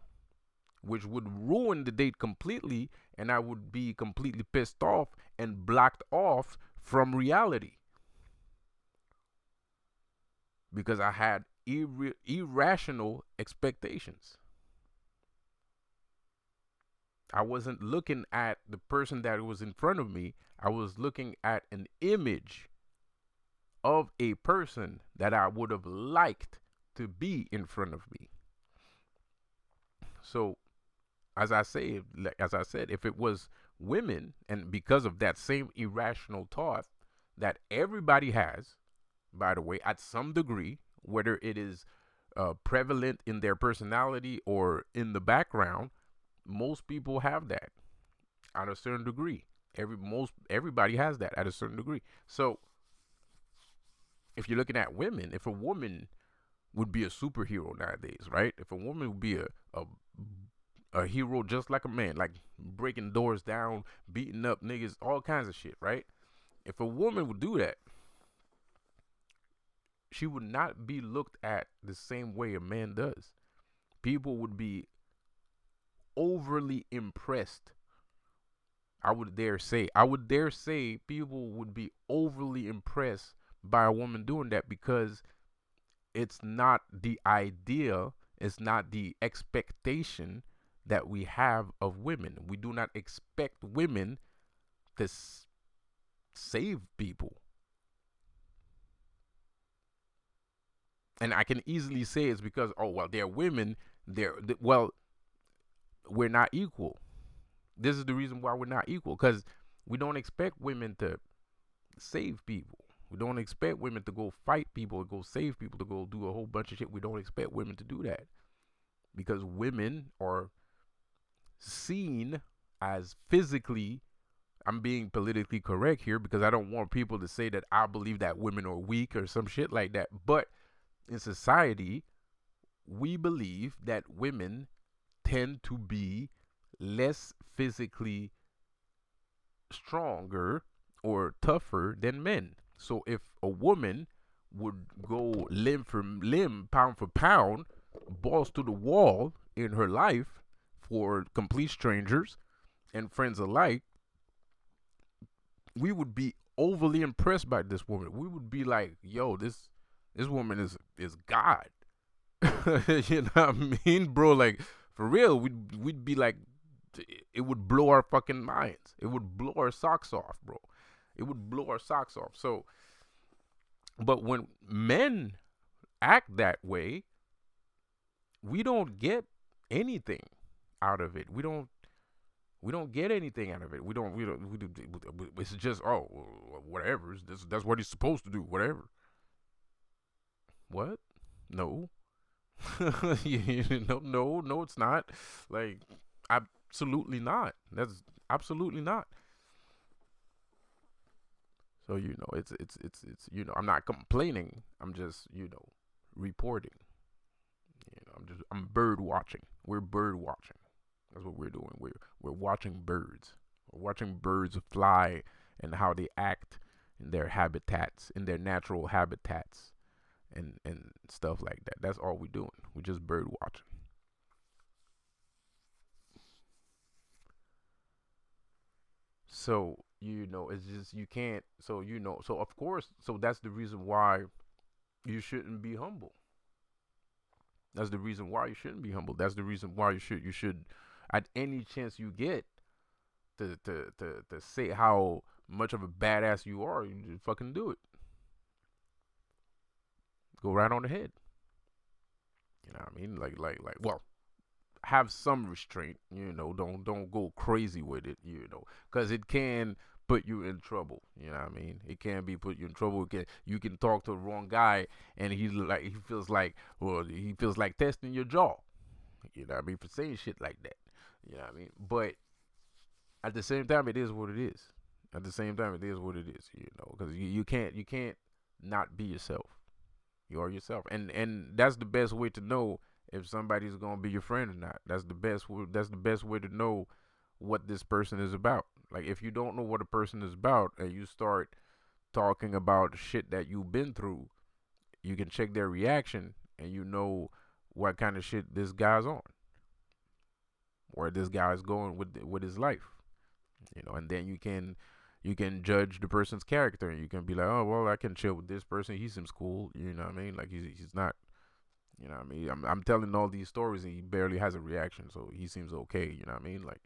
which would ruin the date completely, and I would be completely pissed off and blocked off from reality because I had irrational expectations. I wasn't looking at the person that was in front of me. I was looking at an image of a person that I would have liked to be in front of me. So, as I said, if it was women, and because of that same irrational thought that everybody has, by the way, at some degree, whether it is prevalent in their personality or in the background, most people have that at a certain degree. Everybody has that at a certain degree. So if you're looking at women, if a woman would be a superhero nowadays, right? If a woman would be a hero just like a man, like breaking doors down, beating up niggas, all kinds of shit, right? If a woman would do that, she would not be looked at the same way a man does. People would be overly impressed. I would dare say people would be overly impressed by a woman doing that because it's not the idea, it's not the expectation that we have of women. We do not expect women to save people. And I can easily say it's because, oh, well, they're women. Well, we're not equal. This is the reason why we're not equal, because we don't expect women to save people. We don't expect women to go fight people, to go save people, to go do a whole bunch of shit. We don't expect women to do that because women are seen as physically, I'm being politically correct here because I don't want people to say that I believe that women are weak or some shit like that. But in society, we believe that women tend to be less physically stronger or tougher than men. So if a woman would go limb for limb, pound for pound, balls to the wall in her life for complete strangers and friends alike, we would be overly impressed by this woman. We would be like, "Yo, this woman is God." You know what I mean, bro? Like for real, we'd be like, it would blow our fucking minds. It would blow our socks off, bro. It would blow our socks off. So, but when men act that way, we don't get anything out of it. We don't get anything out of it. It's just, oh, whatever. That's what he's supposed to do. Whatever. What? No. No, it's not. Like, absolutely not. That's absolutely not. So I'm not complaining. I'm just reporting. I'm bird watching. We're bird watching. That's what we're doing. We're watching birds. We're watching birds fly and how they act in their habitats, in their natural habitats, and stuff like that. That's all we're doing. We're just bird watching. So it's just you can't. So so of course, so that's the reason why you shouldn't be humble. That's the reason why you shouldn't be humble. That's the reason why you should at any chance you get to say how much of a badass you are, you just fucking do it. Go right on ahead. You know what I mean? Like well, have some restraint, don't go crazy with it, cuz it can put you in trouble, you know what I mean? It can be put you in trouble. You can talk to the wrong guy and he feels like testing your jaw. You know what I mean? For saying shit like that. You know what I mean? But at the same time, it is what it is. At the same time, it is what it is. Because you can't not be yourself. You are yourself, and that's the best way to know if somebody's gonna be your friend or not. That's the best way to know what this person is about. Like if you don't know what a person is about and you start talking about shit that you've been through, you can check their reaction, and you know what kind of shit this guy's on, where this guy's going with his life. And then you can judge the person's character, and you can be like, oh well, I can chill with this person. He seems cool. You know what I mean? Like he's not. You know what I mean? I'm telling all these stories, and he barely has a reaction, so he seems okay. You know what I mean? Like,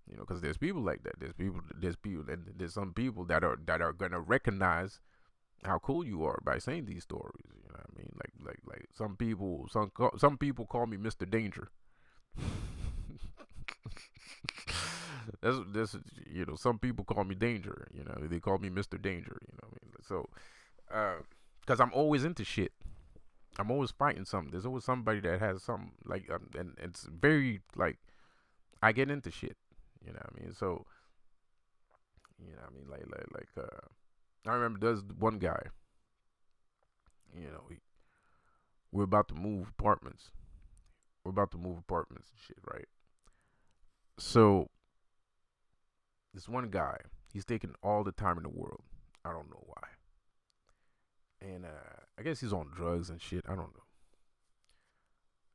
because there's people like that. And there's some people that are gonna recognize how cool you are by saying these stories. You know what I mean? Like some people call me Mr. Danger. That's some people call me Danger. They call me Mr. Danger. You know what I mean? So, because I'm always into shit. I'm always fighting something. There's always somebody that has something like, and it's very like, I get into shit. You know what I mean? So, I remember there's one guy. We're about to move apartments. We're about to move apartments and shit, right? So this one guy, he's taking all the time in the world. I don't know why. And I guess he's on drugs and shit. I don't know.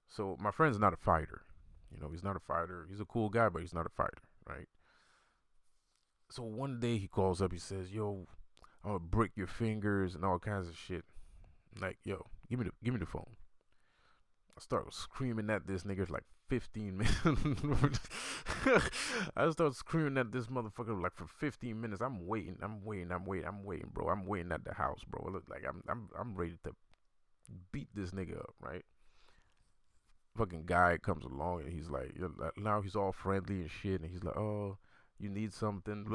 So my friend's not a fighter. He's not a fighter. He's a cool guy, but he's not a fighter, right? So one day he calls up. He says, "Yo, I'm gonna break your fingers and all kinds of shit." Like, yo, give me the phone. I start screaming at this nigga for like 15 minutes. I start screaming at this motherfucker like for 15 minutes. I'm waiting, bro. I'm waiting at the house, bro. It look like I'm ready to beat this nigga up, right? Fucking guy comes along, and he's like, now he's all friendly and shit, and he's like, "Oh, you need something?"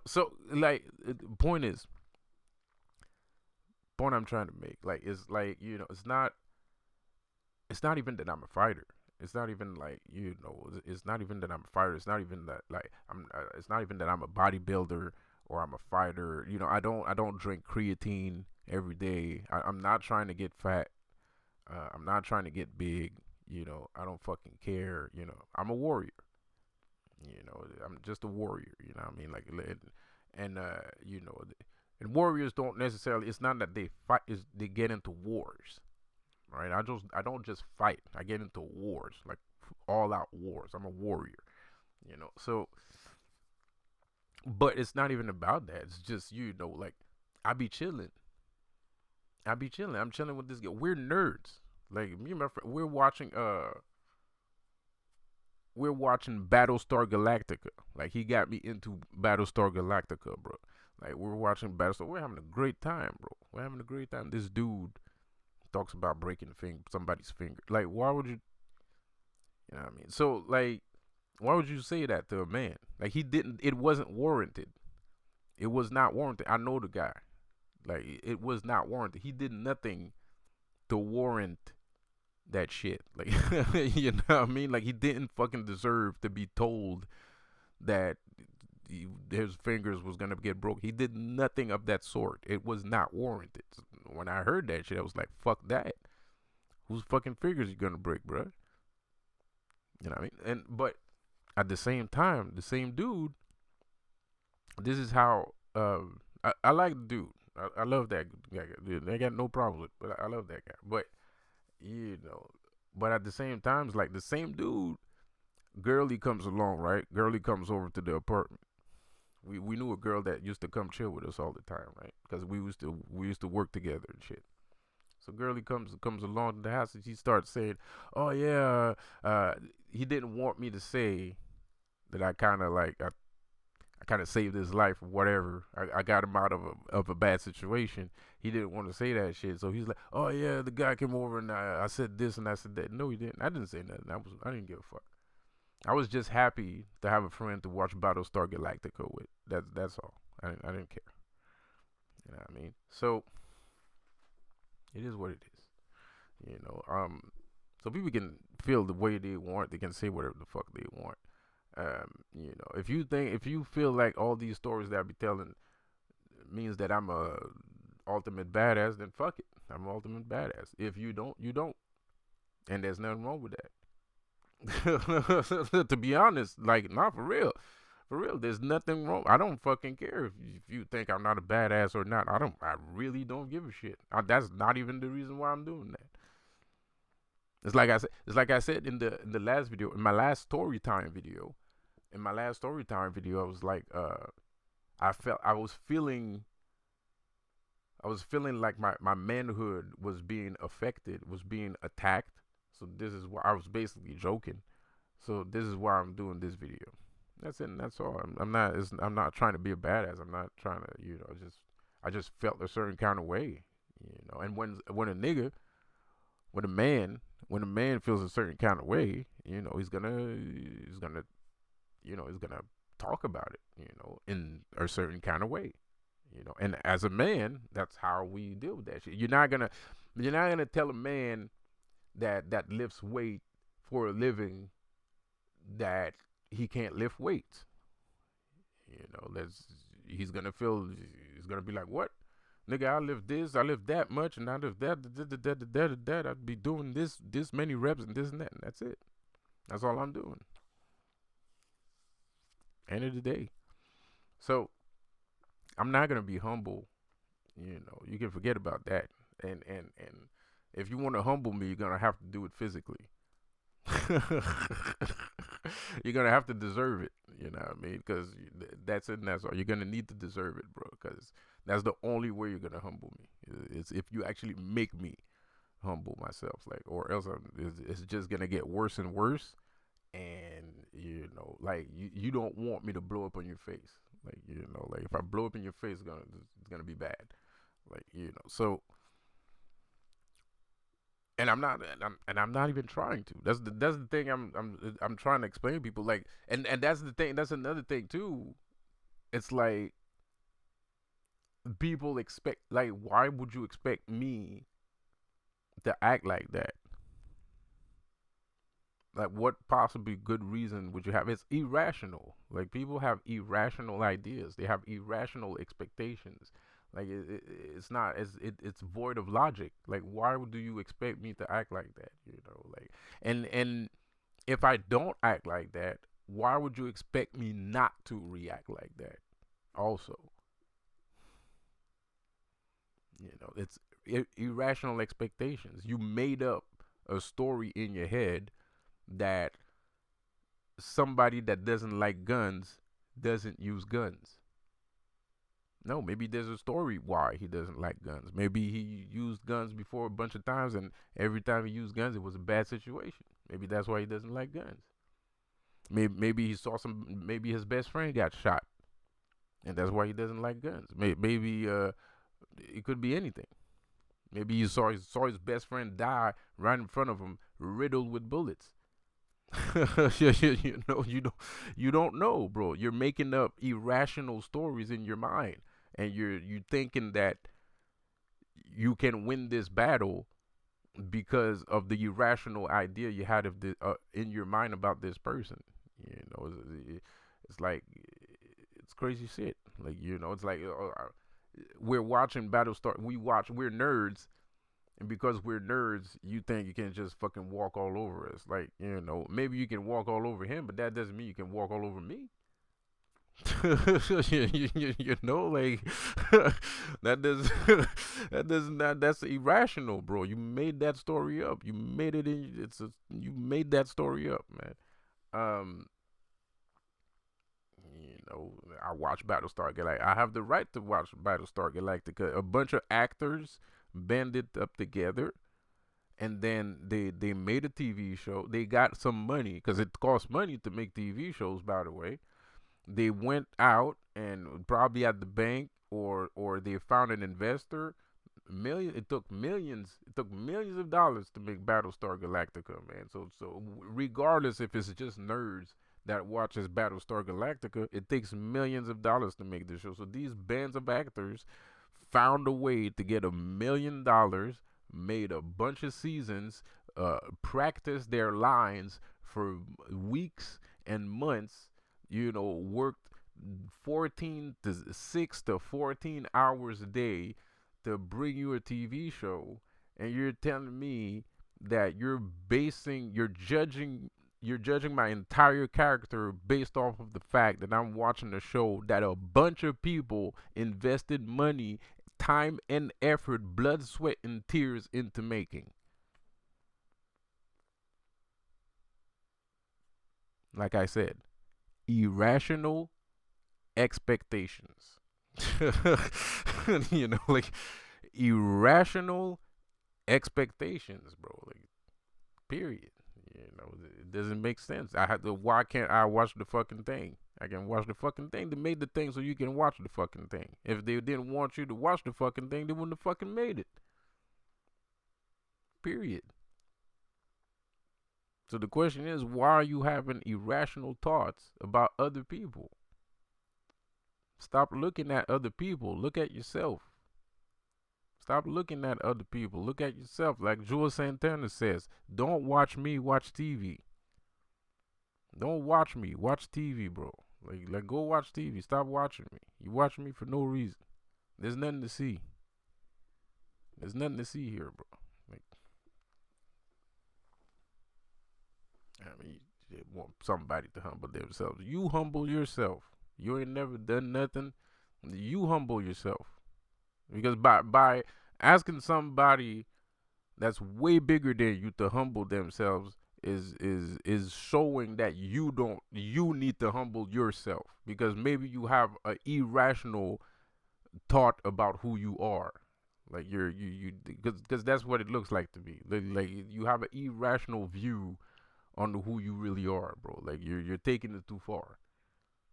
So like, the point I'm trying to make, like, is like, it's not even that I'm a fighter. It's not even like, it's not even that I'm a fighter. It's not even that like it's not even that I'm a bodybuilder or I'm a fighter. I don't drink creatine every day. I'm not trying to get fat. I'm not trying to get big. I don't fucking care. I'm a warrior. I'm just a warrior. You know what I mean? Like, and and warriors don't necessarily. It's not that they fight. Is they get into wars, right? I don't just fight. I get into wars, like all out wars. I'm a warrior. So, but it's not even about that. It's just, like, I be chilling. I'm chilling with this guy. We're nerds. Like, me and my friend, we're watching Battlestar Galactica. Like, he got me into Battlestar Galactica, bro. Like, we're watching Battlestar. We're having a great time, bro. We're having a great time. This dude talks about breaking somebody's finger. Like, why would you? You know what I mean? So, like, why would you say that to a man? Like, he didn't. It wasn't warranted. It was not warranted. I know the guy. Like, it was not warranted. He did nothing to warrant that shit. Like, you know what I mean? Like, he didn't fucking deserve to be told that his fingers was gonna get broke. He did nothing of that sort. It was not warranted. When I heard that shit, I was like, fuck that. Whose fucking fingers you gonna break, bro? You know what I mean? But at the same time, the same dude. This is how I like the dude. I love that guy. I got no problem with it, but I love that guy. But but at the same time, it's like the same dude. Girlie comes along, right? Girlie comes over to the apartment. We knew a girl that used to come chill with us all the time, right? Because we used to work together and shit. So Girlie comes along to the house, and she starts saying, "Oh yeah, he didn't want me to say that I kind of like I kind of saved his life or whatever. I got him out of a bad situation. He didn't want to say that shit, so he's like, "Oh yeah, the guy came over and I said this and I said that." No, he didn't. I didn't say nothing. I didn't give a fuck. I was just happy to have a friend to watch Battlestar Galactica with. That's all. I didn't care. You know what I mean? So it is what it is. So people can feel the way they want. They can say whatever the fuck they want. If you feel like all these stories that I be telling means that I'm a ultimate badass, then fuck it. I'm an ultimate badass. If you don't, you don't, and there's nothing wrong with that. To be honest, like, not for real. For real, there's nothing wrong. I don't fucking care if you think I'm not a badass or not. I really don't give a shit. That's not even the reason why I'm doing that. It's like I said in the last video, in my last story time video. In my last story time video, I was like, I was feeling like my manhood was being affected, was being attacked. So this is why I was basically joking. So this is why I'm doing this video. That's it. And that's all. I'm not trying to be a badass. I'm not trying to. I just felt a certain kind of way. And when a nigga, when a man feels a certain kind of way, he's gonna talk about it. In a certain kind of way. And as a man, that's how we deal with that shit. You're not gonna tell a man that lifts weight for a living that he can't lift weights. That's he's gonna feel he's gonna be like, what? Nigga, I lift this, I lift that much, and I lift that. I'd be doing this many reps and this and that, and that's it. That's all I'm doing. End of the day. So I'm not gonna be humble. You can forget about that. And if you want to humble me, you're gonna have to do it physically. You're gonna have to deserve it. You know what I mean? Because that's it. And that's all. You're gonna need to deserve it, bro. Because that's the only way you're gonna humble me. It's if you actually make me humble myself, like, or else it's just gonna get worse and worse. And like you don't want me to blow up on your face, like if I blow up in your face, it's gonna be bad, like So, and I'm not even trying to. That's the thing. I'm trying to explain to people, like, and that's the thing. That's another thing too. It's like people expect, like, why would you expect me to act like that? Like, what possibly good reason would you have? It's irrational. Like, people have irrational ideas. They have irrational expectations. Like, it's not. It's void of logic. Like, why do you expect me to act like that? Like, and if I don't act like that, why would you expect me not to react like that? Also, it's irrational expectations. You made up a story in your head that somebody that doesn't like guns doesn't use guns. No, maybe there's a story why he doesn't like guns. Maybe he used guns before a bunch of times, and every time he used guns, it was a bad situation. Maybe that's why he doesn't like guns. Maybe he saw some. Maybe his best friend got shot, and that's why he doesn't like guns. Maybe it could be anything. Maybe he saw his best friend die right in front of him, riddled with bullets. You don't know, bro. You're making up irrational stories in your mind, and you thinking that you can win this battle because of the irrational idea you had of the in your mind about this person. It's like it's crazy shit. Like it's like we're watching Battlestar. We're nerds, and because we're nerds, you think you can just fucking walk all over us. Like, maybe you can walk all over him, but that doesn't mean you can walk all over me. Like that's irrational, bro. You made that story up. You made it in. You made that story up, man. Um, I watch Battlestar Galactica. I have the right to watch Battlestar Galactica. A bunch of actors banded up together, and then they made a TV show. They got some money because it costs money to make TV shows. By the way, they went out and probably at the bank or they found an investor. It took millions. It took millions of dollars to make Battlestar Galactica, man. So regardless if it's just nerds that watches Battlestar Galactica, it takes millions of dollars to make this show. So these bands of actors found a way to get $1 million, made a bunch of seasons, practiced their lines for weeks and months, worked 6 to 14 hours a day to bring you a TV show, and you're telling me that you're judging you're judging my entire character based off of the fact that I'm watching a show that a bunch of people invested money, time and effort, blood, sweat and tears into making. Like I said, irrational expectations. Like irrational expectations, bro. Like, period. It doesn't make sense. I have to. Why can't I watch the fucking thing? I can watch the fucking thing. They made the thing so you can watch the fucking thing. If they didn't want you to watch the fucking thing, they wouldn't have fucking made it. Period. So the question is, why are you having irrational thoughts about other people? Stop looking at other people. Look at yourself. Stop looking at other people. Look at yourself. Like Jules Santana says, don't watch me, watch TV. Don't watch me, watch TV, bro. Like go watch TV. Stop watching me. You watching me for no reason. There's nothing to see. There's nothing to see here, bro. Like, I mean, you want somebody to humble themselves. You humble yourself. You ain't never done nothing. You humble yourself. Because by asking somebody that's way bigger than you to humble themselves is showing that you need to humble yourself, because maybe you have an irrational thought about who you are. Like you because that's what it looks like to me. Like you have an irrational view on who you really are, bro. Like you're taking it too far.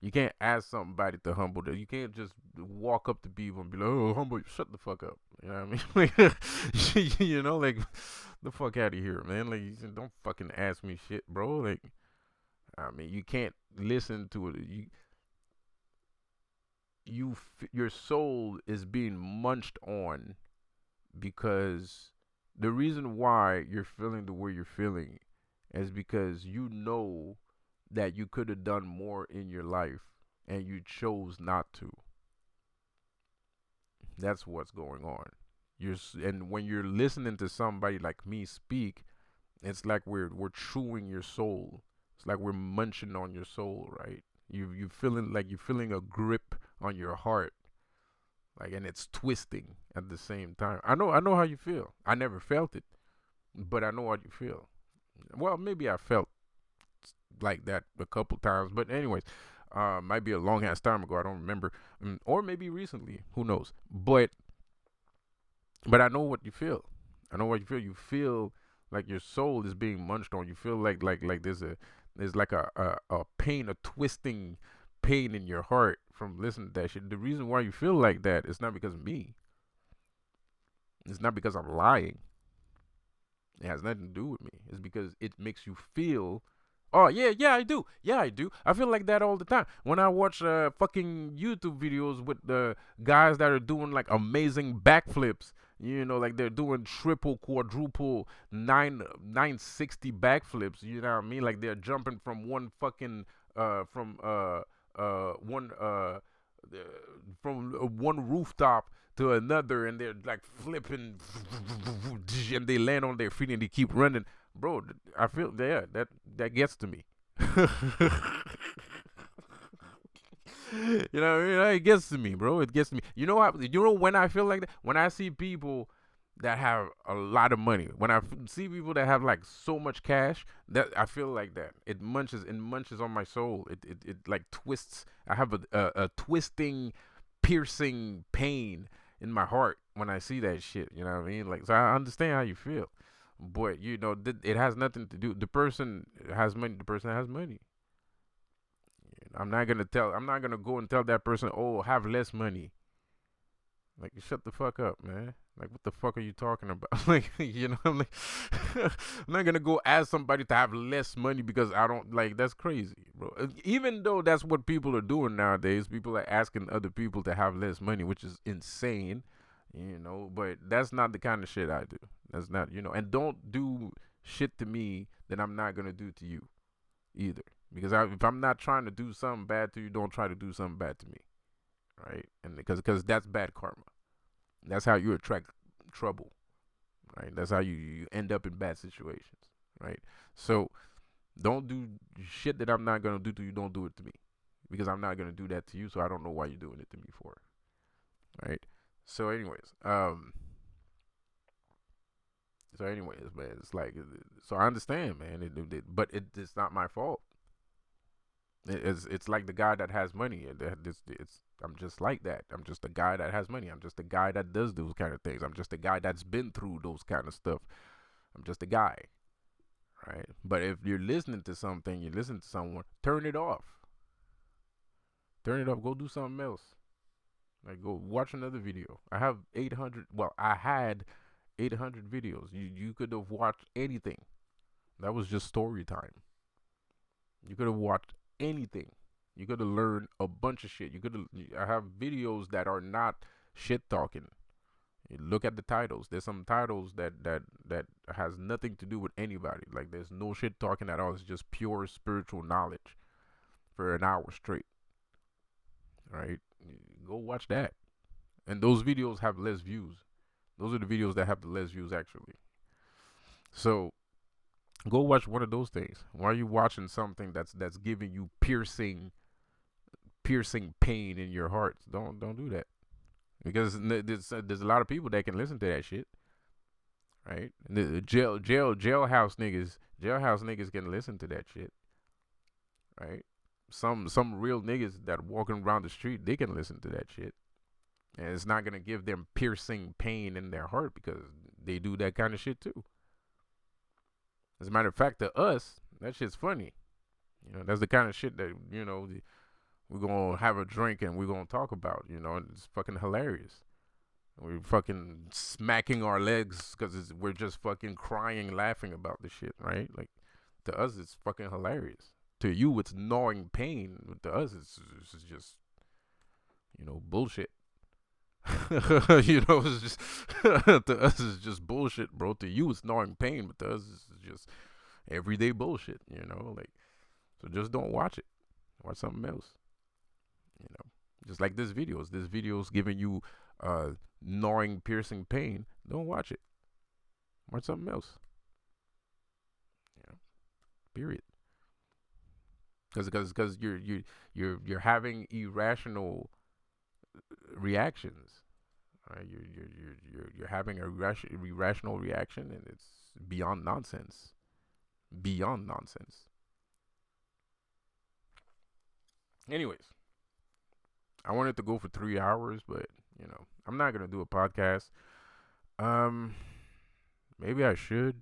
You can't ask somebody to humble them. You can't just walk up to people and be like, "Oh, humble, shut the fuck up." You know what I mean? Like the fuck out of here, man. Like, don't fucking ask me shit, bro. Like, I mean, you can't listen to it. Your soul is being munched on, because the reason why you're feeling the way you're feeling is because you know that you could have done more in your life and you chose not to. That's what's going on. And when you're listening to somebody like me speak, it's like we're chewing your soul. It's like we're munching on your soul, right? You feeling like you're feeling a grip on your heart, like, and it's twisting at the same time. I know how you feel. I never felt it, but I know how you feel. Well, maybe I felt like that a couple times, but anyways, might be a long ass time ago. I don't remember, or maybe recently. Who knows? But I know what you feel. I know what you feel. You feel like your soul is being munched on. You feel like there's like a pain, a twisting pain in your heart from listening to that shit. The reason why you feel like that is not because of me. It's not because I'm lying. It has nothing to do with me. It's because it makes you feel. Oh yeah, I do. Yeah, I do. I feel like that all the time when I watch fucking YouTube videos with the guys that are doing like amazing backflips. Like they're doing triple, quadruple, 960 backflips. You know what I mean? Like they're jumping from one fucking one from one rooftop to another, and they're like flipping, and they land on their feet and they keep running, bro. I feel, yeah, that gets to me. It gets to me, bro. It gets to me. When I feel like that, when I see people that have a lot of money, when I see people that have like so much cash, that I feel like that it munches on my soul. It like twists. I have a twisting, piercing pain in my heart when I see that shit. You know what I mean? Like, so I understand how you feel, but it has nothing to do. The person has money. The person has money. I'm not gonna go and tell that person, oh, have less money. Like, shut the fuck up, man. Like, what the fuck are you talking about? Like, I'm like, I'm not gonna go ask somebody to have less money because I don't, like, that's crazy, bro. Even though that's what people are doing nowadays, people are asking other people to have less money, which is insane, but that's not the kind of shit I do. That's not, and don't do shit to me that I'm not gonna do to you either. Because if I'm not trying to do something bad to you, don't try to do something bad to me, right? And because that's bad karma. That's how you attract trouble, right? That's how you end up in bad situations, right? So Don't do shit that I'm not gonna do to you. Don't do it to me, because I'm not gonna do that to you. So I don't know why you're doing it to me for. Right. So, anyways, man, it's like, so I understand, man. But it's not my fault. It's like the guy that has money. I'm just like that. I'm just a guy that has money. I'm just a guy that does those kind of things. I'm just a guy that's been through those kind of stuff. I'm just a guy, right? But if you're listening to something, you listen to someone, turn it off. Turn it off. Go do something else. Like, go watch another video. I have 800. Well, I had 800 videos. You could have watched anything. That was just story time. You could have watched anything. You could have learned a bunch of shit. I have videos that are not shit talking. You look at the titles. There's some titles that has nothing to do with anybody. Like, there's no shit talking at all. It's just pure spiritual knowledge for an hour straight. Right? Go watch that. And those videos have less views. Those are the videos that have the less views, actually. So go watch one of those things. Why are you watching something that's giving you piercing pain in your heart? Don't do that, because there's a lot of people that can listen to that shit, right? The jailhouse niggas can listen to that shit, right? Some real niggas that walking around the street, they can listen to that shit, and it's not gonna give them piercing pain in their heart, because they do that kind of shit too. As a matter of fact, to us, that shit's funny. That's the kind of shit that, we're going to have a drink and we're going to talk about, it's fucking hilarious. We're fucking smacking our legs because we're just fucking crying, laughing about the shit, right? Like, to us, it's fucking hilarious. To you, it's gnawing pain. To us, it's just, bullshit. It's just to us it's just bullshit, bro. To you it's gnawing pain, but to us it's just everyday bullshit. Like, so just don't watch it. Watch something else. Just like this video's giving you gnawing, piercing pain. Don't watch it. Watch something else. Period. Because you're having irrational reactions. Right? You're having a irrational reaction, and it's beyond nonsense. Beyond nonsense. Anyways, I wanted to go for 3 hours, but I'm not gonna do a podcast. Maybe I should.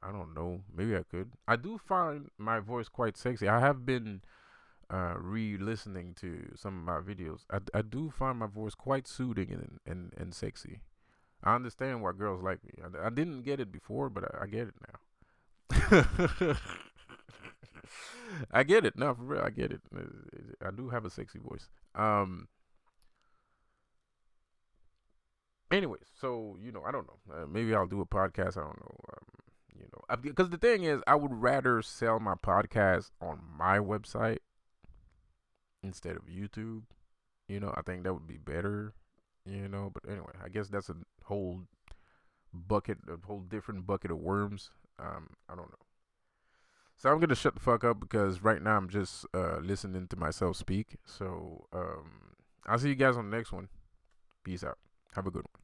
I don't know. Maybe I could. I do find my voice quite sexy. I have been re-listening to some of my videos. I do find my voice quite soothing and sexy. I understand why girls like me. I didn't get it before, but I get it now. I get it. No, for real, I get it. I do have a sexy voice. Anyways, so I don't know. Maybe I'll do a podcast. I don't know. Because the thing is, I would rather sell my podcast on my website instead of YouTube. I think that would be better. But anyway, I guess that's a whole different bucket of worms. I don't know. So I'm gonna shut the fuck up, because right now I'm just listening to myself speak. So I'll see you guys on the next one. Peace out. Have a good one.